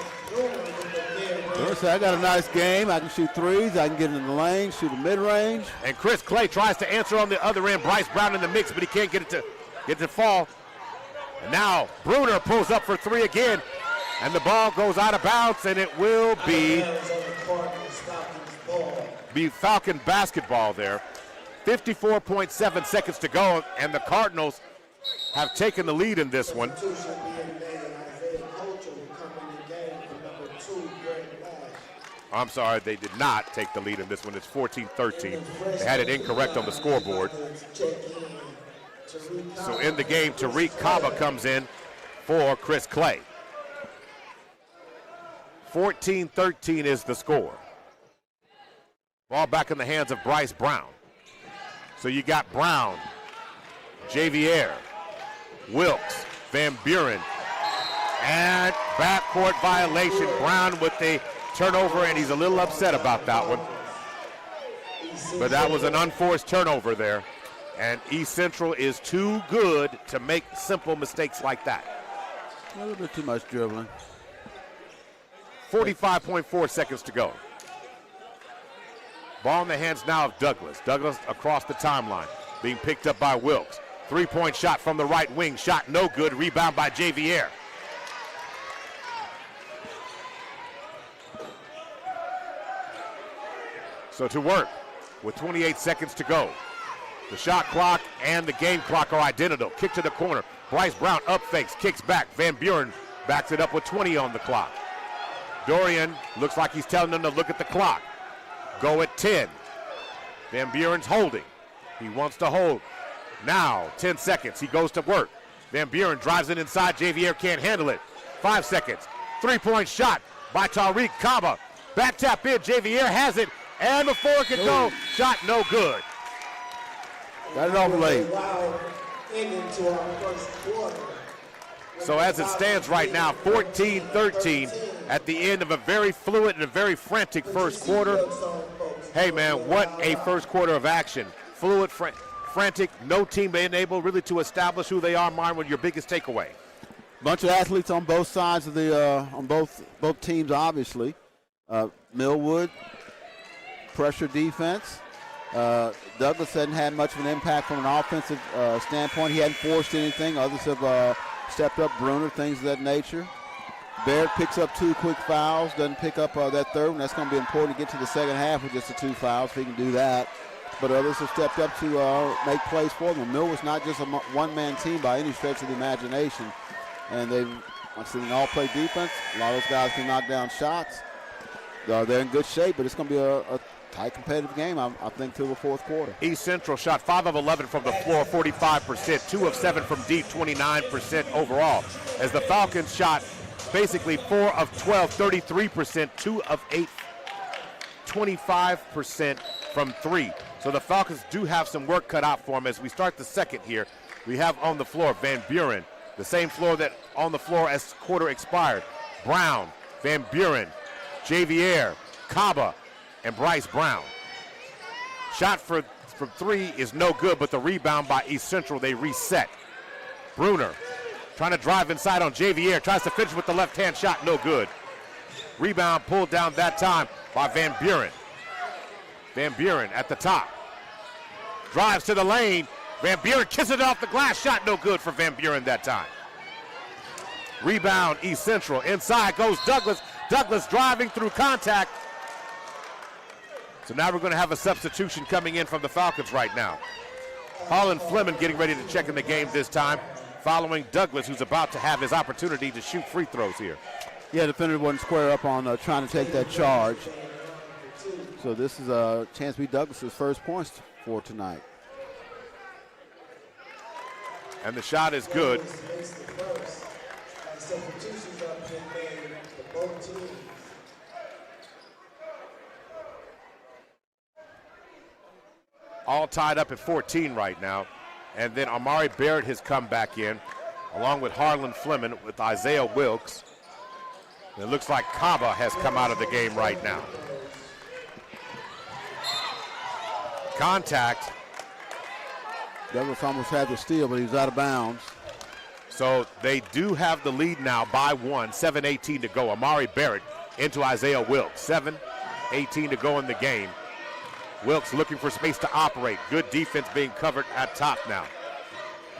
Bruner said, I got a nice game. I can shoot threes. I can get in the lane, shoot a mid-range. And Chris Clay tries to answer on the other end. Bryce Brown in the mix, but he can't get it to fall. And now Bruner pulls up for 3 again. And the ball goes out of bounds, and it will be Falcon basketball there. 54.7 seconds to go, and the Cardinals have taken the lead in this one. I'm sorry, they did not take the lead in this one. It's 14-13. They had it incorrect on the scoreboard. So in the game, Tariq Kaba comes in for Chris Clay. 14-13 is the score. Ball back in the hands of Bryce Brown. So you got Brown, Javier, Wilkes, Van Buren, and backcourt violation. Brown with the turnover, and he's a little upset about that one. But that was an unforced turnover there. And East Central is too good to make simple mistakes like that. A little bit too much dribbling. 45.4 seconds to go. Ball in the hands now of Douglas. Douglas across the timeline, being picked up by Wilkes. 3-point shot from the right wing. Shot no good. Rebound by Javier. So to work with 28 seconds to go. The shot clock and the game clock are identical. Kick to the corner. Bryce Brown up fakes, kicks back. Van Buren backs it up with 20 on the clock. Dorian looks like he's telling them to look at the clock. Go at 10. Van Buren's holding. He wants to hold. Now, 10 seconds. He goes to work. Van Buren drives it inside. Javier can't handle it. 5 seconds. 3-point shot by Tariq Kaba. Back tap in. Javier has it. And before it can go, shot no good. Got it off late. So as it stands right now, 14-13 at the end of a very fluid and a very frantic first quarter. Hey, man, what a first quarter of action. Fluid, frantic, no team being able really to establish who they are. Myron, your biggest takeaway? Bunch of athletes on both sides of the on both teams, obviously. Millwood, pressure defense. Douglas hasn't had much of an impact from an offensive standpoint. He hadn't forced anything. Others have stepped up. Bruner, things of that nature. Baird picks up 2 quick fouls, doesn't pick up that third one. That's going to be important to get to the second half with just the 2 fouls, if he can do that. But others have stepped up to make plays for them. Millwood's not just a one-man team by any stretch of the imagination. And they've, an all-play defense. A lot of those guys can knock down shots. They're in good shape, but it's going to be a tight competitive game, I think, through the fourth quarter. East Central shot 5 of 11 from the floor, 45%, 2 of 7 from deep, 29% overall. As the Falcons shot basically 4 of 12, 33%, 2 of 8, 25% from 3. So the Falcons do have some work cut out for them. As we start the second here, we have on the floor Van Buren, the same floor that on the floor as quarter expired. Brown, Van Buren, Javier, Kaba, and Bryce Brown. Shot from 3 is no good, but the rebound by East Central, they reset. Bruner trying to drive inside on Javier, tries to finish with the left-hand shot, no good. Rebound pulled down that time by Van Buren. Van Buren at the top. Drives to the lane, Van Buren kisses it off the glass. Shot no good for Van Buren that time. Rebound, East Central. Inside goes Douglas. Douglas driving through contact. So now we're going to have a substitution coming in from the Falcons right now. Harlan Fleming getting ready to check in the game this time, following Douglas, who's about to have his opportunity to shoot free throws here. Yeah, defender wasn't square up on trying to take that charge. So this is a chance to be Douglas's first points for tonight. And the shot is good. All tied up at 14 right now. And then Amari Barrett has come back in, along with Harlan Fleming with Isaiah Wilkes. And it looks like Kaba has come out of the game right now. Contact. Douglas almost had the steal, but he was out of bounds. So they do have the lead now by 1, 7:18 to go. Amari Barrett into Isaiah Wilkes, 7:18 to go in the game. Wilkes looking for space to operate. Good defense being covered at top now.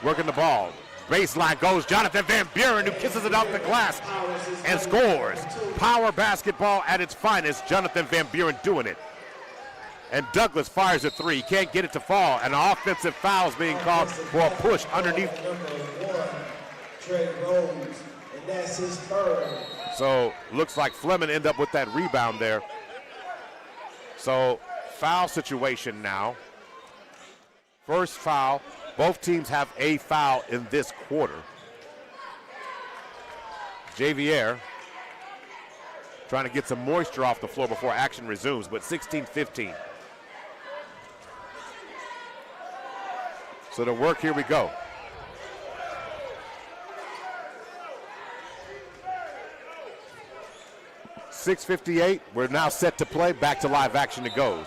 Working the ball. Baseline goes Jonathan Van Buren, who kisses it off the glass and scores. Power basketball at its finest. Jonathan Van Buren doing it. And Douglas fires a three. Can't get it to fall. And an offensive foul is being called for a push underneath. So looks like Fleming ended up with that rebound there. So foul situation now. First foul. Both teams have a foul in this quarter. Javier trying to get some moisture off the floor before action resumes, but 16-15. So to work, here we go. .658, we're now set to play. Back to live action it goes.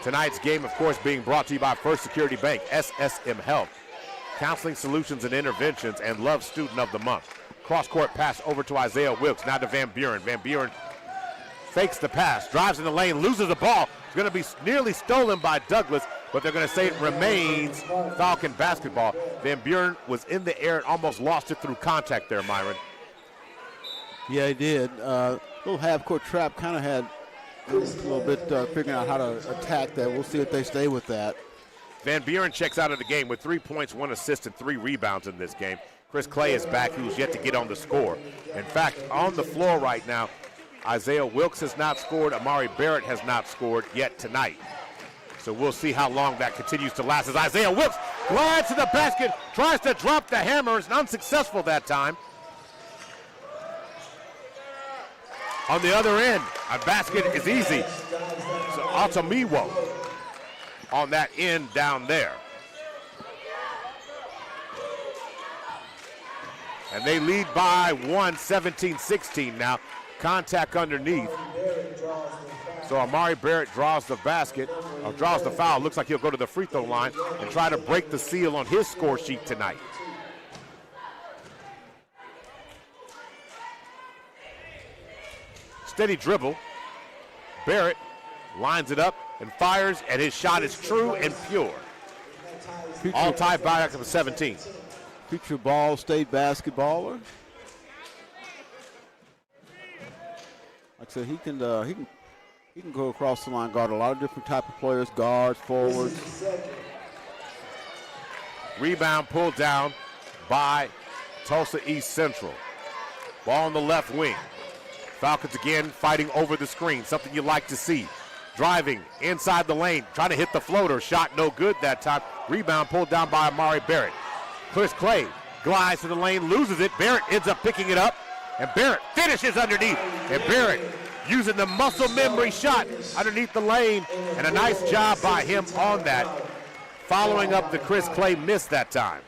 Tonight's game, of course, being brought to you by First Security Bank, SSM Health, Counseling Solutions and Interventions, and Love Student of the Month. Cross-court pass over to Isaiah Wilkes, now to Van Buren. Van Buren fakes the pass, drives in the lane, loses the ball. It's going to be nearly stolen by Douglas, but they're going to say it remains Falcon basketball. Van Buren was in the air and almost lost it through contact there, Myron. Yeah, he did. Little half-court trap, kind of had a little bit figuring out how to attack that. We'll see if they stay with that. Van Buren checks out of the game with 3 points, 1 assist, and 3 rebounds in this game. Chris Clay is back, who's yet to get on the score. In fact, on the floor right now, Isaiah Wilkes has not scored. Amari Barrett has not scored yet tonight. So we'll see how long that continues to last as Isaiah Wilkes glides to the basket, tries to drop the hammer, is unsuccessful that time. On the other end, a basket is easy. So Altamiwo on that end down there. And they lead by 1, 17-16 now. Contact underneath. So Amari Barrett draws the basket, or draws the foul. Looks like he'll go to the free throw line and try to break the seal on his score sheet tonight. Steady dribble. Barrett lines it up and fires, and his shot is true and pure. All tied back up to 17. Future Ball State basketballer. Like I said, he can go across the line, guard a lot of different type of players, guards, forwards. Rebound pulled down by Tulsa East Central. Ball on the left wing. Falcons again fighting over the screen, something you like to see. Driving inside the lane, trying to hit the floater. Shot no good that time. Rebound pulled down by Amari Barrett. Chris Clay glides to the lane, loses it. Barrett ends up picking it up, and Barrett finishes underneath. And Barrett using the muscle memory shot underneath the lane, and a nice job by him on that, following up the Chris Clay miss that time.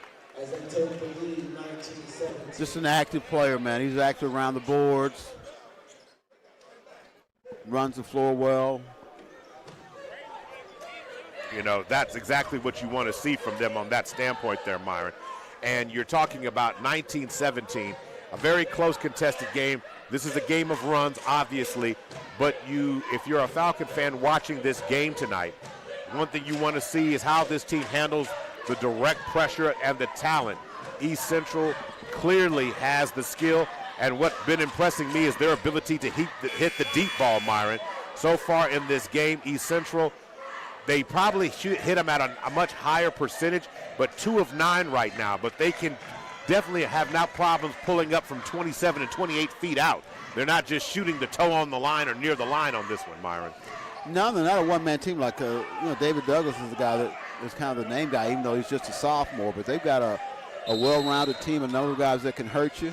Just an active player, man. He's active around the boards. Runs the floor well. You know, that's exactly what you want to see from them on that standpoint there, Myron. And you're talking about 19-17, a very close contested game. This is a game of runs, obviously, but if you're a Falcon fan watching this game tonight, one thing you want to see is how this team handles the direct pressure and the talent. East Central clearly has the skill, and what's been impressing me is their ability to hit the deep ball, Myron. So far in this game, East Central, they probably hit them at a much higher percentage, but 2 of 9 right now. But they can definitely have now problems pulling up from 27 and 28 feet out. They're not just shooting the toe on the line or near the line on this one, Myron. No, they're not a one-man team like, David Douglas is the guy that is kind of the name guy, even though he's just a sophomore. But they've got a well-rounded team, a number of guys that can hurt you.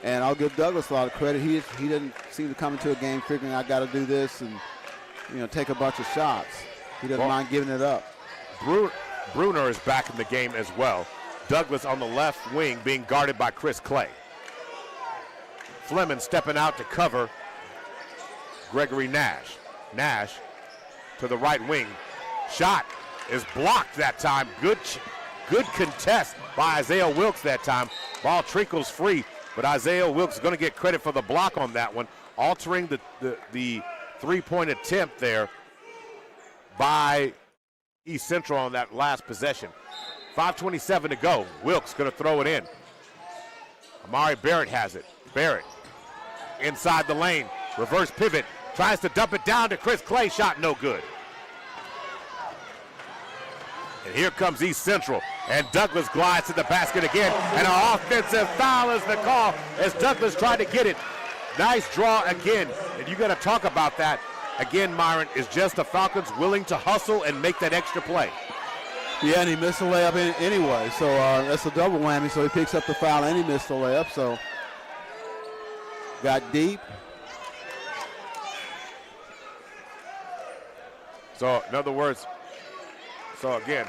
And I'll give Douglas a lot of credit. He didn't seem to come into a game figuring I got to do this and, take a bunch of shots. He doesn't mind giving it up. Bruner is back in the game as well. Douglas on the left wing being guarded by Chris Clay. Fleming stepping out to cover Gregory Nash. Nash to the right wing. Shot is blocked that time. Good contest by Isaiah Wilkes that time. Ball trickles free, but Isaiah Wilkes is going to get credit for the block on that one, altering the three-point attempt there by East Central on that last possession. 5:27 to go. Wilkes going to throw it in. Amari Barrett has it. Barrett inside the lane. Reverse pivot. Tries to dump it down to Chris Clay. Shot no good. And here comes East Central. And Douglas glides to the basket again. And an offensive foul is the call as Douglas tried to get it. Nice draw again. And you got to talk about that. Again, Myron, is just the Falcons willing to hustle and make that extra play. Yeah, and he missed the layup anyway. So that's a double whammy. So he picks up the foul and he missed the layup. So got deep. So, in other words, again,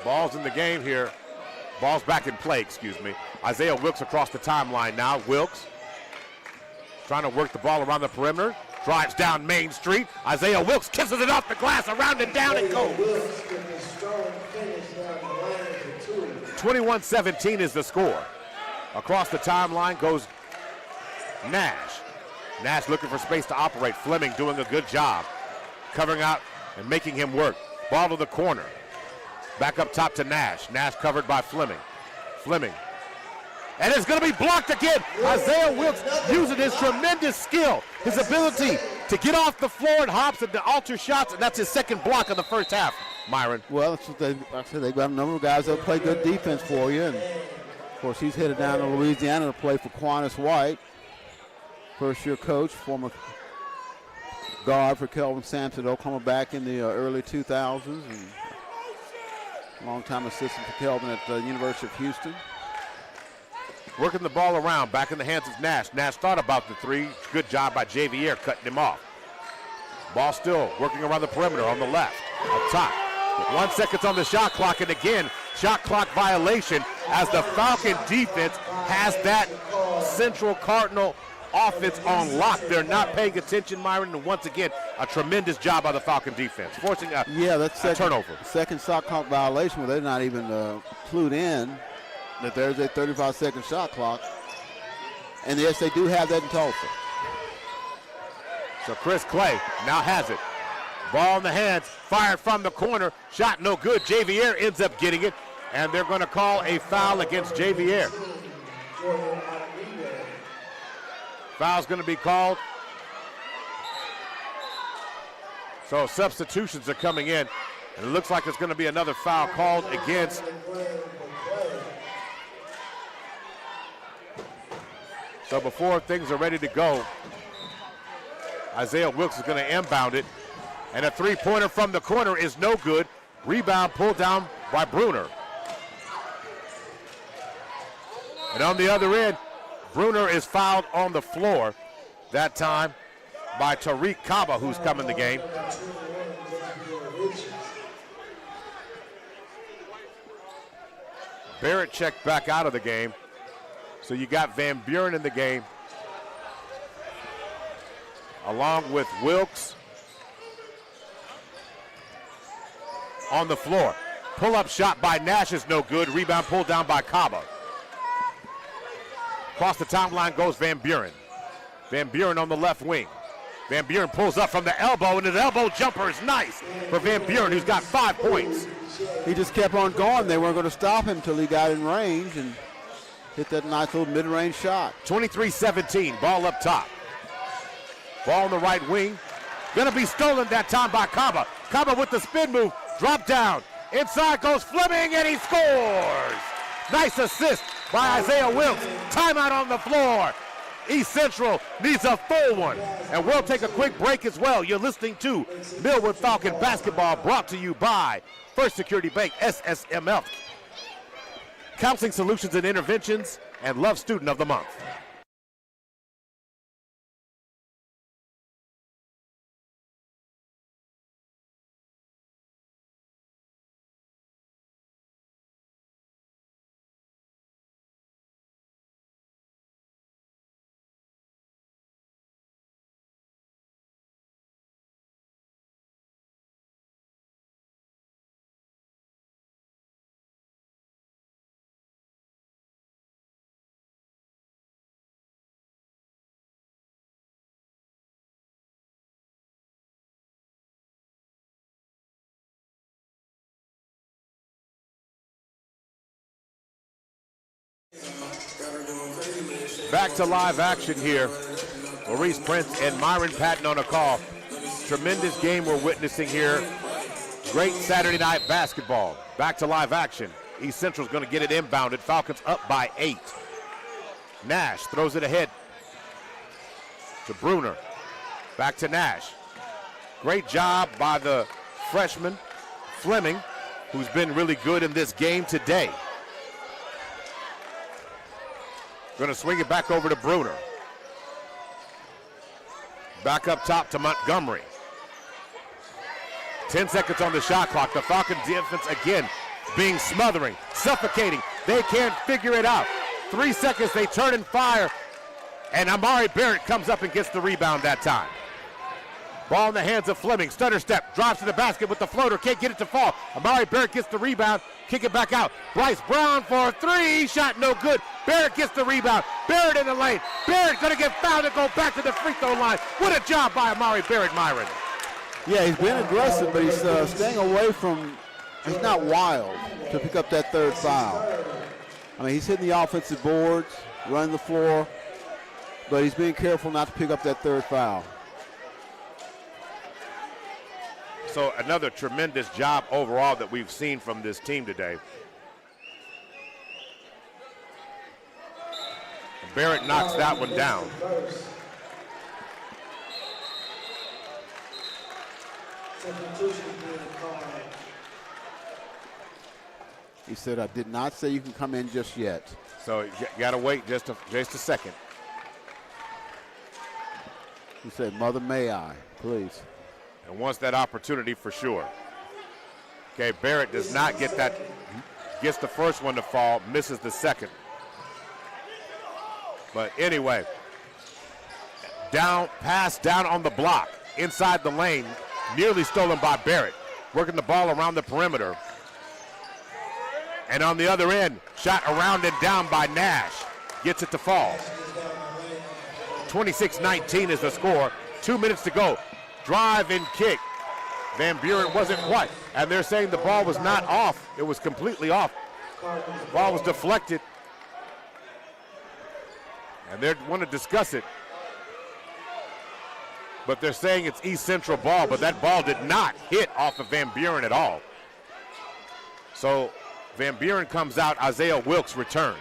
ball's in the game here. Ball's back in play, excuse me. Isaiah Wilkes across the timeline now. Wilkes trying to work the ball around the perimeter. Drives down Main Street. Isaiah Wilkes kisses it off the glass, around and down it goes. 21-17 is the score. Across the timeline goes Nash. Nash looking for space to operate. Fleming doing a good job covering out and making him work. Ball to the corner. Back up top to Nash. Nash covered by Fleming. Fleming. And it's going to be blocked again. Isaiah Wilkes using his tremendous skill, his ability to get off the floor and hops and to alter shots, and that's his second block of the first half, Myron. Well, that's what they've got a number of guys that play good defense for you. And, of course, he's headed down to Louisiana to play for Quantas White. First-year coach, former guard for Kelvin Sampson at Oklahoma back in the early 2000s. And long-time assistant for Kelvin at the University of Houston. Working the ball around, back in the hands of Nash. Nash thought about the three. Good job by Javier cutting him off. Ball still working around the perimeter on the left, up top. 1 second on the shot clock, and again, shot clock violation as the Falcon defense has that Central Cardinal offense on lock. They're not paying attention, Myron, and once again, a tremendous job by the Falcon defense, forcing a turnover. Second shot clock violation where they're not even clued in that there's a 35-second shot clock. And yes, they do have that in Tulsa. So Chris Clay now has it. Ball in the hands, fired from the corner, shot no good. Javier ends up getting it, and they're going to call a foul against Javier. Foul's going to be called. So substitutions are coming in, and it looks like there's going to be another foul called against So before things are ready to go, Isaiah Wilkes is going to inbound it. And a three-pointer from the corner is no good. Rebound pulled down by Bruner. And on the other end, Bruner is fouled on the floor. That time by Tariq Kaba, who's come in the game. Barrett checked back out of the game. So you got Van Buren in the game, along with Wilkes on the floor. Pull-up shot by Nash is no good. Rebound pulled down by Kaba. Across the timeline goes Van Buren. Van Buren on the left wing. Van Buren pulls up from the elbow, and his elbow jumper is nice for Van Buren, who's got 5 points. he just kept on going. They weren't going to stop him until he got in range and hit that nice little mid-range shot. 23-17, ball up top. Ball on the right wing. Gonna be stolen that time by Kaba. Kaba with the spin move, drop down. Inside goes Fleming and he scores. Nice assist by Isaiah Wilkes. Timeout on the floor. East Central needs a full one. And we'll take a quick break as well. You're listening to Millwood Falcon Basketball, brought to you by First Security Bank, SSMF. Counseling Solutions and Interventions, and Love Student of the Month. Back to live action here. Maurice Prince and Myron Patton on a call. Tremendous game we're witnessing here. Great Saturday night basketball. Back to live action. East Central's going to get it inbounded. Falcons up by 8. Nash throws it ahead to Bruner. Back to Nash. Great job by the freshman, Fleming, who's been really good in this game today. Going to swing it back over to Bruner. Back up top to Montgomery. 10 seconds on the shot clock. The Falcons defense again being smothering, suffocating. They can't figure it out. 3 seconds, they turn and fire. And Amari Barrett comes up and gets the rebound that time. Ball in the hands of Fleming. Stutter step, drives to the basket with the floater. Can't get it to fall. Amari Barrett gets the rebound. Kick it back out. Bryce Brown for a 3. Shot no good. Barrett gets the rebound. Barrett in the lane. Barrett going to get fouled and go back to the free throw line. What a job by Amari Barrett, Myron. Yeah, he's been aggressive, but he's staying away from, he's not wild to pick up that third foul. I mean, he's hitting the offensive boards, running the floor, but he's being careful not to pick up that third foul. So another tremendous job overall that we've seen from this team today. Barrett knocks that one down. He said, I did not say you can come in just yet. So you got to wait just a second. He said, Mother, may I, please. And wants that opportunity for sure. Okay, Barrett does not get that, gets the first one to fall, misses the second. But anyway, pass down on the block, inside the lane, nearly stolen by Barrett. Working the ball around the perimeter. And on the other end, shot around and down by Nash. Gets it to fall. 26-19 is the score. 2 minutes to go. Drive and kick. Van Buren wasn't quite. And they're saying the ball was not off. It was completely off. Ball was deflected. And they want to discuss it. But they're saying it's East Central ball, but that ball did not hit off of Van Buren at all. So Van Buren comes out, Isaiah Wilkes returns.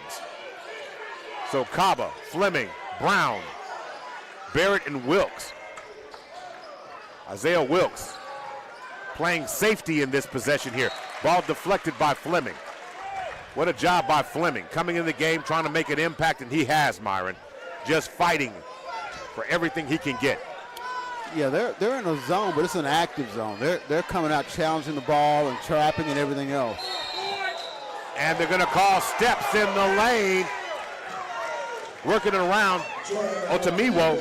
So Kaba, Fleming, Brown, Barrett, and Wilkes. Isaiah Wilkes playing safety in this possession here. Ball deflected by Fleming. What a job by Fleming. Coming in the game, trying to make an impact, and he has, Myron. Just fighting for everything he can get. Yeah, they're in a zone, but it's an active zone. They're coming out challenging the ball and trapping and everything else. And they're going to call steps in the lane. Working it around. Otamiwo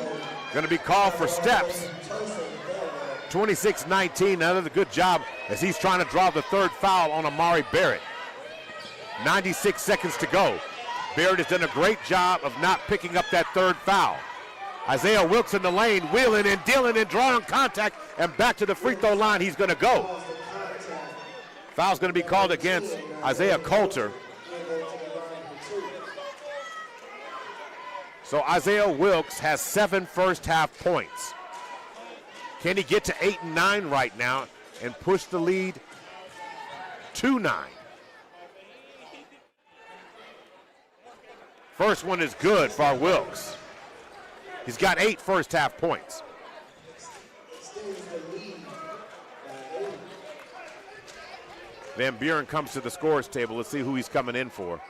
going to be called for steps. 26-19, another good job as he's trying to draw the third foul on Amari Barrett. 96 seconds to go. Barrett has done a great job of not picking up that third foul. Isaiah Wilkes in the lane, wheeling and dealing and drawing contact, and back to the free throw line he's going to go. Foul's going to be called against Isaiah Coulter. So Isaiah Wilkes has 7 first-half points. Can he get to 8 and 9 right now and push the lead to 9? First one is good for Wilkes. He's got 8 first-half points. Van Buren comes to the scores table. Let's see who he's coming in for.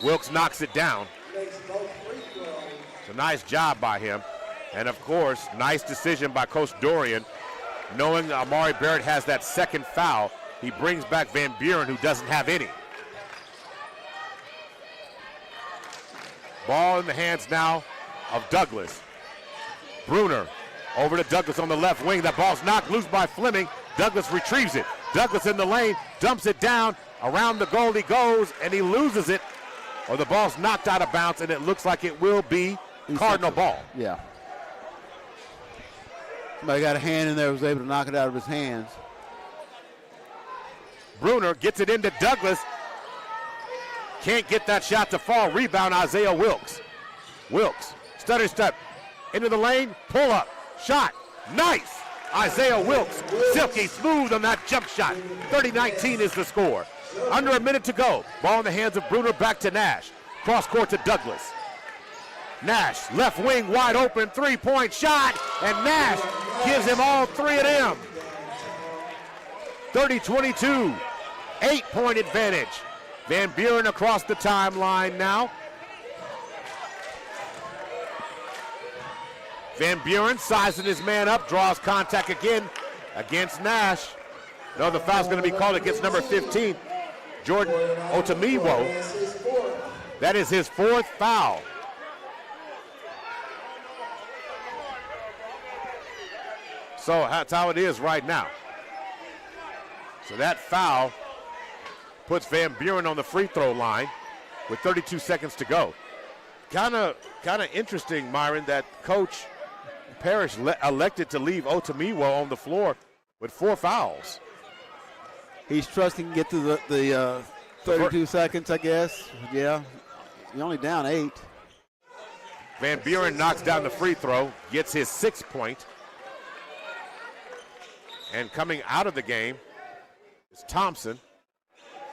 Wilkes knocks it down. It's a nice job by him. And, of course, nice decision by Coach Dorian. Knowing Amari Barrett has that second foul, he brings back Van Buren, who doesn't have any. Ball in the hands now of Douglas. Bruner over to Douglas on the left wing. That ball's knocked loose by Fleming. Douglas retrieves it. Douglas in the lane, dumps it down. Around the goal he goes, and he loses it. Or the ball's knocked out of bounds, and it looks like it will be Cardinal ball. Yeah. Somebody got a hand in there, was able to knock it out of his hands. Bruner gets it into Douglas. Can't get that shot to fall. Rebound, Isaiah Wilkes. Wilkes, stutter step, into the lane, pull up, shot, nice. Isaiah Wilkes, silky smooth on that jump shot. 30-19 is the score. Under a minute to go. Ball in the hands of Bruner, back to Nash. Cross court to Douglas. Nash, left wing, wide open, three-point shot, and Nash gives him all 3 of them. 30-22, 8-point advantage. Van Buren across the timeline now. Van Buren sizing his man up, draws contact again against Nash. No, the foul's going to be called against number 15, Jordan Otamiwo. That is his 4th foul. So that's how it is right now. So that foul puts Van Buren on the free throw line with 32 seconds to go. Kind of interesting, Myron, that Coach Parrish elected to leave Otamiwo on the floor with 4 fouls. He's trusting to get to the 32 seconds, I guess. Yeah, you're only down 8. Van Buren knocks down the free throw, gets his 6th point. And coming out of the game is Thompson.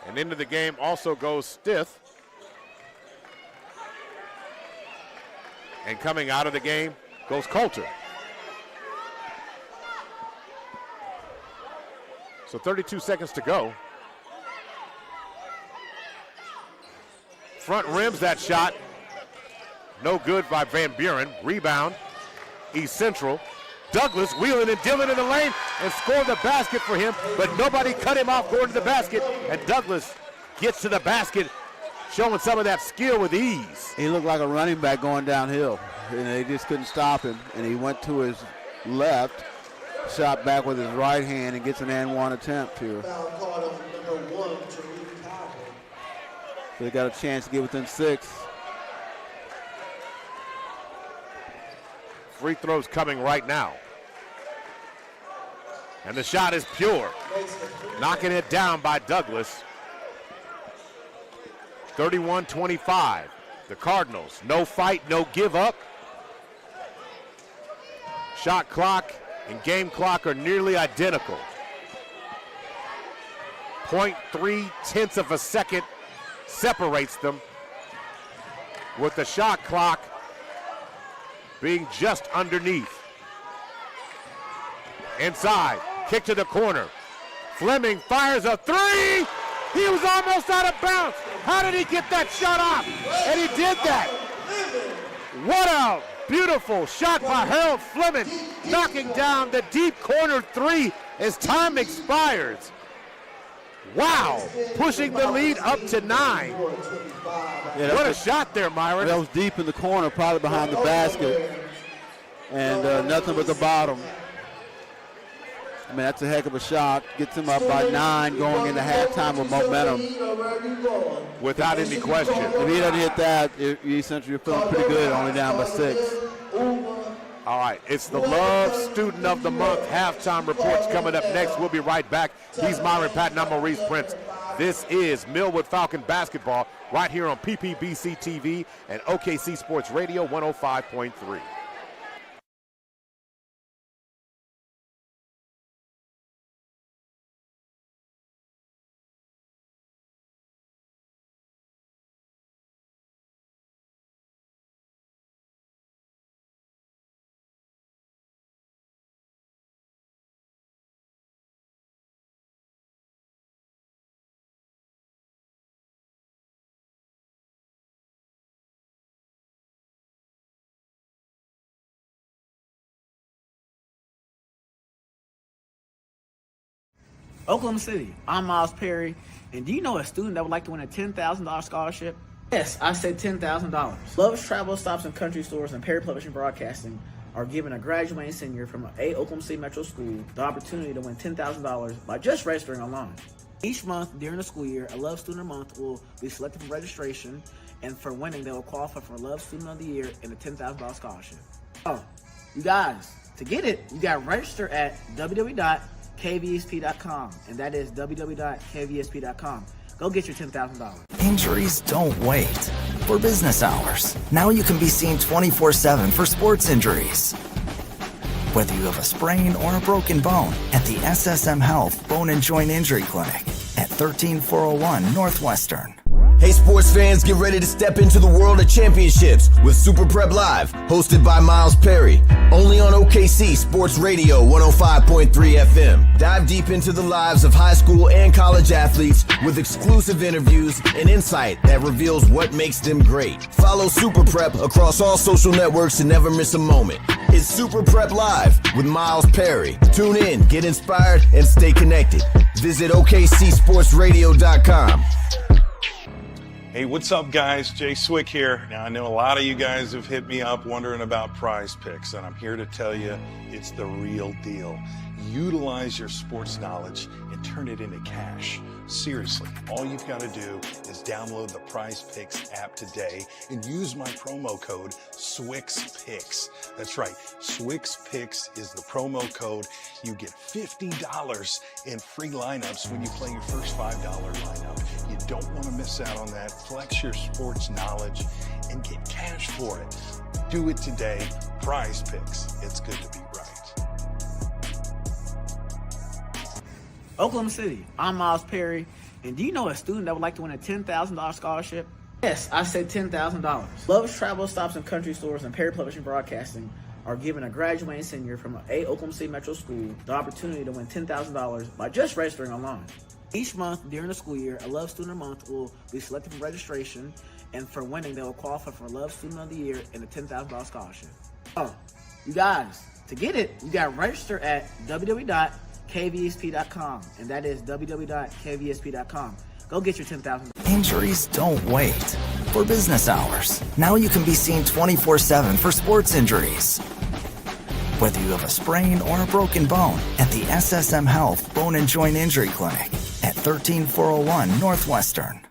And into the game also goes Stith. And coming out of the game goes Coulter. So 32 seconds to go. Front rims that shot. No good by Van Buren. Rebound, East Central. Douglas wheeling and dealing in the lane and scored the basket for him, but nobody cut him off going to the basket, and Douglas gets to the basket, showing some of that skill with ease. He looked like a running back going downhill, and they just couldn't stop him, and he went to his left, shot back with his right hand, and gets an and one attempt here. So they got a chance to get within 6. Free throws coming right now. And the shot is pure. Knocking it down by Douglas. 31-25. The Cardinals, no fight, no give up. Shot clock and game clock are nearly identical. 0.3 of a second separates them, with the shot clock being just underneath. Inside, kick to the corner. Fleming fires a 3. He was almost out of bounds. How did he get that shot off? And he did that. What a beautiful shot by Harold Fleming, knocking down the deep corner 3 as time expires. Wow, pushing the lead up to 9. Yeah, what a shot there, Myron. That was deep in the corner, probably behind the basket, and nothing but the bottom. I mean, that's a heck of a shot. Gets him up by 9 going into halftime with momentum. Without any question. If he doesn't hit that, East Central, you're feeling pretty good, only down by 6. All right, it's the Love Student of the Month halftime reports coming up next. We'll be right back. He's Myron Patton. I'm Maurice Prince. This is Millwood Falcon basketball right here on PPBC TV and OKC Sports Radio 105.3. Oklahoma City, I'm Miles Perry, and do you know a student that would like to win a $10,000 scholarship? Yes, I said $10,000. Love's Travel Stops and Country Stores and Perry Publishing Broadcasting are giving a graduating senior from a Oklahoma City Metro school the opportunity to win $10,000 by just registering online. Each month during the school year, a Love Student of the Month will be selected for registration, and for winning, they will qualify for Love Student of the Year and a $10,000 scholarship. Oh, you guys, to get it, you got to register at www.kvsp.com, and that is www.kvsp.com. Go get your $10,000. Injuries don't wait. For business hours, now you can be seen 24/7 for sports injuries. Whether you have a sprain or a broken bone, at the SSM Health Bone and Joint Injury Clinic at 13401 Northwestern. Hey sports fans, get ready to step into the world of championships with Super Prep Live, hosted by Miles Perry, only on OKC Sports Radio 105.3 FM. Dive deep into the lives of high school and college athletes with exclusive interviews and insight that reveals what makes them great. Follow Super Prep across all social networks to never miss a moment. It's Super Prep Live with Miles Perry. Tune in, get inspired, and stay connected. Visit OKCSportsRadio.com. Hey, what's up, guys? Jay Swick here. Now, I know a lot of you guys have hit me up wondering about Prize Picks, and I'm here to tell you it's the real deal. Utilize your sports knowledge and turn it into cash. Seriously, all you've got to do is download the Prize Picks app today and use my promo code SWIXPICKS. That's right, SWIXPICKS is the promo code. You get $50 in free lineups when you play your first $5 lineup. You don't want to miss out on that. Flex your sports knowledge and get cash for it. Do it today. Prize Picks. It's good to be right. Oklahoma City, I'm Miles Perry, and do you know a student that would like to win a $10,000 scholarship? Yes, I said $10,000. Love's Travel Stops and Country Stores and Perry Publishing Broadcasting are giving a graduating senior from a Oklahoma City Metro school the opportunity to win $10,000 by just registering online. Each month during the school year, a Love Student of the Month will be selected for registration, and for winning, they will qualify for Love Student of the Year and a $10,000 scholarship. Oh, you guys, to get it, you got to register at www.kvsp.com, and that is www.kvsp.com. Go get your $10,000. Injuries don't wait. For business hours, now you can be seen 24/7 for sports injuries. Whether you have a sprain or a broken bone, at the SSM Health Bone and Joint Injury Clinic at 13401 Northwestern.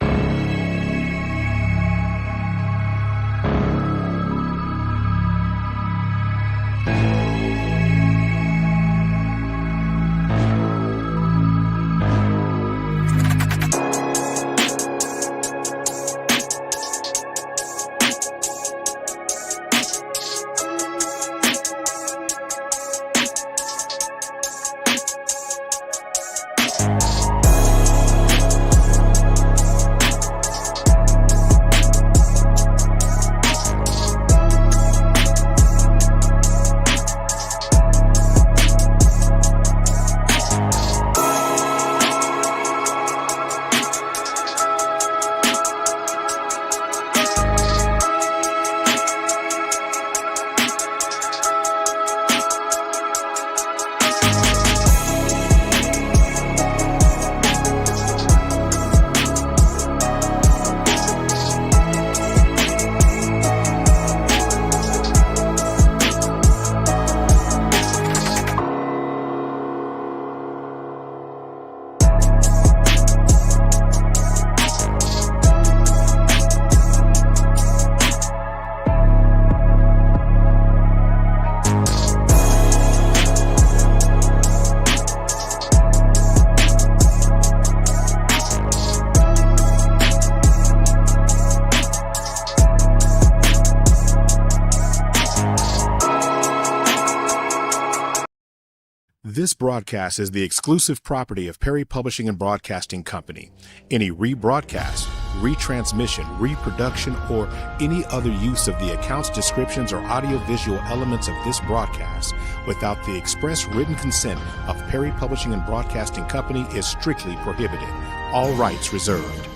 This broadcast is the exclusive property of Perry Publishing and Broadcasting Company. Any rebroadcast, retransmission, reproduction, or any other use of the accounts, descriptions, or audiovisual elements of this broadcast without the express written consent of Perry Publishing and Broadcasting Company is strictly prohibited. All rights reserved.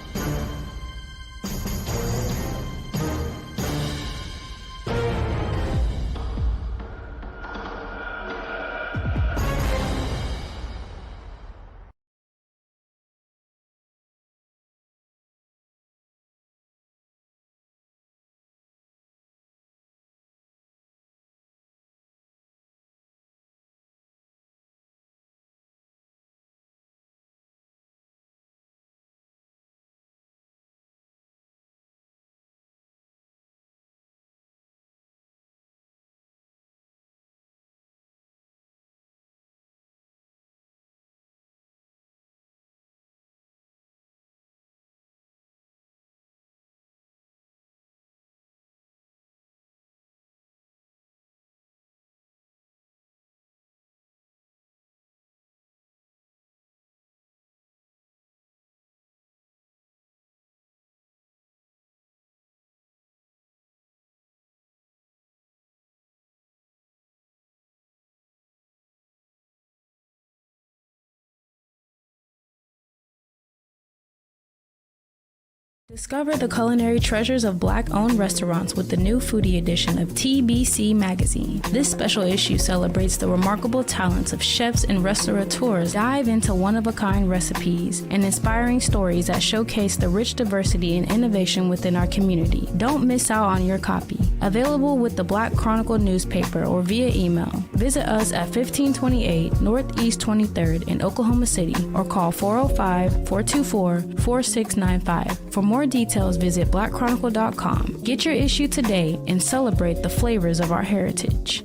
Discover the culinary treasures of Black-owned restaurants with the new foodie edition of PPBC magazine. This special issue celebrates the remarkable talents of chefs and restaurateurs. Dive into one-of-a-kind recipes and inspiring stories that showcase the rich diversity and innovation within our community. Don't miss out on your copy. Available with the Black Chronicle newspaper or via email. Visit us at 1528 Northeast 23rd in Oklahoma City or call 405-424-4695. For more details, visit blackchronicle.com. Get your issue today and celebrate the flavors of our heritage.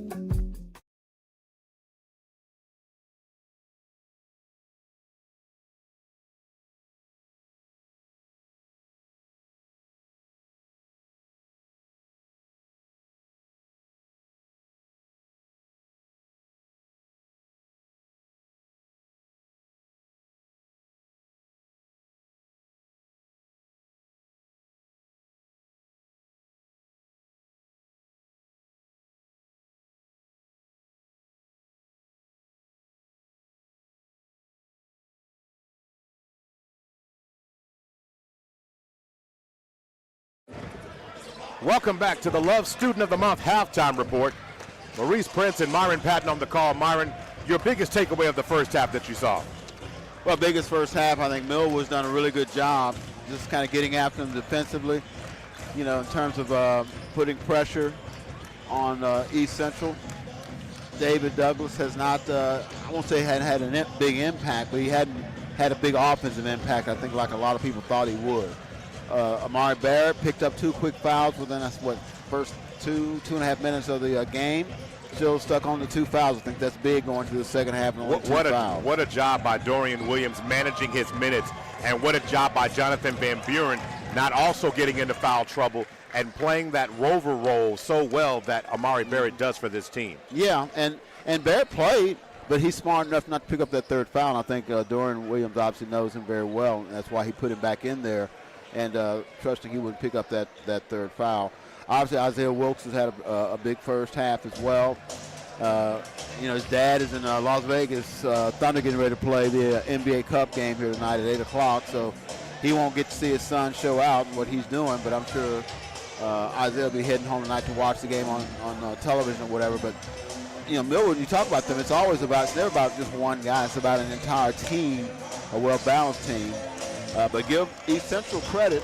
Welcome back to the Love Student of the Month Halftime Report. Maurice Prince and Myron Patton on the call. Myron, your biggest takeaway of the first half that you saw? Well, biggest first half, I think Millwood's done a really good job just kind of getting after them defensively, you know, in terms of putting pressure on East Central. David Douglas has not, I won't say hadn't had a big impact, but he hadn't had a big offensive impact, I think, like a lot of people thought he would. Amari Barrett picked up 2 quick fouls within first two and a half minutes of the game. Still stuck on the 2 fouls. I think that's big going to the second half. And what a job by Dorian Williams managing his minutes, and what a job by Jonathan Van Buren not also getting into foul trouble and playing that rover role so well that Amari Barrett does for this team. Yeah, and Barrett played, but he's smart enough not to pick up that 3rd foul. And I think Dorian Williams obviously knows him very well, and that's why he put him back in there and trusting he would pick up that 3rd foul. Obviously, Isaiah Wilkes has had a big first half as well. You know, his dad is in Las Vegas. Thunder getting ready to play the NBA Cup game here tonight at 8 o'clock, so he won't get to see his son show out what he's doing, but I'm sure Isaiah will be heading home tonight to watch the game on television or whatever. But, you know, Millwood, you talk about them, it's never about just one guy. It's about an entire team, a well-balanced team. But give East Central credit.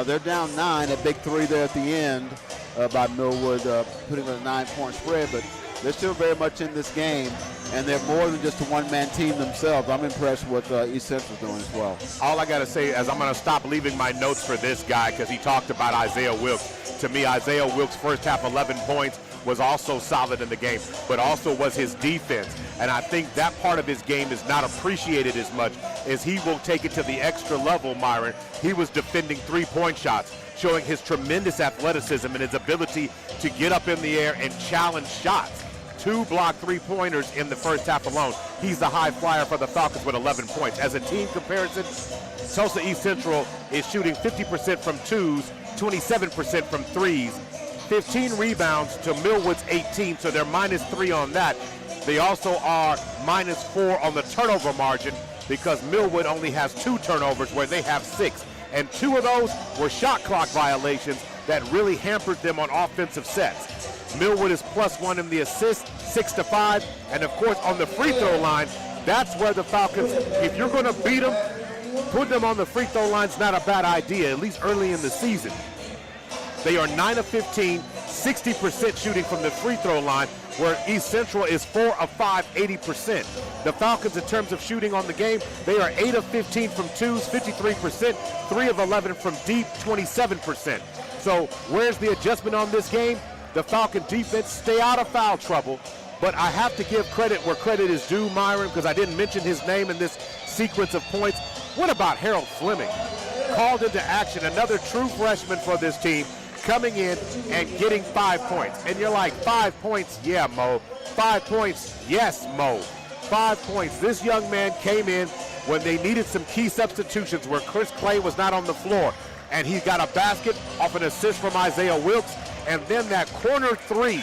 They're down 9, a big 3 there at the end by Millwood, putting on a 9-point spread. But they're still very much in this game, and they're more than just a one-man team themselves. I'm impressed with what East Central's doing as well. All I got to say is I'm going to stop leaving my notes for this guy because he talked about Isaiah Wilkes. To me, Isaiah Wilkes' first half 11 points was also solid in the game, but also was his defense. And I think that part of his game is not appreciated as much as he will take it to the extra level, Myron. He was defending 3-point shots, showing his tremendous athleticism and his ability to get up in the air and challenge shots. 2 blocked three-pointers in the first half alone. He's the high flyer for the Falcons with 11 points. As a team comparison, Tulsa East Central is shooting 50% from twos, 27% from threes, 15 rebounds to Millwood's 18, so they're -3 on that. They also are -4 on the turnover margin because Millwood only has 2 turnovers where they have 6. And 2 of those were shot clock violations that really hampered them on offensive sets. Millwood is +1 in the assist, 6-5. And of course on the free throw line, that's where the Falcons, if you're gonna beat them, put them on the free throw line is not a bad idea, at least early in the season. They are 9 of 15, 60% shooting from the free throw line, where East Central is 4 of 5, 80%. The Falcons, in terms of shooting on the game, they are 8 of 15 from twos, 53%, 3 of 11 from deep, 27%. So where's the adjustment on this game? The Falcon defense stay out of foul trouble, but I have to give credit where credit is due, Myron, because I didn't mention his name in this sequence of points. What about Harold Fleming? Called into action, another true freshman for this team, coming in and getting 5 points. And you're like, 5 points? Yeah, Mo. 5 points? Yes, Mo. 5 points. This young man came in when they needed some key substitutions where Chris Clay was not on the floor. And he got a basket off an assist from Isaiah Wilkes. And then that corner 3,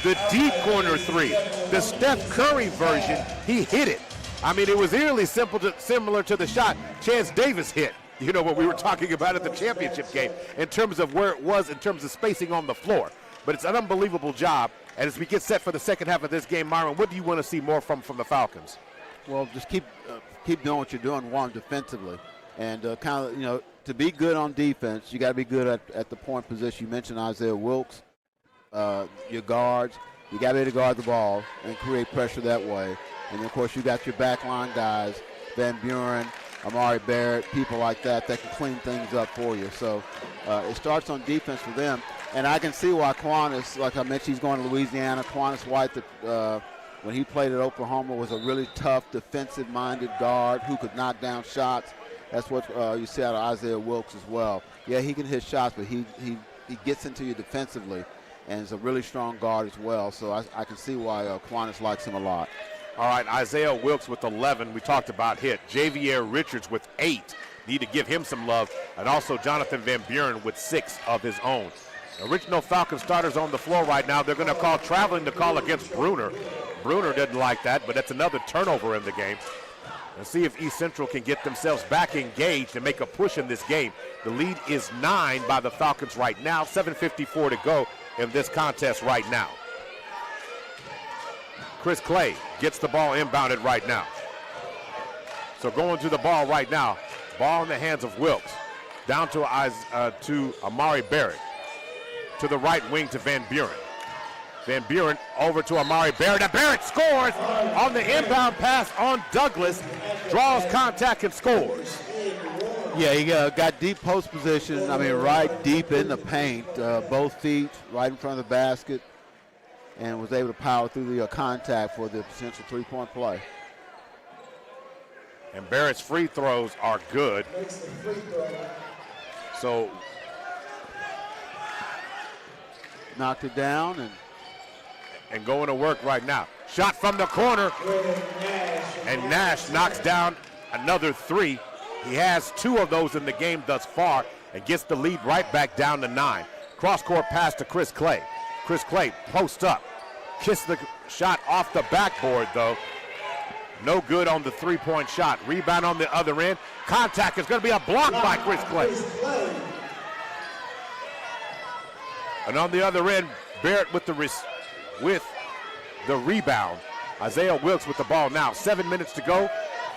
the deep corner 3, the Steph Curry version, he hit it. I mean, it was eerily similar to the shot Chance Davis hit. You know, what we were talking about at the championship game in terms of where it was in terms of spacing on the floor. But it's an unbelievable job. And as we get set for the second half of this game, Myron, what do you want to see more from the Falcons? Well, just keep doing what you're doing, one, defensively. And kind of, you know, to be good on defense, you got to be good at the point position. You mentioned Isaiah Wilkes, your guards. You got to be able to guard the ball and create pressure that way. And, of course, you got your backline guys, Van Buren, Amari Barrett, people like that can clean things up for you. So it starts on defense for them. And I can see why Quantas, like I mentioned, he's going to Louisiana. Quantas White, when he played at Oklahoma, was a really tough, defensive-minded guard who could knock down shots. That's what you see out of Isaiah Wilkes as well. Yeah, he can hit shots, but he gets into you defensively and is a really strong guard as well. So I can see why Quantas likes him a lot. All right, Isaiah Wilkes with 11, we talked about hit. Javier Richards with 8, need to give him some love. And also Jonathan Van Buren with 6 of his own. Original Falcon starters on the floor right now. They're going to call traveling to call against Bruner. Bruner didn't like that, but that's another turnover in the game. And see if East Central can get themselves back engaged and make a push in this game. The lead is 9 by the Falcons right now. 7:54 to go in this contest right now. Chris Clay gets the ball inbounded right now. So going to the ball right now. Ball in the hands of Wilkes. Down to Amari Barrett. To the right wing to Van Buren. Van Buren over to Amari Barrett. And Barrett scores on the inbound pass on Douglas. Draws contact and scores. Yeah, he got deep post position. I mean, right deep in the paint. Both feet right in front of the basket. And was able to power through the contact for the potential three-point play. And Barrett's free throws are good. So knocked it down and going to work right now. Shot from the corner. And Nash knocks down another 3. He has 2 of those in the game thus far and gets the lead right back down to 9. Cross-court pass to Chris Clay. Chris Clay post up. Kissed the shot off the backboard, though. No good on the three-point shot. Rebound on the other end. Contact is going to be a block by Chris Clay. And on the other end, Barrett with the rebound. Isaiah Wilkes with the ball now. 7 minutes to go.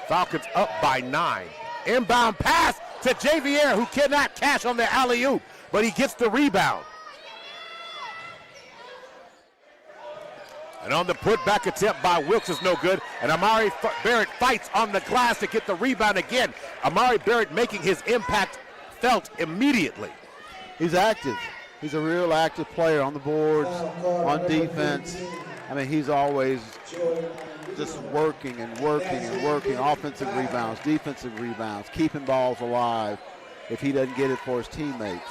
Falcons up by 9. Inbound pass to Javier, who cannot cash on the alley-oop, but he gets the rebound. And on the putback attempt by Wilkes is no good. And Amari Barrett fights on the glass to get the rebound again. Amari Barrett making his impact felt immediately. He's active. He's a real active player on the boards, on defense. I mean, he's always just working and working and working. Offensive rebounds, defensive rebounds, keeping balls alive if he doesn't get it for his teammates.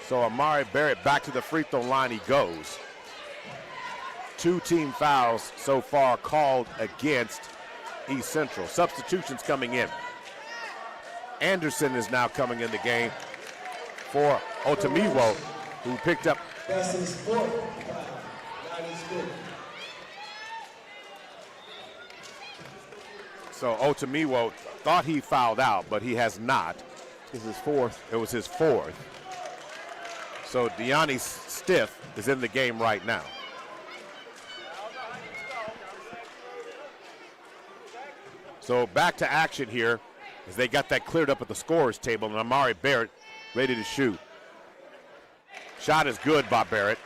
So Amari Barrett back to the free throw line he goes. 2 team fouls so far called against East Central. Substitutions coming in. Anderson is now coming in the game for Otamiwo, who picked up. That's his fourth. Not his fifth. So Otamiwo thought he fouled out, but he has not. This is his fourth. It was his fourth. So Deani Stiff is in the game right now. So back to action here as they got that cleared up at the scorer's table, and Amari Barrett ready to shoot. Shot is good by Barrett.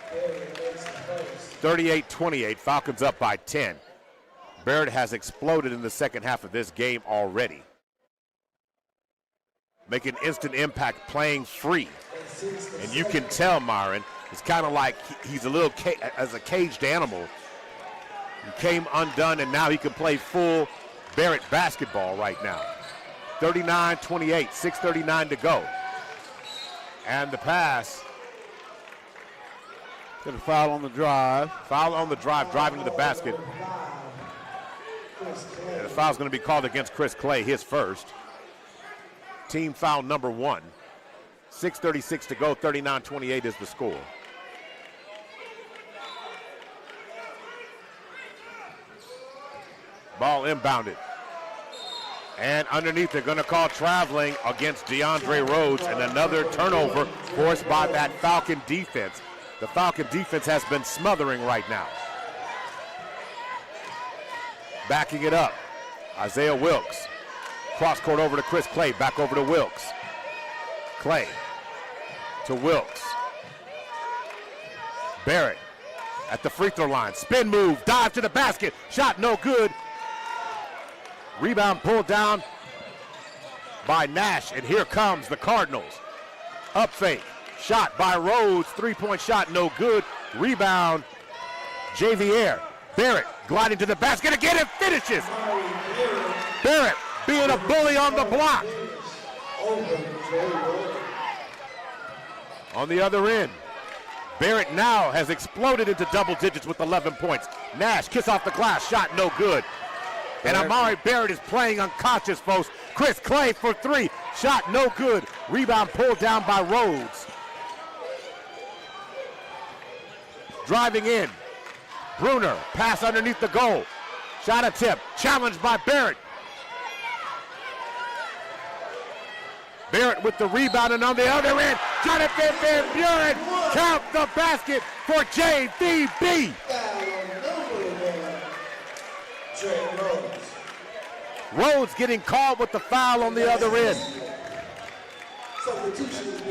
38-28, Falcons up by 10. Barrett has exploded in the second half of this game already. Making instant impact, playing free. And you can tell, Myron, it's kind of like he's a little as a caged animal. He came undone, and now he can play full Barrett basketball right now. 39-28, 6:39 to go. And the pass. Got a foul on the drive. Foul on the drive, driving to the basket. And the foul's going to be called against Chris Clay, his first. Team foul number 1. 6:36 to go, 39-28 is the score. Ball inbounded. And underneath, they're going to call traveling against DeAndre Rhodes, and another turnover forced by that Falcon defense. The Falcon defense has been smothering right now. Backing it up, Isaiah Wilkes. Cross court over to Chris Clay, back over to Wilkes. Clay to Wilkes. Barrett at the free throw line. Spin move, dive to the basket. Shot no good. Rebound pulled down by Nash, and here comes the Cardinals. Up fake. Shot by Rhodes. 3-point shot, no good. Rebound, Javier. Barrett gliding to the basket again and finishes. Barrett being a bully on the block. On the other end, Barrett now has exploded into double digits with 11 points. Nash, kiss off the glass, shot no good. And Amari Barrett is playing unconscious, folks. Chris Clay for 3, shot no good. Rebound pulled down by Rhodes. Driving in, Bruner, pass underneath the goal. Shot attempt, challenged by Barrett. Barrett with the rebound, and on the other end, Jonathan Van Buren, count the basket for JVB. Rhodes getting called with the foul on the other end.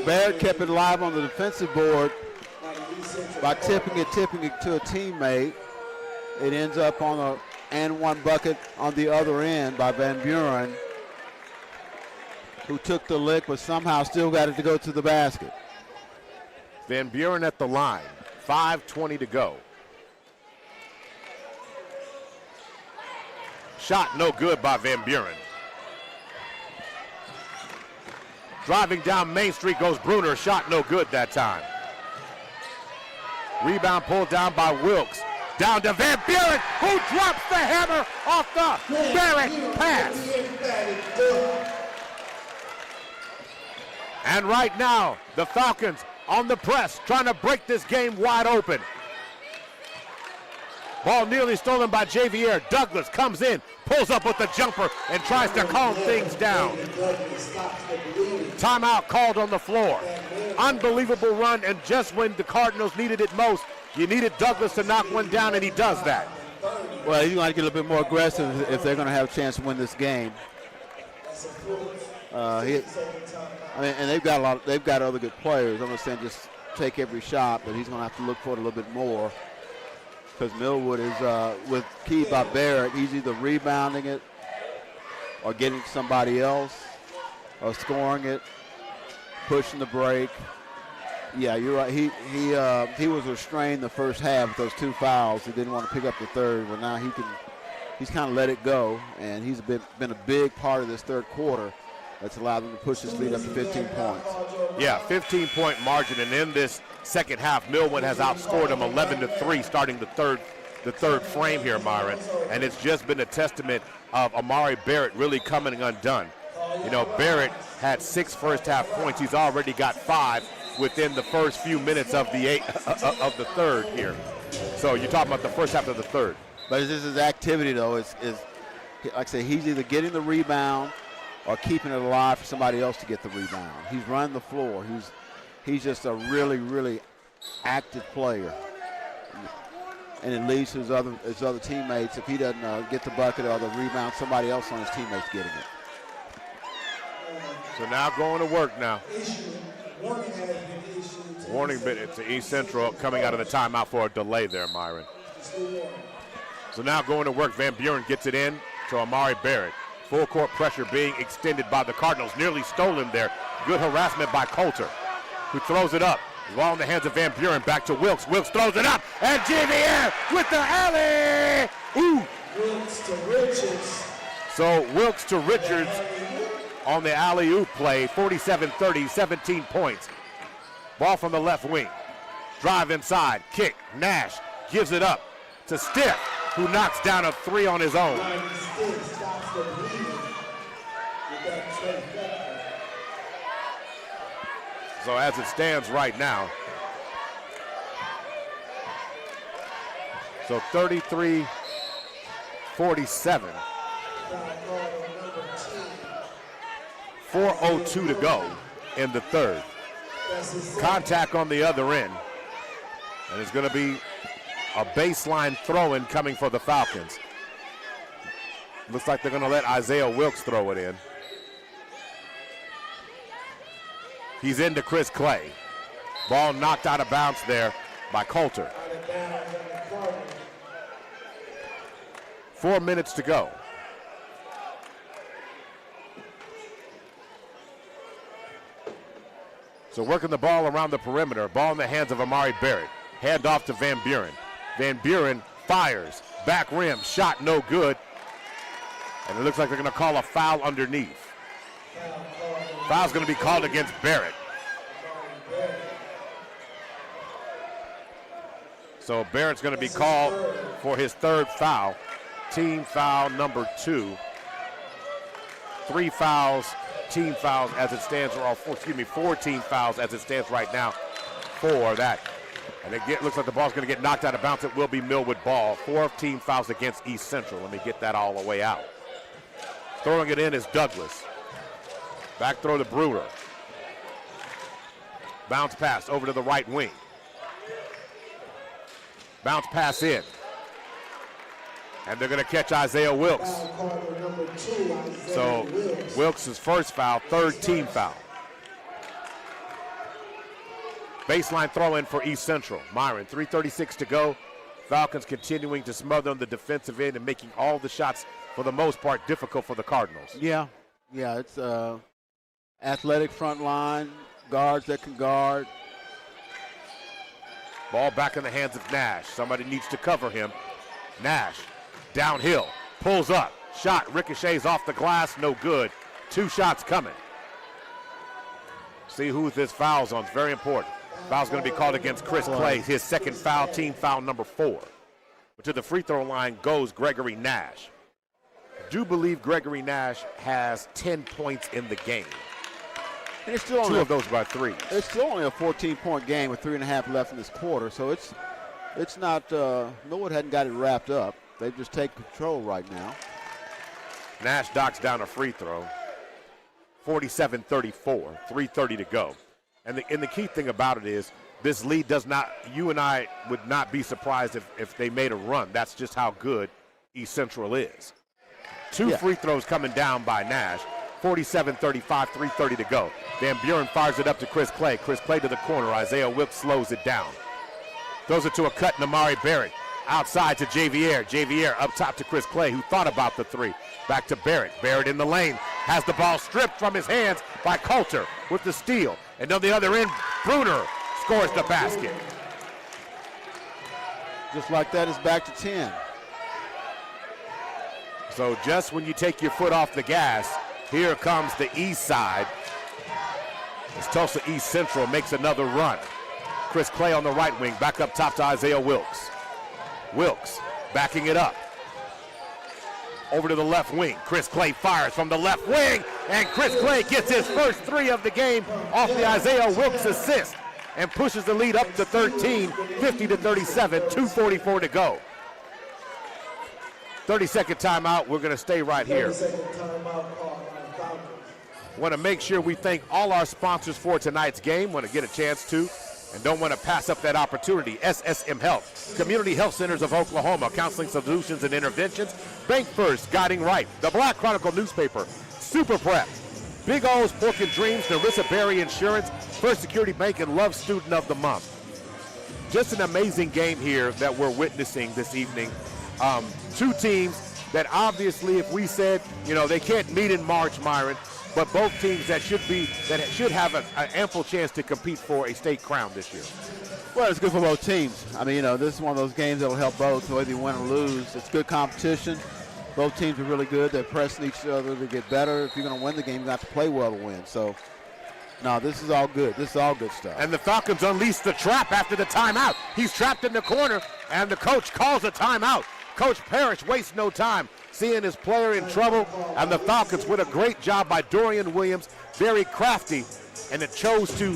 Barrett kept it live on the defensive board by tipping it to a teammate. It ends up on a and one bucket on the other end by Van Buren, who took the lick but somehow still got it to go to the basket. Van Buren at the line, 5:20 to go. Shot no good by Van Buren. Driving down Main Street goes Bruner, shot no good that time. Rebound pulled down by Wilkes. Down to Van Buren, who drops the hammer off the Barrett pass. And right now, the Falcons on the press, trying to break this game wide open. Ball nearly stolen by Javier. Douglas comes in, pulls up with the jumper, and tries to calm things down. Timeout called on the floor. Unbelievable run, and just when the Cardinals needed it most, you needed Douglas to knock one down, and he does that. Well, he's going to get a little bit more aggressive if they're going to have a chance to win this game. And they've got other good players. I'm not saying just take every shot, but he's going to have to look for it a little bit more. Because Millwood is with key by Barrett. He's either rebounding it or getting to somebody else or scoring it, pushing the break. Yeah, you're right. He was restrained the first half with those 2 fouls. He didn't want to pick up the third, but now he's kind of let it go, and he's been a big part of this third quarter that's allowed them to push this lead up to 15 points. Yeah, 15-point margin, and in this second half, Millwood has outscored them 11-3 starting the third the third frame here, Myron, and it's just been a testament of Amari Barrett really coming undone. You know, Barrett had 6 first-half points. He's already got 5 within the first few minutes of the third here. So you're talking about the first half of the third. But it's just his activity, though, is like I say, he's either getting the rebound or keeping it alive for somebody else to get the rebound. He's running the floor. He's just a really, really active player. And it leads to his other teammates. If he doesn't get the bucket or the rebound, somebody else on his teammates getting it. So now going to work now. Warning bit to East Central coming out of the timeout for a delay there, Myron. So now going to work, Van Buren gets it in to Amari Barrett. Full court pressure being extended by the Cardinals. Nearly stolen there. Good harassment by Coulter, who throws it up. Ball in the hands of Van Buren. Back to Wilkes. Wilkes throws it up. And Javier with the alley. Ooh. Wilkes to Richards. So Wilkes to Richards on the alley-oop play. 47-30, 17 points. Ball from the left wing. Drive inside. Kick. Nash gives it up to Stiff, who knocks down a 3 on his own. So as it stands right now, so 33-47. 4:02 to go in the third. Contact on the other end. And it's going to be a baseline throw-in coming for the Falcons. Looks like they're going to let Isaiah Wilkes throw it in. He's into Chris Clay. Ball knocked out of bounds there by Coulter. 4 minutes to go. So working the ball around the perimeter. Ball in the hands of Amari Barrett. Hand off to Van Buren. Van Buren fires. Back rim. Shot no good. And it looks like they're going to call a foul underneath. Foul's going to be called against Barrett. So Barrett's going to be called for his third foul. Team foul number 2. 3 fouls, team fouls as it stands, or 4 team fouls as it stands right now for that. And it looks like the ball's going to get knocked out of bounds. It will be Millwood ball. 4 team fouls against East Central. Let me get that all the way out. Throwing it in is Douglas. Back throw to Brewer. Bounce pass over to the right wing. Bounce pass in. And they're going to catch Isaiah Wilkes. So Wilkes' first foul, 3rd team foul. Baseline throw in for East Central. Myron, 3:36 to go. Falcons continuing to smother on the defensive end and making all the shots, for the most part, difficult for the Cardinals. Yeah, it's athletic front line, guards that can guard. Ball back in the hands of Nash. Somebody needs to cover him. Nash, downhill, pulls up. Shot ricochets off the glass, no good. 2 shots coming. See who this foul's on. It's very important. Foul's going to be called against Chris Clay, his second foul, team foul number 4. But to the free throw line goes Gregory Nash. I do believe Gregory Nash has 10 points in the game. And it's still 2 of those by 3. It's still only a 14-point game with 3.5 left in this quarter, so it's not, Millwood hadn't got it wrapped up. They've just taken control right now. Nash knocks down a free throw. 47-34, 3:30 to go. And the key thing about it is this lead does not, you and I would not be surprised if they made a run. That's just how good East Central is. 2 free throws coming down by Nash. 47-35, 3:30 to go. Van Buren fires it up to Chris Clay. Chris Clay to the corner. Isaiah Wilkes slows it down. Throws it to a cut in Amari Barrett. Outside to Javier. Javier up top to Chris Clay, who thought about the 3. Back to Barrett. Barrett in the lane. Has the ball stripped from his hands by Coulter with the steal. And on the other end, Bruner scores the basket. Just like that, it's back to 10. So just when you take your foot off the gas, here comes the east side. As Tulsa East Central makes another run. Chris Clay on the right wing, back up top to Isaiah Wilkes. Wilkes backing it up. Over to the left wing. Chris Clay fires from the left wing, and Chris Clay gets his first 3 of the game off the Isaiah Wilkes assist and pushes the lead up to 13, 50-37, 2:44 to go. 30-second timeout. We're going to stay right here. 30-second timeout call by the Falcons. Want to make sure we thank all our sponsors for tonight's game. Want to get a chance to, and don't want to pass up that opportunity. SSM Health, Community Health Centers of Oklahoma, Counseling Solutions and Interventions, Bank First, Guiding Right, the Black Chronicle newspaper, Super Prep, Big O's Pork and Dreams, Narissa Berry Insurance, First Security Bank, and Love Student of the Month. Just an amazing game here that we're witnessing this evening. 2 teams that obviously, if we said, they can't meet in March, Myron, but both teams that should have an ample chance to compete for a state crown this year. Well, it's good for both teams. I mean, this is one of those games that will help both, whether you win or lose. It's good competition. Both teams are really good. They're pressing each other to get better. If you're going to win the game, you got to play well to win. So, no, this is all good. This is all good stuff. And the Falcons unleash the trap after the timeout. He's trapped in the corner, and the coach calls a timeout. Coach Parrish wastes no time, seeing his player in trouble, and the Falcons with a great job by Dorian Williams, very crafty, and it chose to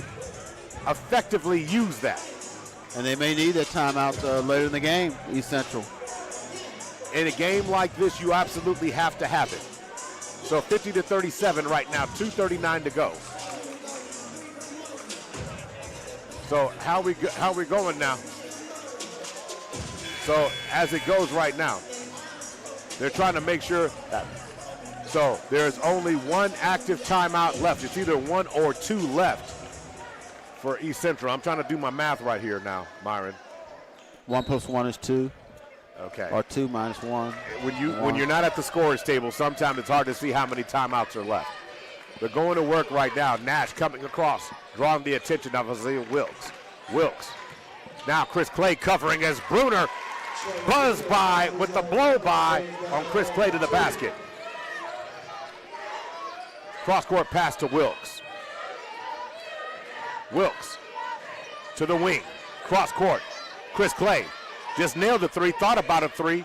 effectively use that. And they may need that timeout later in the game, East Central. In a game like this, you absolutely have to have it. So 50-37 right now, 2:39 to go. So how we going now? So as it goes right now, they're trying to make sure that. So there's only 1 active timeout left. It's either 1 or 2 left for East Central. I'm trying to do my math right here now, Myron. 1 + 1 is 2. Okay. Or 2 - 1. When you're not at the scorer's table, sometimes it's hard to see how many timeouts are left. They're going to work right now. Nash coming across, drawing the attention of Isaiah Wilkes. Wilkes. Now Chris Clay covering as Bruner buzzed by with the blow by on Chris Clay to the basket. Cross-court pass to Wilkes. Wilkes to the wing. Cross-court. Chris Clay just nailed the 3, thought about a 3.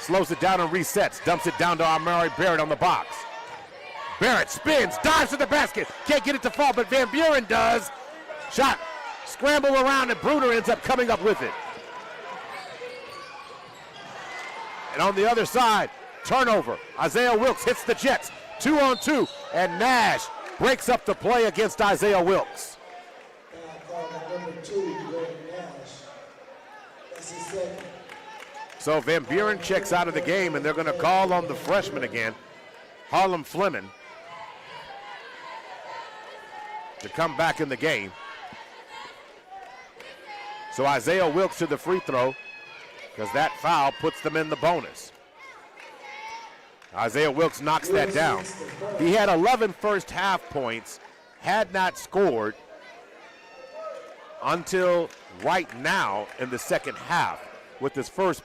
Slows it down and resets. Dumps it down to Amari Barrett on the box. Barrett spins, dives to the basket. Can't get it to fall, but Van Buren does. Shot. Scramble around, and Bruner ends up coming up with it. And on the other side, turnover. Isaiah Wilkes hits the Jets. 2-on-2, and Nash breaks up the play against Isaiah Wilkes. So Van Buren checks out of the game, and they're going to call on the freshman again, Harlem Fleming, to come back in the game. So Isaiah Wilkes to the free throw, because that foul puts them in the bonus. Isaiah Wilkes knocks that down. He had 11 first half points, had not scored until right now in the second half with his first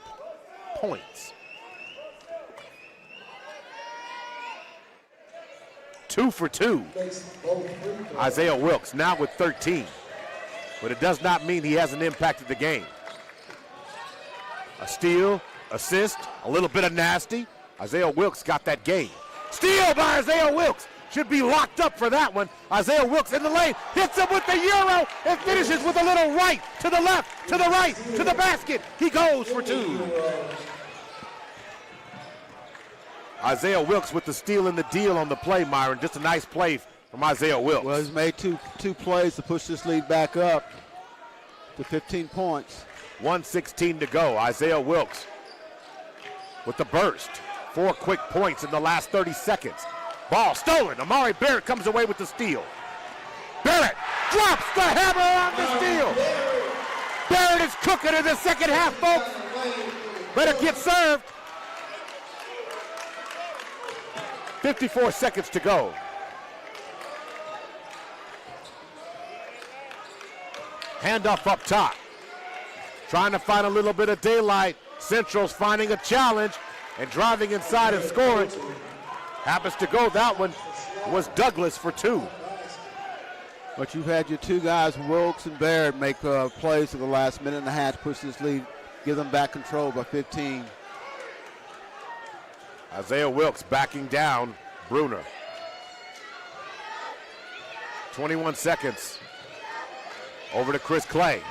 points. 2 for 2. Isaiah Wilkes now with 13. But it does not mean he hasn't impacted the game. A steal, assist, a little bit of nasty. Isaiah Wilkes got that game. Steal by Isaiah Wilkes. Should be locked up for that one. Isaiah Wilkes in the lane, hits him with the Euro, and finishes with a little right, to the left, to the right, to the basket. He goes for 2. Isaiah Wilkes with the steal and the deal on the play, Myron. Just a nice play from Isaiah Wilkes. Well, he's made two plays to push this lead back up to 15 points. 1:16 to go. Isaiah Wilkes with the burst. 4 quick points in the last 30 seconds. Ball stolen. Amari Barrett comes away with the steal. Barrett drops the hammer on the steal. Barrett is cooking in the second half, folks. Better get served. 54 seconds to go. Handoff up top. Trying to find a little bit of daylight. Central's finding a challenge and driving inside and scoring. Happens to go. That one was Douglas for 2. But you've had your 2 guys, Wilkes and Barrett, make plays in the last minute and a half to push this lead give them back control by 15. Isaiah Wilkes backing down Bruner. 21 seconds. Over to Chris Clay.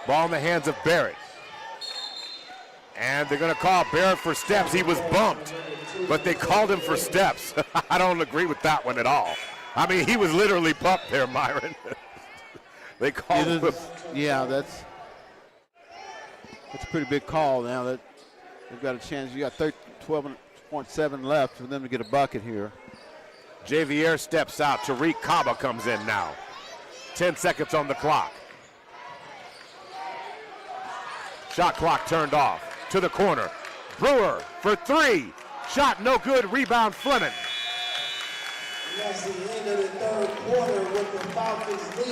Ball in the hands of Barrett. And they're going to call Barrett for steps. He was bumped, but they called him for steps. I don't agree with that one at all. I mean, he was literally bumped there, Myron. They called him. Yeah, that's a pretty big call now. That they've got a chance. You got 12.7 left for them to get a bucket here. Javier steps out. Tariq Kaba comes in now. 10 seconds on the clock. Shot clock turned off. To the corner. Brewer for three. Shot no good. Rebound Fleming. That's the end of the third quarter with the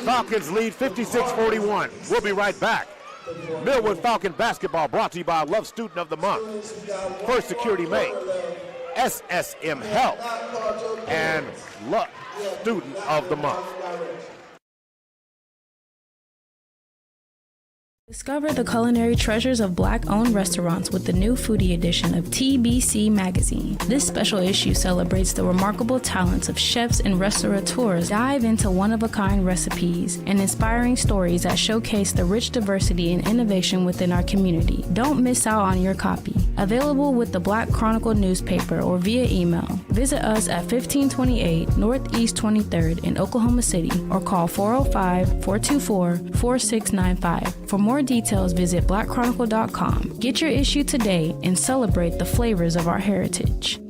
Falcons lead 56-41. We'll be right back. Millwood Falcon basketball brought to you by Love Student of the Month, First Security Bank, SSM Health, and Love Student of the Month. Discover the culinary treasures of Black-owned restaurants with the new foodie edition of PPBC magazine. This special issue celebrates the remarkable talents of chefs and restaurateurs. Dive into one-of-a-kind recipes and inspiring stories that showcase the rich diversity and innovation within our community. Don't miss out on your copy. Available with the Black Chronicle newspaper or via email. Visit us at 1528 Northeast 23rd in Oklahoma City or call 405-424-4695. For more details, visit blackchronicle.com. Get your issue today and celebrate the flavors of our heritage.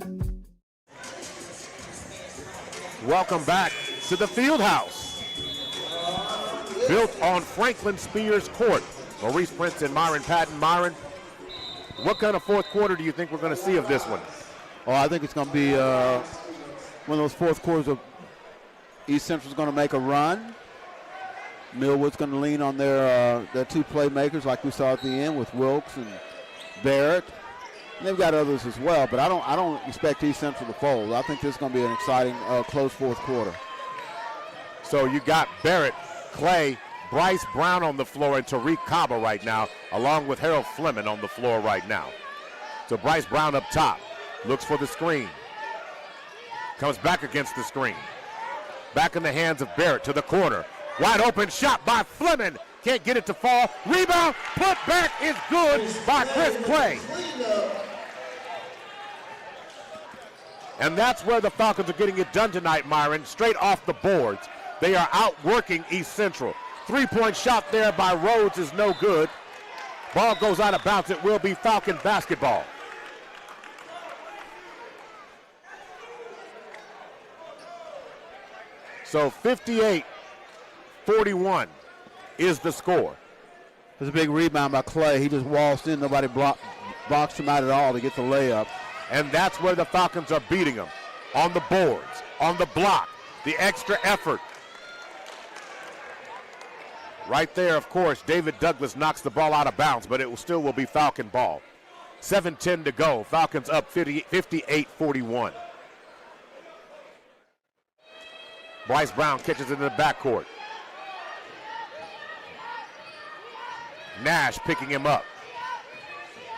Welcome back to the Field House. Built on Franklin Spears Court. Maurice Prince and Myron Patton. Myron, what kind of fourth quarter do you think we're going to see of this one? Oh, I think it's going to be one of those fourth quarters of East Central's going to make a run. Millwood's going to lean on their two playmakers like we saw at the end with Wilkes and Barrett. And they've got others as well, but I don't expect East Central to fold. I think this is going to be an exciting, close fourth quarter. So you got Barrett, Clay, Bryce Brown on the floor, and Tariq Kaba right now, along with Harold Fleming on the floor right now. So Bryce Brown up top, looks for the screen. Comes back against the screen. Back in the hands of Barrett to the corner. Wide open shot by Fleming. Can't get it to fall. Rebound, put back is good by Chris Clay. And that's where the Falcons are getting it done tonight, Myron. Straight off the boards. They are outworking East Central. Three-point shot there by Rhodes is no good. Ball goes out of bounds. It will be Falcon basketball. So 58-41 is the score. There's a big rebound by Clay. He just waltzed in. Nobody boxed him out at all to get the layup. And that's where the Falcons are beating them. On the boards, on the block, the extra effort. Right there, of course, David Douglas knocks the ball out of bounds, but it still will be Falcon ball. 7:10 to go. Falcons up 58-41. Bryce Brown catches it in the backcourt. Nash picking him up.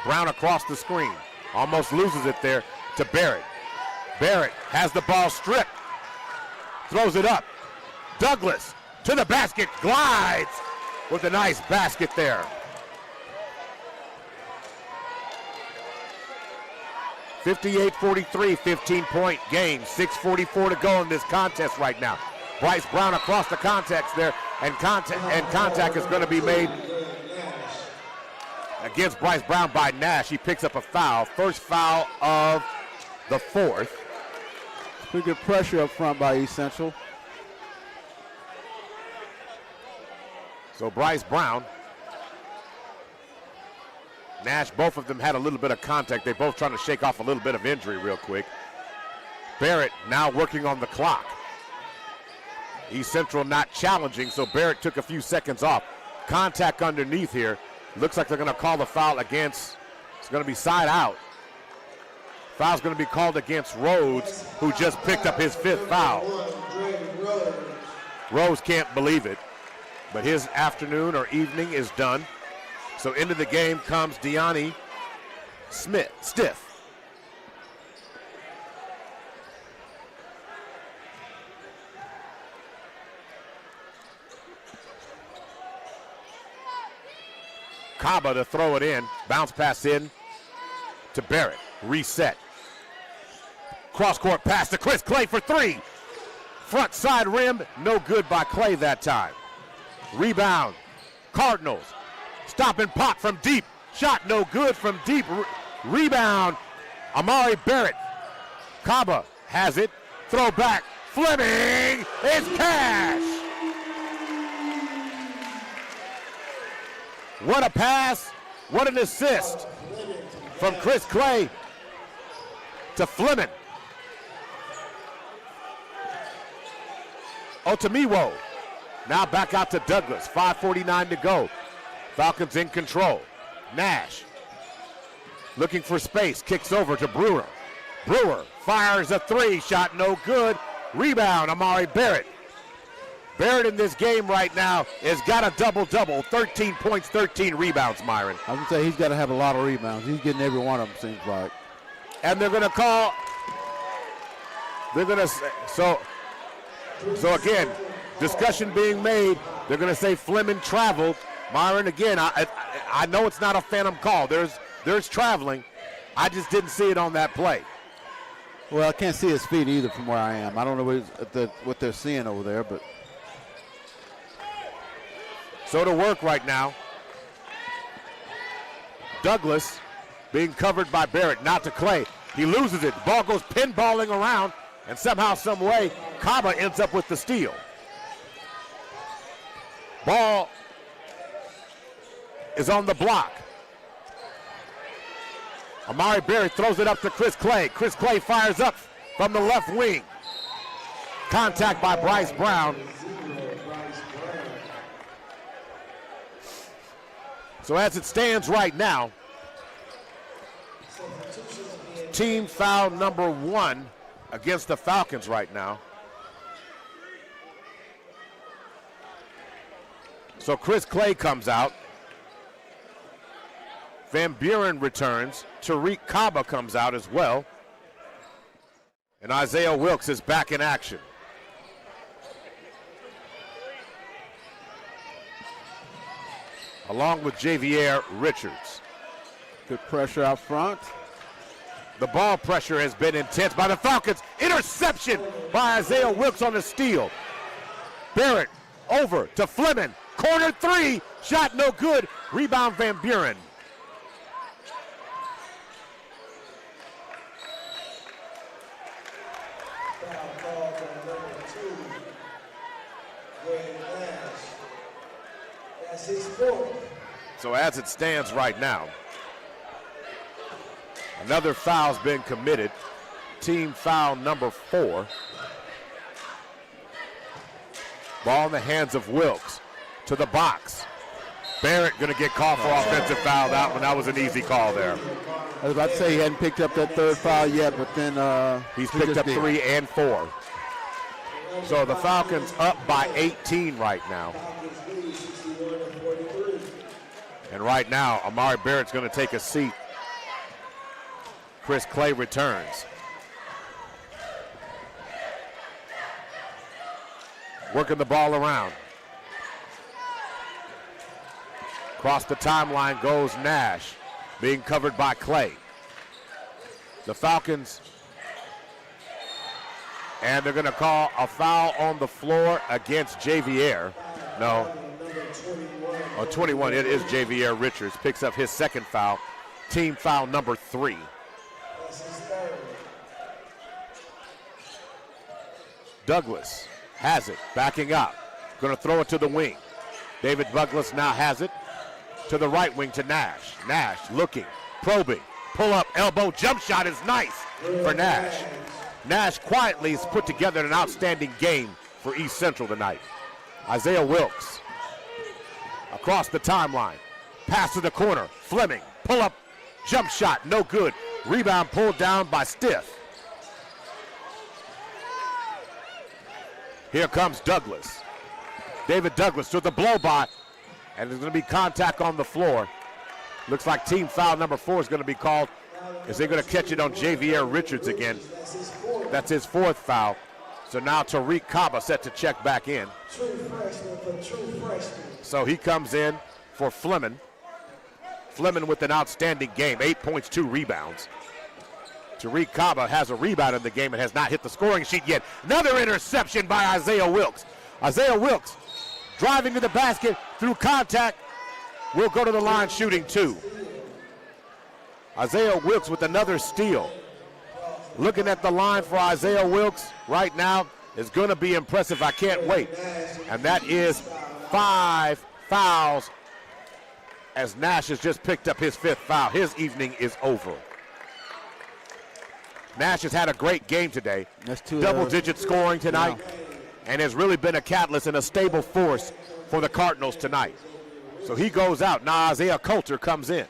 Brown across the screen. Almost loses it there to Barrett. Barrett has the ball stripped. Throws it up. Douglas to the basket. Glides with a nice basket there. 58-43, 15-point game. 6:44 to go in this contest right now. Bryce Brown across the context there, and contact is going to be made against Bryce Brown by Nash. He picks up a foul. First foul of the fourth. Pretty good pressure up front by East Central. So Bryce Brown, Nash, both of them had a little bit of contact. They're both trying to shake off a little bit of injury real quick. Barrett now working on the clock. East Central not challenging, so Barrett took a few seconds off. Contact underneath here. Looks like they're going to call the foul against, it's going to be side out. Foul's going to be called against Rhodes, who just picked up his fifth foul. Rhodes can't believe it, but his afternoon or evening is done. So into the game comes Deani Stiff. Kaba to throw it in. Bounce pass in to Barrett. Reset. Cross-court pass to Chris Clay for three. Front side rim. No good by Clay that time. Rebound. Cardinals. Stop and pop from deep. Shot no good from deep. Rebound. Amari Barrett. Kaba has it. Throw back. Fleming is cash. What a pass. What an assist from Chris Clay to Fleming. Otamiwo now back out to Douglas. 5:49 to go. Falcons in control. Nash looking for space. Kicks over to Brewer. Brewer fires a three. Shot no good. Rebound, Amari Barrett. Barrett in this game right now has got a double-double. 13 points, 13 rebounds, Myron. I would say he's got to have a lot of rebounds. He's getting every one of them, seems like. And they're going to call. They're going to so again, discussion being made. They're going to say Fleming traveled. Myron, again, I know it's not a phantom call. There's traveling. I just didn't see it on that play. Well, I can't see his feet either from where I am. I don't know what they're seeing over there, but. So to work right now. Douglas being covered by Barrett, not to Clay. He loses it. Ball goes pinballing around, and somehow, some way, Kaba ends up with the steal. Ball is on the block. Amari Barrett throws it up to Chris Clay. Chris Clay fires up from the left wing. Contact by Bryce Brown. So as it stands right now, team foul number 1 against the Falcons right now. So Chris Clay comes out. Van Buren returns. Tariq Kaba comes out as well. And Isaiah Wilkes is back in action. Along with Javier Richards. Good pressure out front. The ball pressure has been intense by the Falcons. Interception by Isaiah Wilkes on the steal. Barrett over to Fleming. Corner three. Shot no good. Rebound Van Buren. So as it stands right now, another foul's been committed. Team foul number 4. Ball in the hands of Wilkes to the box. Barrett going to get called for offensive foul. That was an easy call there. I was about to say he hadn't picked up that third foul yet, but then he's picked up 3 and 4. So the Falcons up by 18 right now. And right now, Amari Barrett's going to take a seat. Chris Clay returns. Working the ball around. Across the timeline goes Nash, being covered by Clay. The Falcons, and they're going to call a foul on the floor against Javier. No. On 21, it is Javier Richards. Picks up his second foul. Team foul number 3. Douglas has it, backing up. Going to throw it to the wing. David Douglas now has it to the right wing to Nash. Nash looking, probing, pull up, elbow, jump shot is nice for Nash. Nash quietly has put together an outstanding game for East Central tonight. Isaiah Wilkes across the timeline. Pass to the corner. Fleming, pull up, jump shot, no good. Rebound pulled down by Stiff. Here comes Douglas. David Douglas to the blow by, and there's going to be contact on the floor. Looks like team foul number 4 is going to be called as they're going to catch it on Javier Richards again. That's his 4th foul. So now Tariq Kaba set to check back in. So he comes in for Fleming. Fleming with an outstanding game, 8 points, 2 rebounds. Tariq Kaba has a rebound in the game and has not hit the scoring sheet yet. Another interception by Isaiah Wilkes. Isaiah Wilkes driving to the basket through contact. Will go to the line shooting 2. Isaiah Wilkes with another steal. Looking at the line for Isaiah Wilkes right now is going to be impressive. I can't wait. And that is 5 fouls as Nash has just picked up his 5th foul. His evening is over. Nash has had a great game today. That's 2 double-digit scoring tonight, and has really been a catalyst and a stable force for the Cardinals tonight. So he goes out. Now Isaiah Coulter comes in.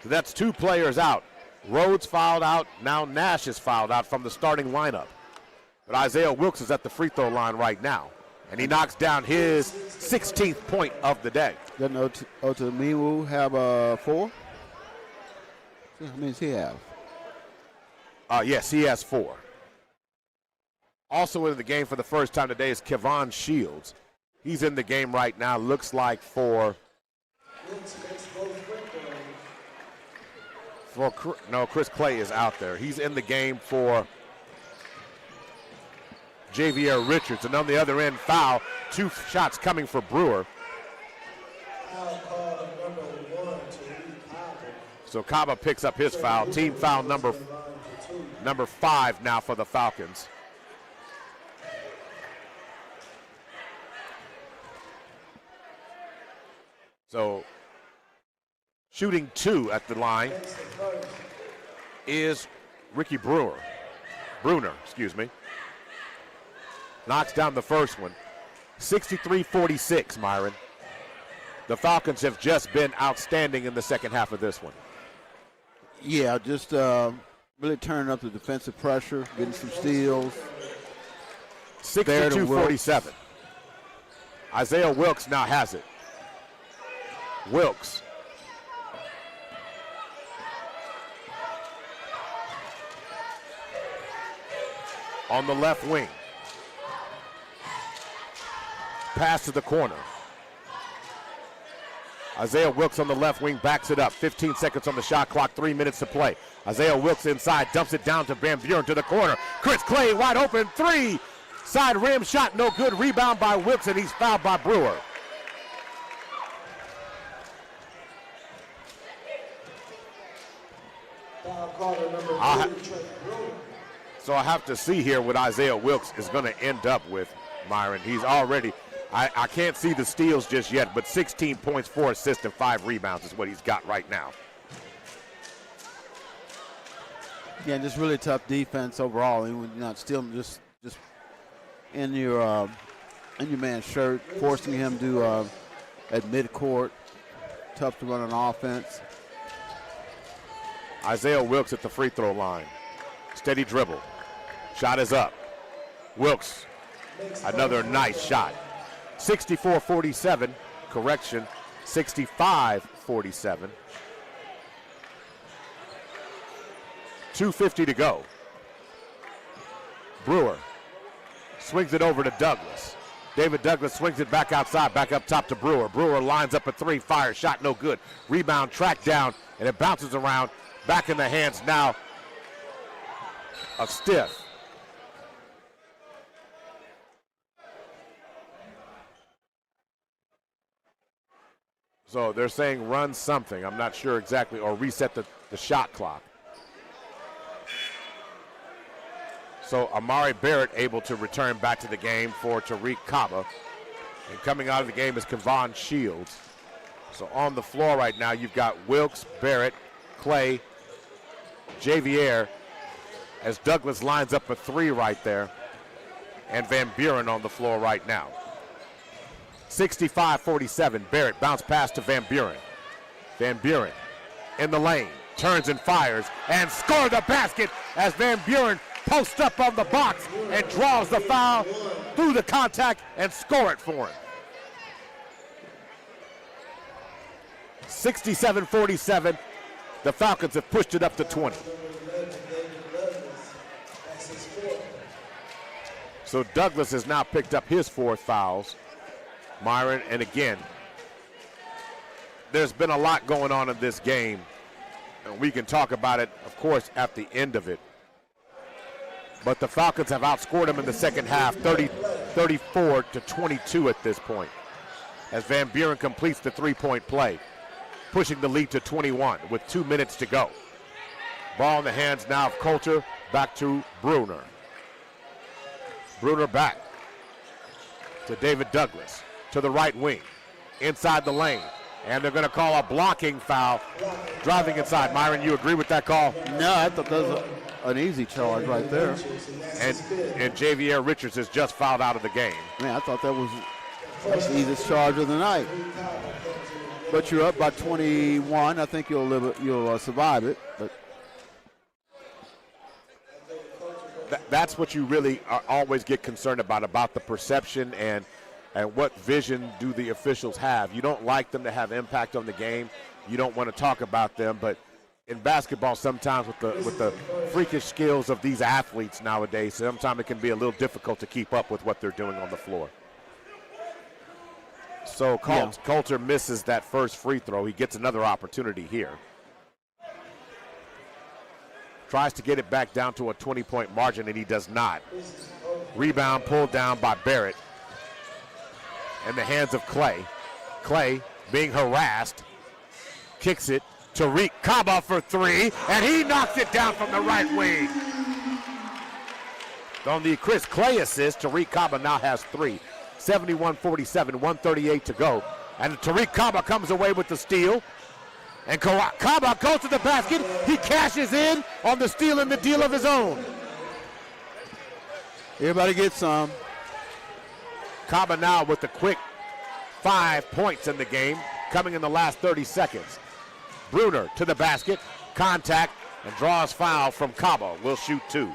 So that's 2 players out. Rhodes fouled out. Now Nash is fouled out from the starting lineup. But Isaiah Wilkes is at the free throw line right now, and he knocks down his 16th point of the day. Doesn't Milwood have 4? How many does he have? Yes, he has 4. Also in the game for the first time today is Kevon Shields. He's in the game right now. Looks like Chris Clay is out there. He's in the game for Javier Richards. And on the other end, foul. 2 shots coming for Brewer. So Kaba picks up his foul. Team foul number 5 now for the Falcons. So shooting 2 at the line is Ricky Bruner, excuse me. Knocks down the first one. 63-46, Myron. The Falcons have just been outstanding in the second half of this one. Yeah, just really turning up the defensive pressure, getting some steals. 62-47. Isaiah Wilkes now has it. Wilkes. On the left wing. Pass to the corner. Isaiah Wilkes on the left wing backs it up. 15 seconds on the shot clock, 3 minutes to play. Isaiah Wilkes inside, dumps it down to Van Buren to the corner. Chris Clay wide open, 3. Side rim shot, no good. Rebound by Wilkes, and he's fouled by Brewer. So I have to see here what Isaiah Wilkes is going to end up with, Myron. He's already, I can't see the steals just yet, but 16 points, 4 assists, and 5 rebounds is what he's got right now. Yeah, just really tough defense overall. You're not still just in your man's shirt, forcing him to at midcourt. Tough to run an offense. Isaiah Wilkes at the free throw line. Steady dribble. Shot is up. Wilkes, another nice shot. 64-47, correction, 65-47. 2:50 to go. Brewer swings it over to Douglas. David Douglas swings it back outside, back up top to Brewer. Brewer lines up a 3, fire shot, no good. Rebound, tracked down, and it bounces around. Back in the hands now of Stiff. So they're saying run something. I'm not sure exactly, or reset the shot clock. So Amari Barrett able to return back to the game for Tariq Kaba. And coming out of the game is Kevon Shields. So on the floor right now, you've got Wilkes, Barrett, Clay, Javier, as Douglas lines up a 3 right there, and Van Buren on the floor right now. 65-47, Barrett bounce pass to Van Buren. Van Buren in the lane, turns and fires, and score the basket as Van Buren posts up on the box and draws the foul through the contact and score it for him. 67-47. The Falcons have pushed it up to 20. So Douglas has now picked up his 4 fouls. Myron, and again, there's been a lot going on in this game. And we can talk about it, of course, at the end of it. But the Falcons have outscored them in the second half, 34-22 at this point, as Van Buren completes the 3-point play, pushing the lead to 21 with 2 minutes to go. Ball in the hands now of Coulter, back to Bruner. Bruner back to David Douglas, to the right wing, inside the lane. And they're going to call a blocking foul, driving inside. Myron, you agree with that call? No, I thought that was an easy charge right there. And Javier Richards has just fouled out of the game. Man, I thought that's the easiest charge of the night. But you're up by 21. I think you'll survive it. But that's what you really always get concerned about the perception and what vision do the officials have. You don't like them to have impact on the game. You don't want to talk about them, but in basketball sometimes with the freakish skills of these athletes nowadays, sometimes it can be a little difficult to keep up with what they're doing on the floor. So Coulter misses that first free throw. He gets another opportunity here. Tries to get it back down to a 20-point margin, and he does not. Rebound pulled down by Barrett. In the hands of Clay. Clay being harassed. Kicks it. Tariq Kaba for 3, and he knocks it down from the right wing. On the Chris Clay assist, Tariq Kaba now has 3. 71-47, 138 to go. And Tariq Kaba comes away with the steal. And Kaba goes to the basket. He cashes in on the steal and the deal of his own. Everybody gets some. Kaba now with the quick 5 points in the game, coming in the last 30 seconds. Bruner to the basket, contact, and draws foul from Kaba. Will shoot 2.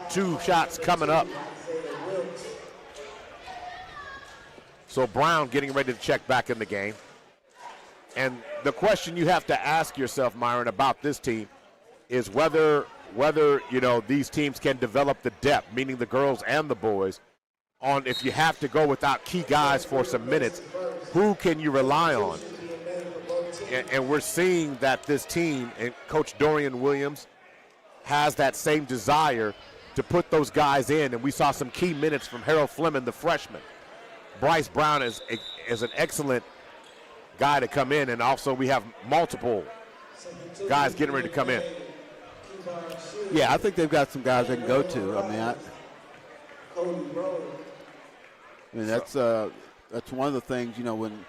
2 shots coming up. So Brown getting ready to check back in the game. And the question you have to ask yourself, Myron, about this team is whether these teams can develop the depth, meaning the girls and the boys, on if you have to go without key guys for some minutes, who can you rely on? And we're seeing that this team and Coach Dorian Williams has that same desire to put those guys in. And we saw some key minutes from Harold Fleming, the freshman. Bryce Brown is an excellent guy to come in, and also we have multiple guys getting ready to come in. Yeah, I think they've got some guys they can go to. I mean, that's one of the things, when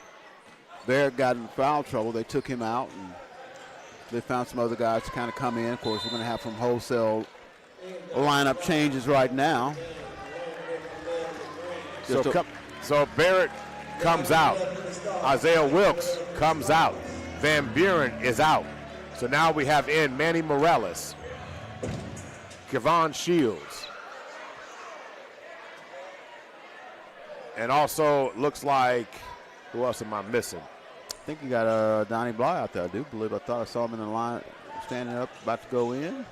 Barrett got in foul trouble, they took him out, and they found some other guys to kind of come in. Of course, we're going to have some wholesale lineup changes right now. So Barrett comes out. Isaiah Wilkes comes out. Van Buren is out. So now we have in Manny Morales, Kevon Shields, and also looks like, who else am I missing? I think you got Donnie Bly out there. I do believe. I thought I saw him in the line, standing up, about to go in.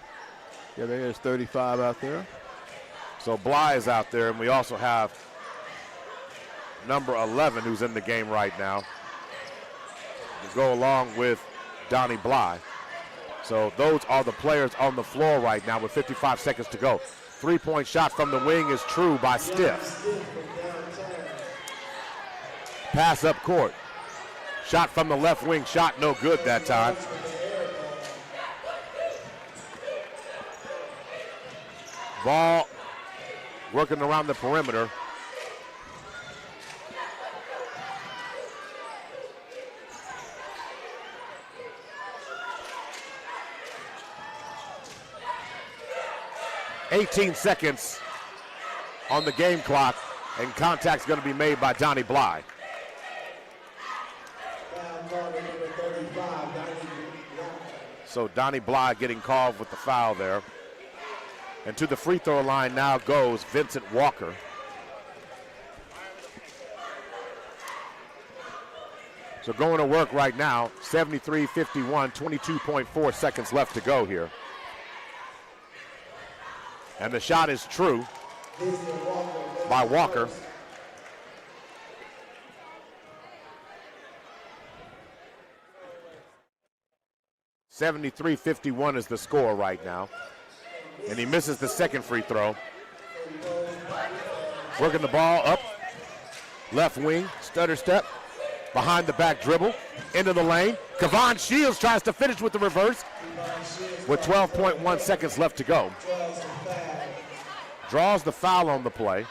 Yeah, there's 35 out there. So Bly is out there, and we also have number 11 who's in the game right now to go along with Donnie Bly. So those are the players on the floor right now with 55 seconds to go. 3-point shot from the wing is true by Stiff. Pass up court. Shot from the left wing, shot no good that time. Ball working around the perimeter. $18 seconds on the game clock, and contact's going to be made by Donnie Bly. So Donnie Bly getting called with the foul there. And to the free throw line now goes Vincent Walker. So going to work right now, 73-51, 22.4 seconds left to go here. And the shot is true by Walker. (73-51) is the score right now. And he misses the second free throw. Working the ball up, left wing, stutter step, behind the back dribble, into the lane. Kevon Shields tries to finish with the reverse with 12.1 seconds left to go. Draws the foul on the play.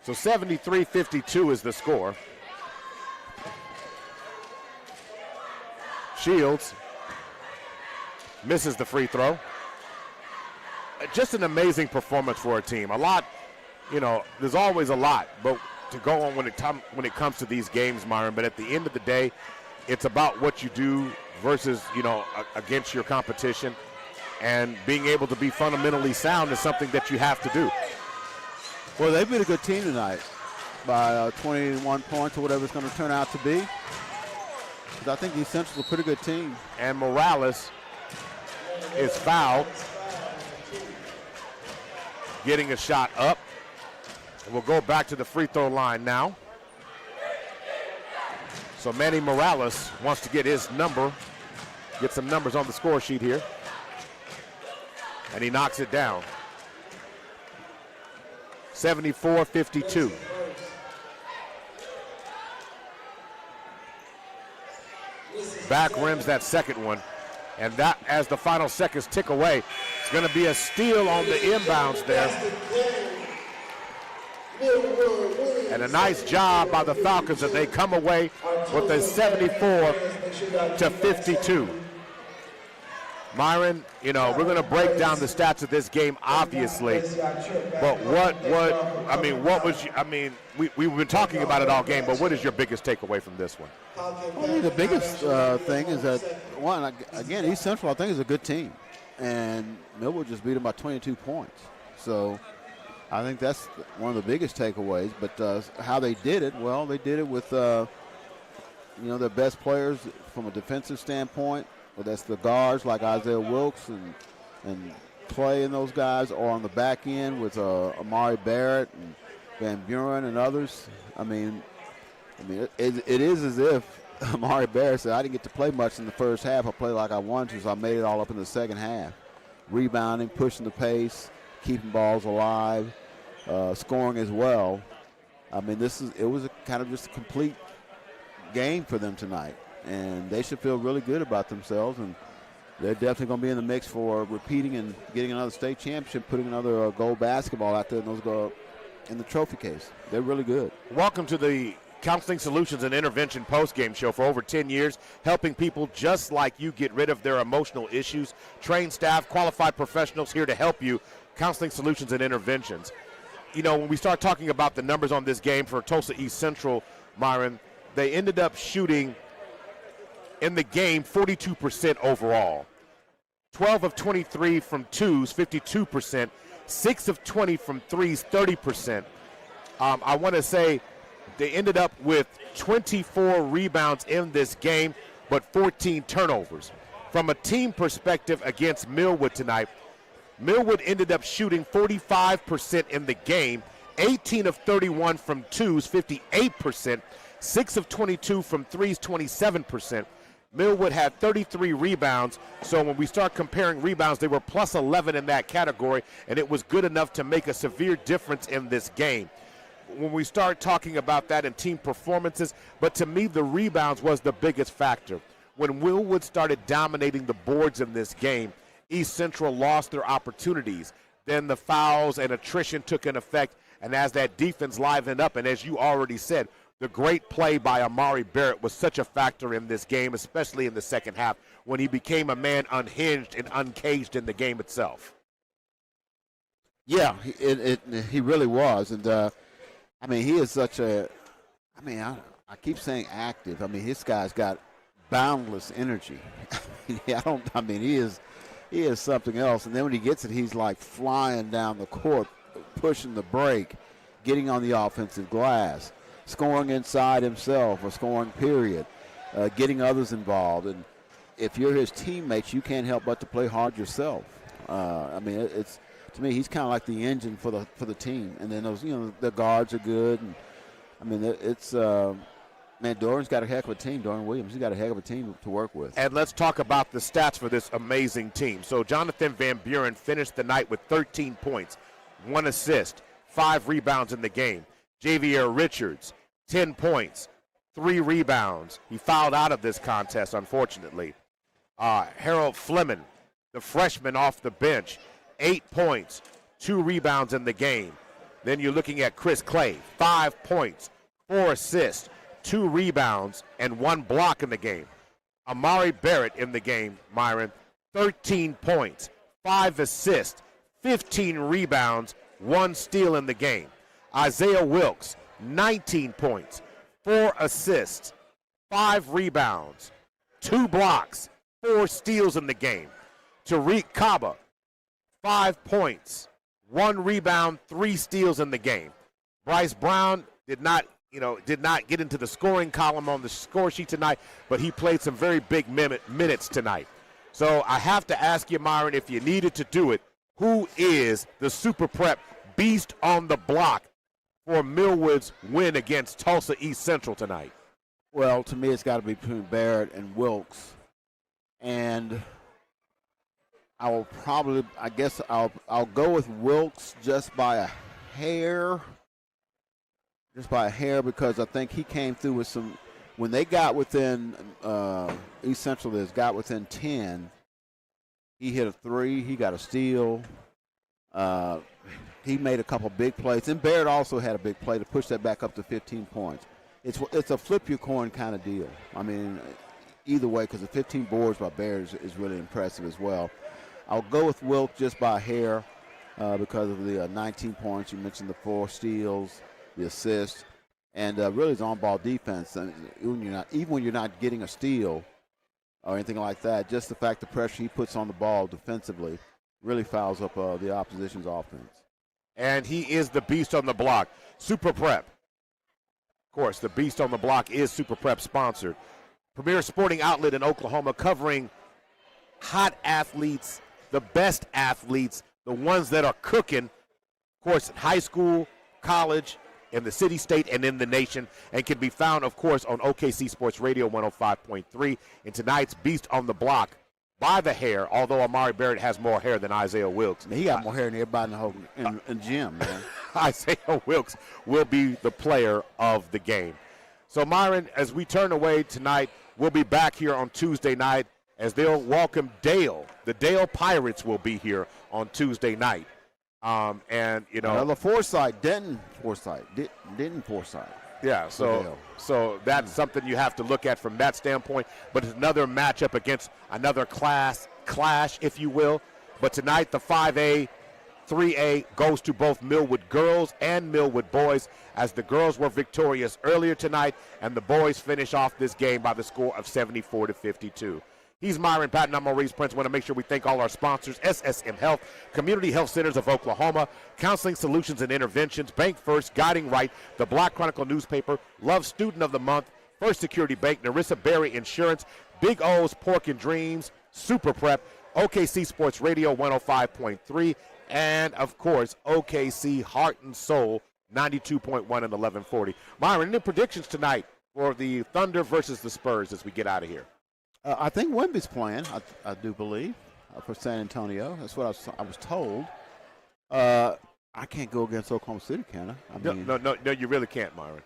So 73-52 is the score. Shields misses the free throw. Just an amazing performance for a team. A lot, there's always a lot, but to go on when it comes to these games, Myron, but at the end of the day, it's about what you do versus, against your competition. And being able to be fundamentally sound is something that you have to do. Well, they've been a good team tonight by 21 points or whatever it's going to turn out to be. I think the Central's a pretty good team. And Morales is fouled, getting a shot up. And we'll go back to the free throw line now. So Manny Morales wants to get his number, get some numbers on the score sheet here. And he knocks it down. 74-52. Back rims that second one. And that, as the final seconds tick away, it's going to be a steal on the inbounds there. And a nice job by the Falcons that they come away with a 74-52. Myron, we're going to break down the stats of this game, obviously. But we've been talking about it all game, but what is your biggest takeaway from this one? Well, the biggest thing is that, one, again, East Central, I think, is a good team. And Millwood just beat them by 22 points. So I think that's one of the biggest takeaways. But how they did it, well, they did it with, their best players from a defensive standpoint. Well, that's the guards like Isaiah Wilkes and Clay and those guys, or on the back end with Amari Barrett and Van Buren and others. It is as if Amari Barrett said, I didn't get to play much in the first half. I played like I wanted to, so I made it all up in the second half. Rebounding, pushing the pace, keeping balls alive, scoring as well. It was kind of just a complete game for them tonight. And they should feel really good about themselves, and they're definitely going to be in the mix for repeating and getting another state championship, putting another gold basketball out there, and those go in the trophy case. They're really good. Welcome to the Counseling Solutions and Intervention postgame show. For over 10 years, helping people just like you get rid of their emotional issues. Trained staff, qualified professionals here to help you. Counseling Solutions and Interventions. When we start talking about the numbers on this game for Tulsa East Central, Myron, they ended up shooting in the game 42% overall. 12 of 23 from twos, 52%. 6 of 20 from threes, 30%. I want to say they ended up with 24 rebounds in this game, but 14 turnovers. From a team perspective against Millwood tonight, Millwood ended up shooting 45% in the game, 18 of 31 from twos, 58%, 6 of 22 from threes, 27%. Millwood had 33 rebounds, so when we start comparing rebounds, they were plus 11 in that category, and it was good enough to make a severe difference in this game. When we start talking about that in team performances, but to me, the rebounds was the biggest factor. When Millwood started dominating the boards in this game, East Central lost their opportunities. Then the fouls and attrition took an effect, and as that defense livened up, and as you already said, the great play by Amari Barrett was such a factor in this game, especially in the second half, when he became a man unhinged and uncaged in the game itself. Yeah, he really was. And, he is such a – I keep saying active. This guy's got boundless energy. He is something else. And then when he gets it, he's like flying down the court, pushing the break. getting on the offensive glass, scoring inside himself or scoring period, getting others involved. And if you're his teammates, you can't help but to play hard yourself. I mean, it's to me, he's kind of like the engine for the team. And then those, the guards are good. And I mean, it's man, Dorian's got a heck of a team. Dorian Williams, he's got a heck of a team to work with. And let's talk about the stats for this amazing team. So Jonathan Van Buren finished the night with 13 points, 1 assist, 5 rebounds in the game. Javier Richards, 10 points, 3 rebounds. He fouled out of this contest, unfortunately. Harold Fleming, the freshman off the bench, 8 points, 2 rebounds in the game. Then you're looking at Chris Clay, 5 points, 4 assists, 2 rebounds, and 1 block in the game. Amari Barrett in the game, Myron, 13 points, 5 assists, 15 rebounds, 1 steal in the game. Isaiah Wilkes, 19 points, 4 assists, 5 rebounds, 2 blocks, 4 steals in the game. Tariq Kaba, 5 points, 1 rebound, 3 steals in the game. Bryce Brown did not get into the scoring column on the score sheet tonight, but he played some very big minutes tonight. So I have to ask you, Myron, if you needed to do it, who is the Super Prep beast on the block for Millwood's win against Tulsa East Central tonight? Well, to me, it's got to be between Barrett and Wilkes. And I'll go with Wilkes just by a hair. Just by a hair, because I think he came through with some. When they got within East Central got within 10, he hit a 3. He got a steal. He made a couple big plays, and Barrett also had a big play to push that back up to 15 points. It's a flip your coin kind of deal. I mean, either way, because the 15 boards by Barrett is really impressive as well. I'll go with Wilk just by a hair because of the 19 points. You mentioned the 4 steals, the assist, and really his on-ball defense. And even when you're not getting a steal or anything like that, just the fact the pressure he puts on the ball defensively really fouls up the opposition's offense. And he is the beast on the block. Super Prep. Of course, the beast on the block is Super Prep sponsored. Premier sporting outlet in Oklahoma, covering hot athletes, the best athletes, the ones that are cooking, of course, in high school, college, in the city, state, and in the nation, and can be found, of course, on OKC Sports Radio 105.3. In tonight's Beast on the Block, by the hair, although Amari Barrett has more hair than Isaiah Wilkes. He got more hair than everybody in the whole in gym, man. Isaiah Wilkes will be the player of the game. So, Myron, as we turn away tonight, we'll be back here on Tuesday night as they'll welcome Dale. The Dale Pirates will be here on Tuesday night. And, Denton Forsythe. Yeah, so that's something you have to look at from that standpoint. But it's another matchup against another clash, if you will. But tonight, the 5A, 3A goes to both Millwood girls and Millwood boys, as the girls were victorious earlier tonight, and the boys finish off this game by the score of 74-52. He's Myron Patton. I'm Maurice Prince. Want to make sure we thank all our sponsors: SSM Health, Community Health Centers of Oklahoma, Counseling Solutions and Interventions, Bank First, Guiding Right, the Black Chronicle newspaper, Love Student of the Month, First Security Bank, Narissa Berry Insurance, Big O's Pork and Dreams, Super Prep, OKC Sports Radio 105.3, and, of course, OKC Heart and Soul 92.1 and 1140. Myron, any predictions tonight for the Thunder versus the Spurs as we get out of here? I think Wemby's playing, I do believe, for San Antonio. That's what I was told. I can't go against Oklahoma City, can I? No, you really can't, Myron.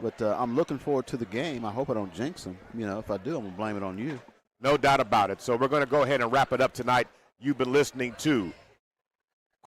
But I'm looking forward to the game. I hope I don't jinx them. If I do, I'm going to blame it on you. No doubt about it. So we're going to go ahead and wrap it up tonight. You've been listening to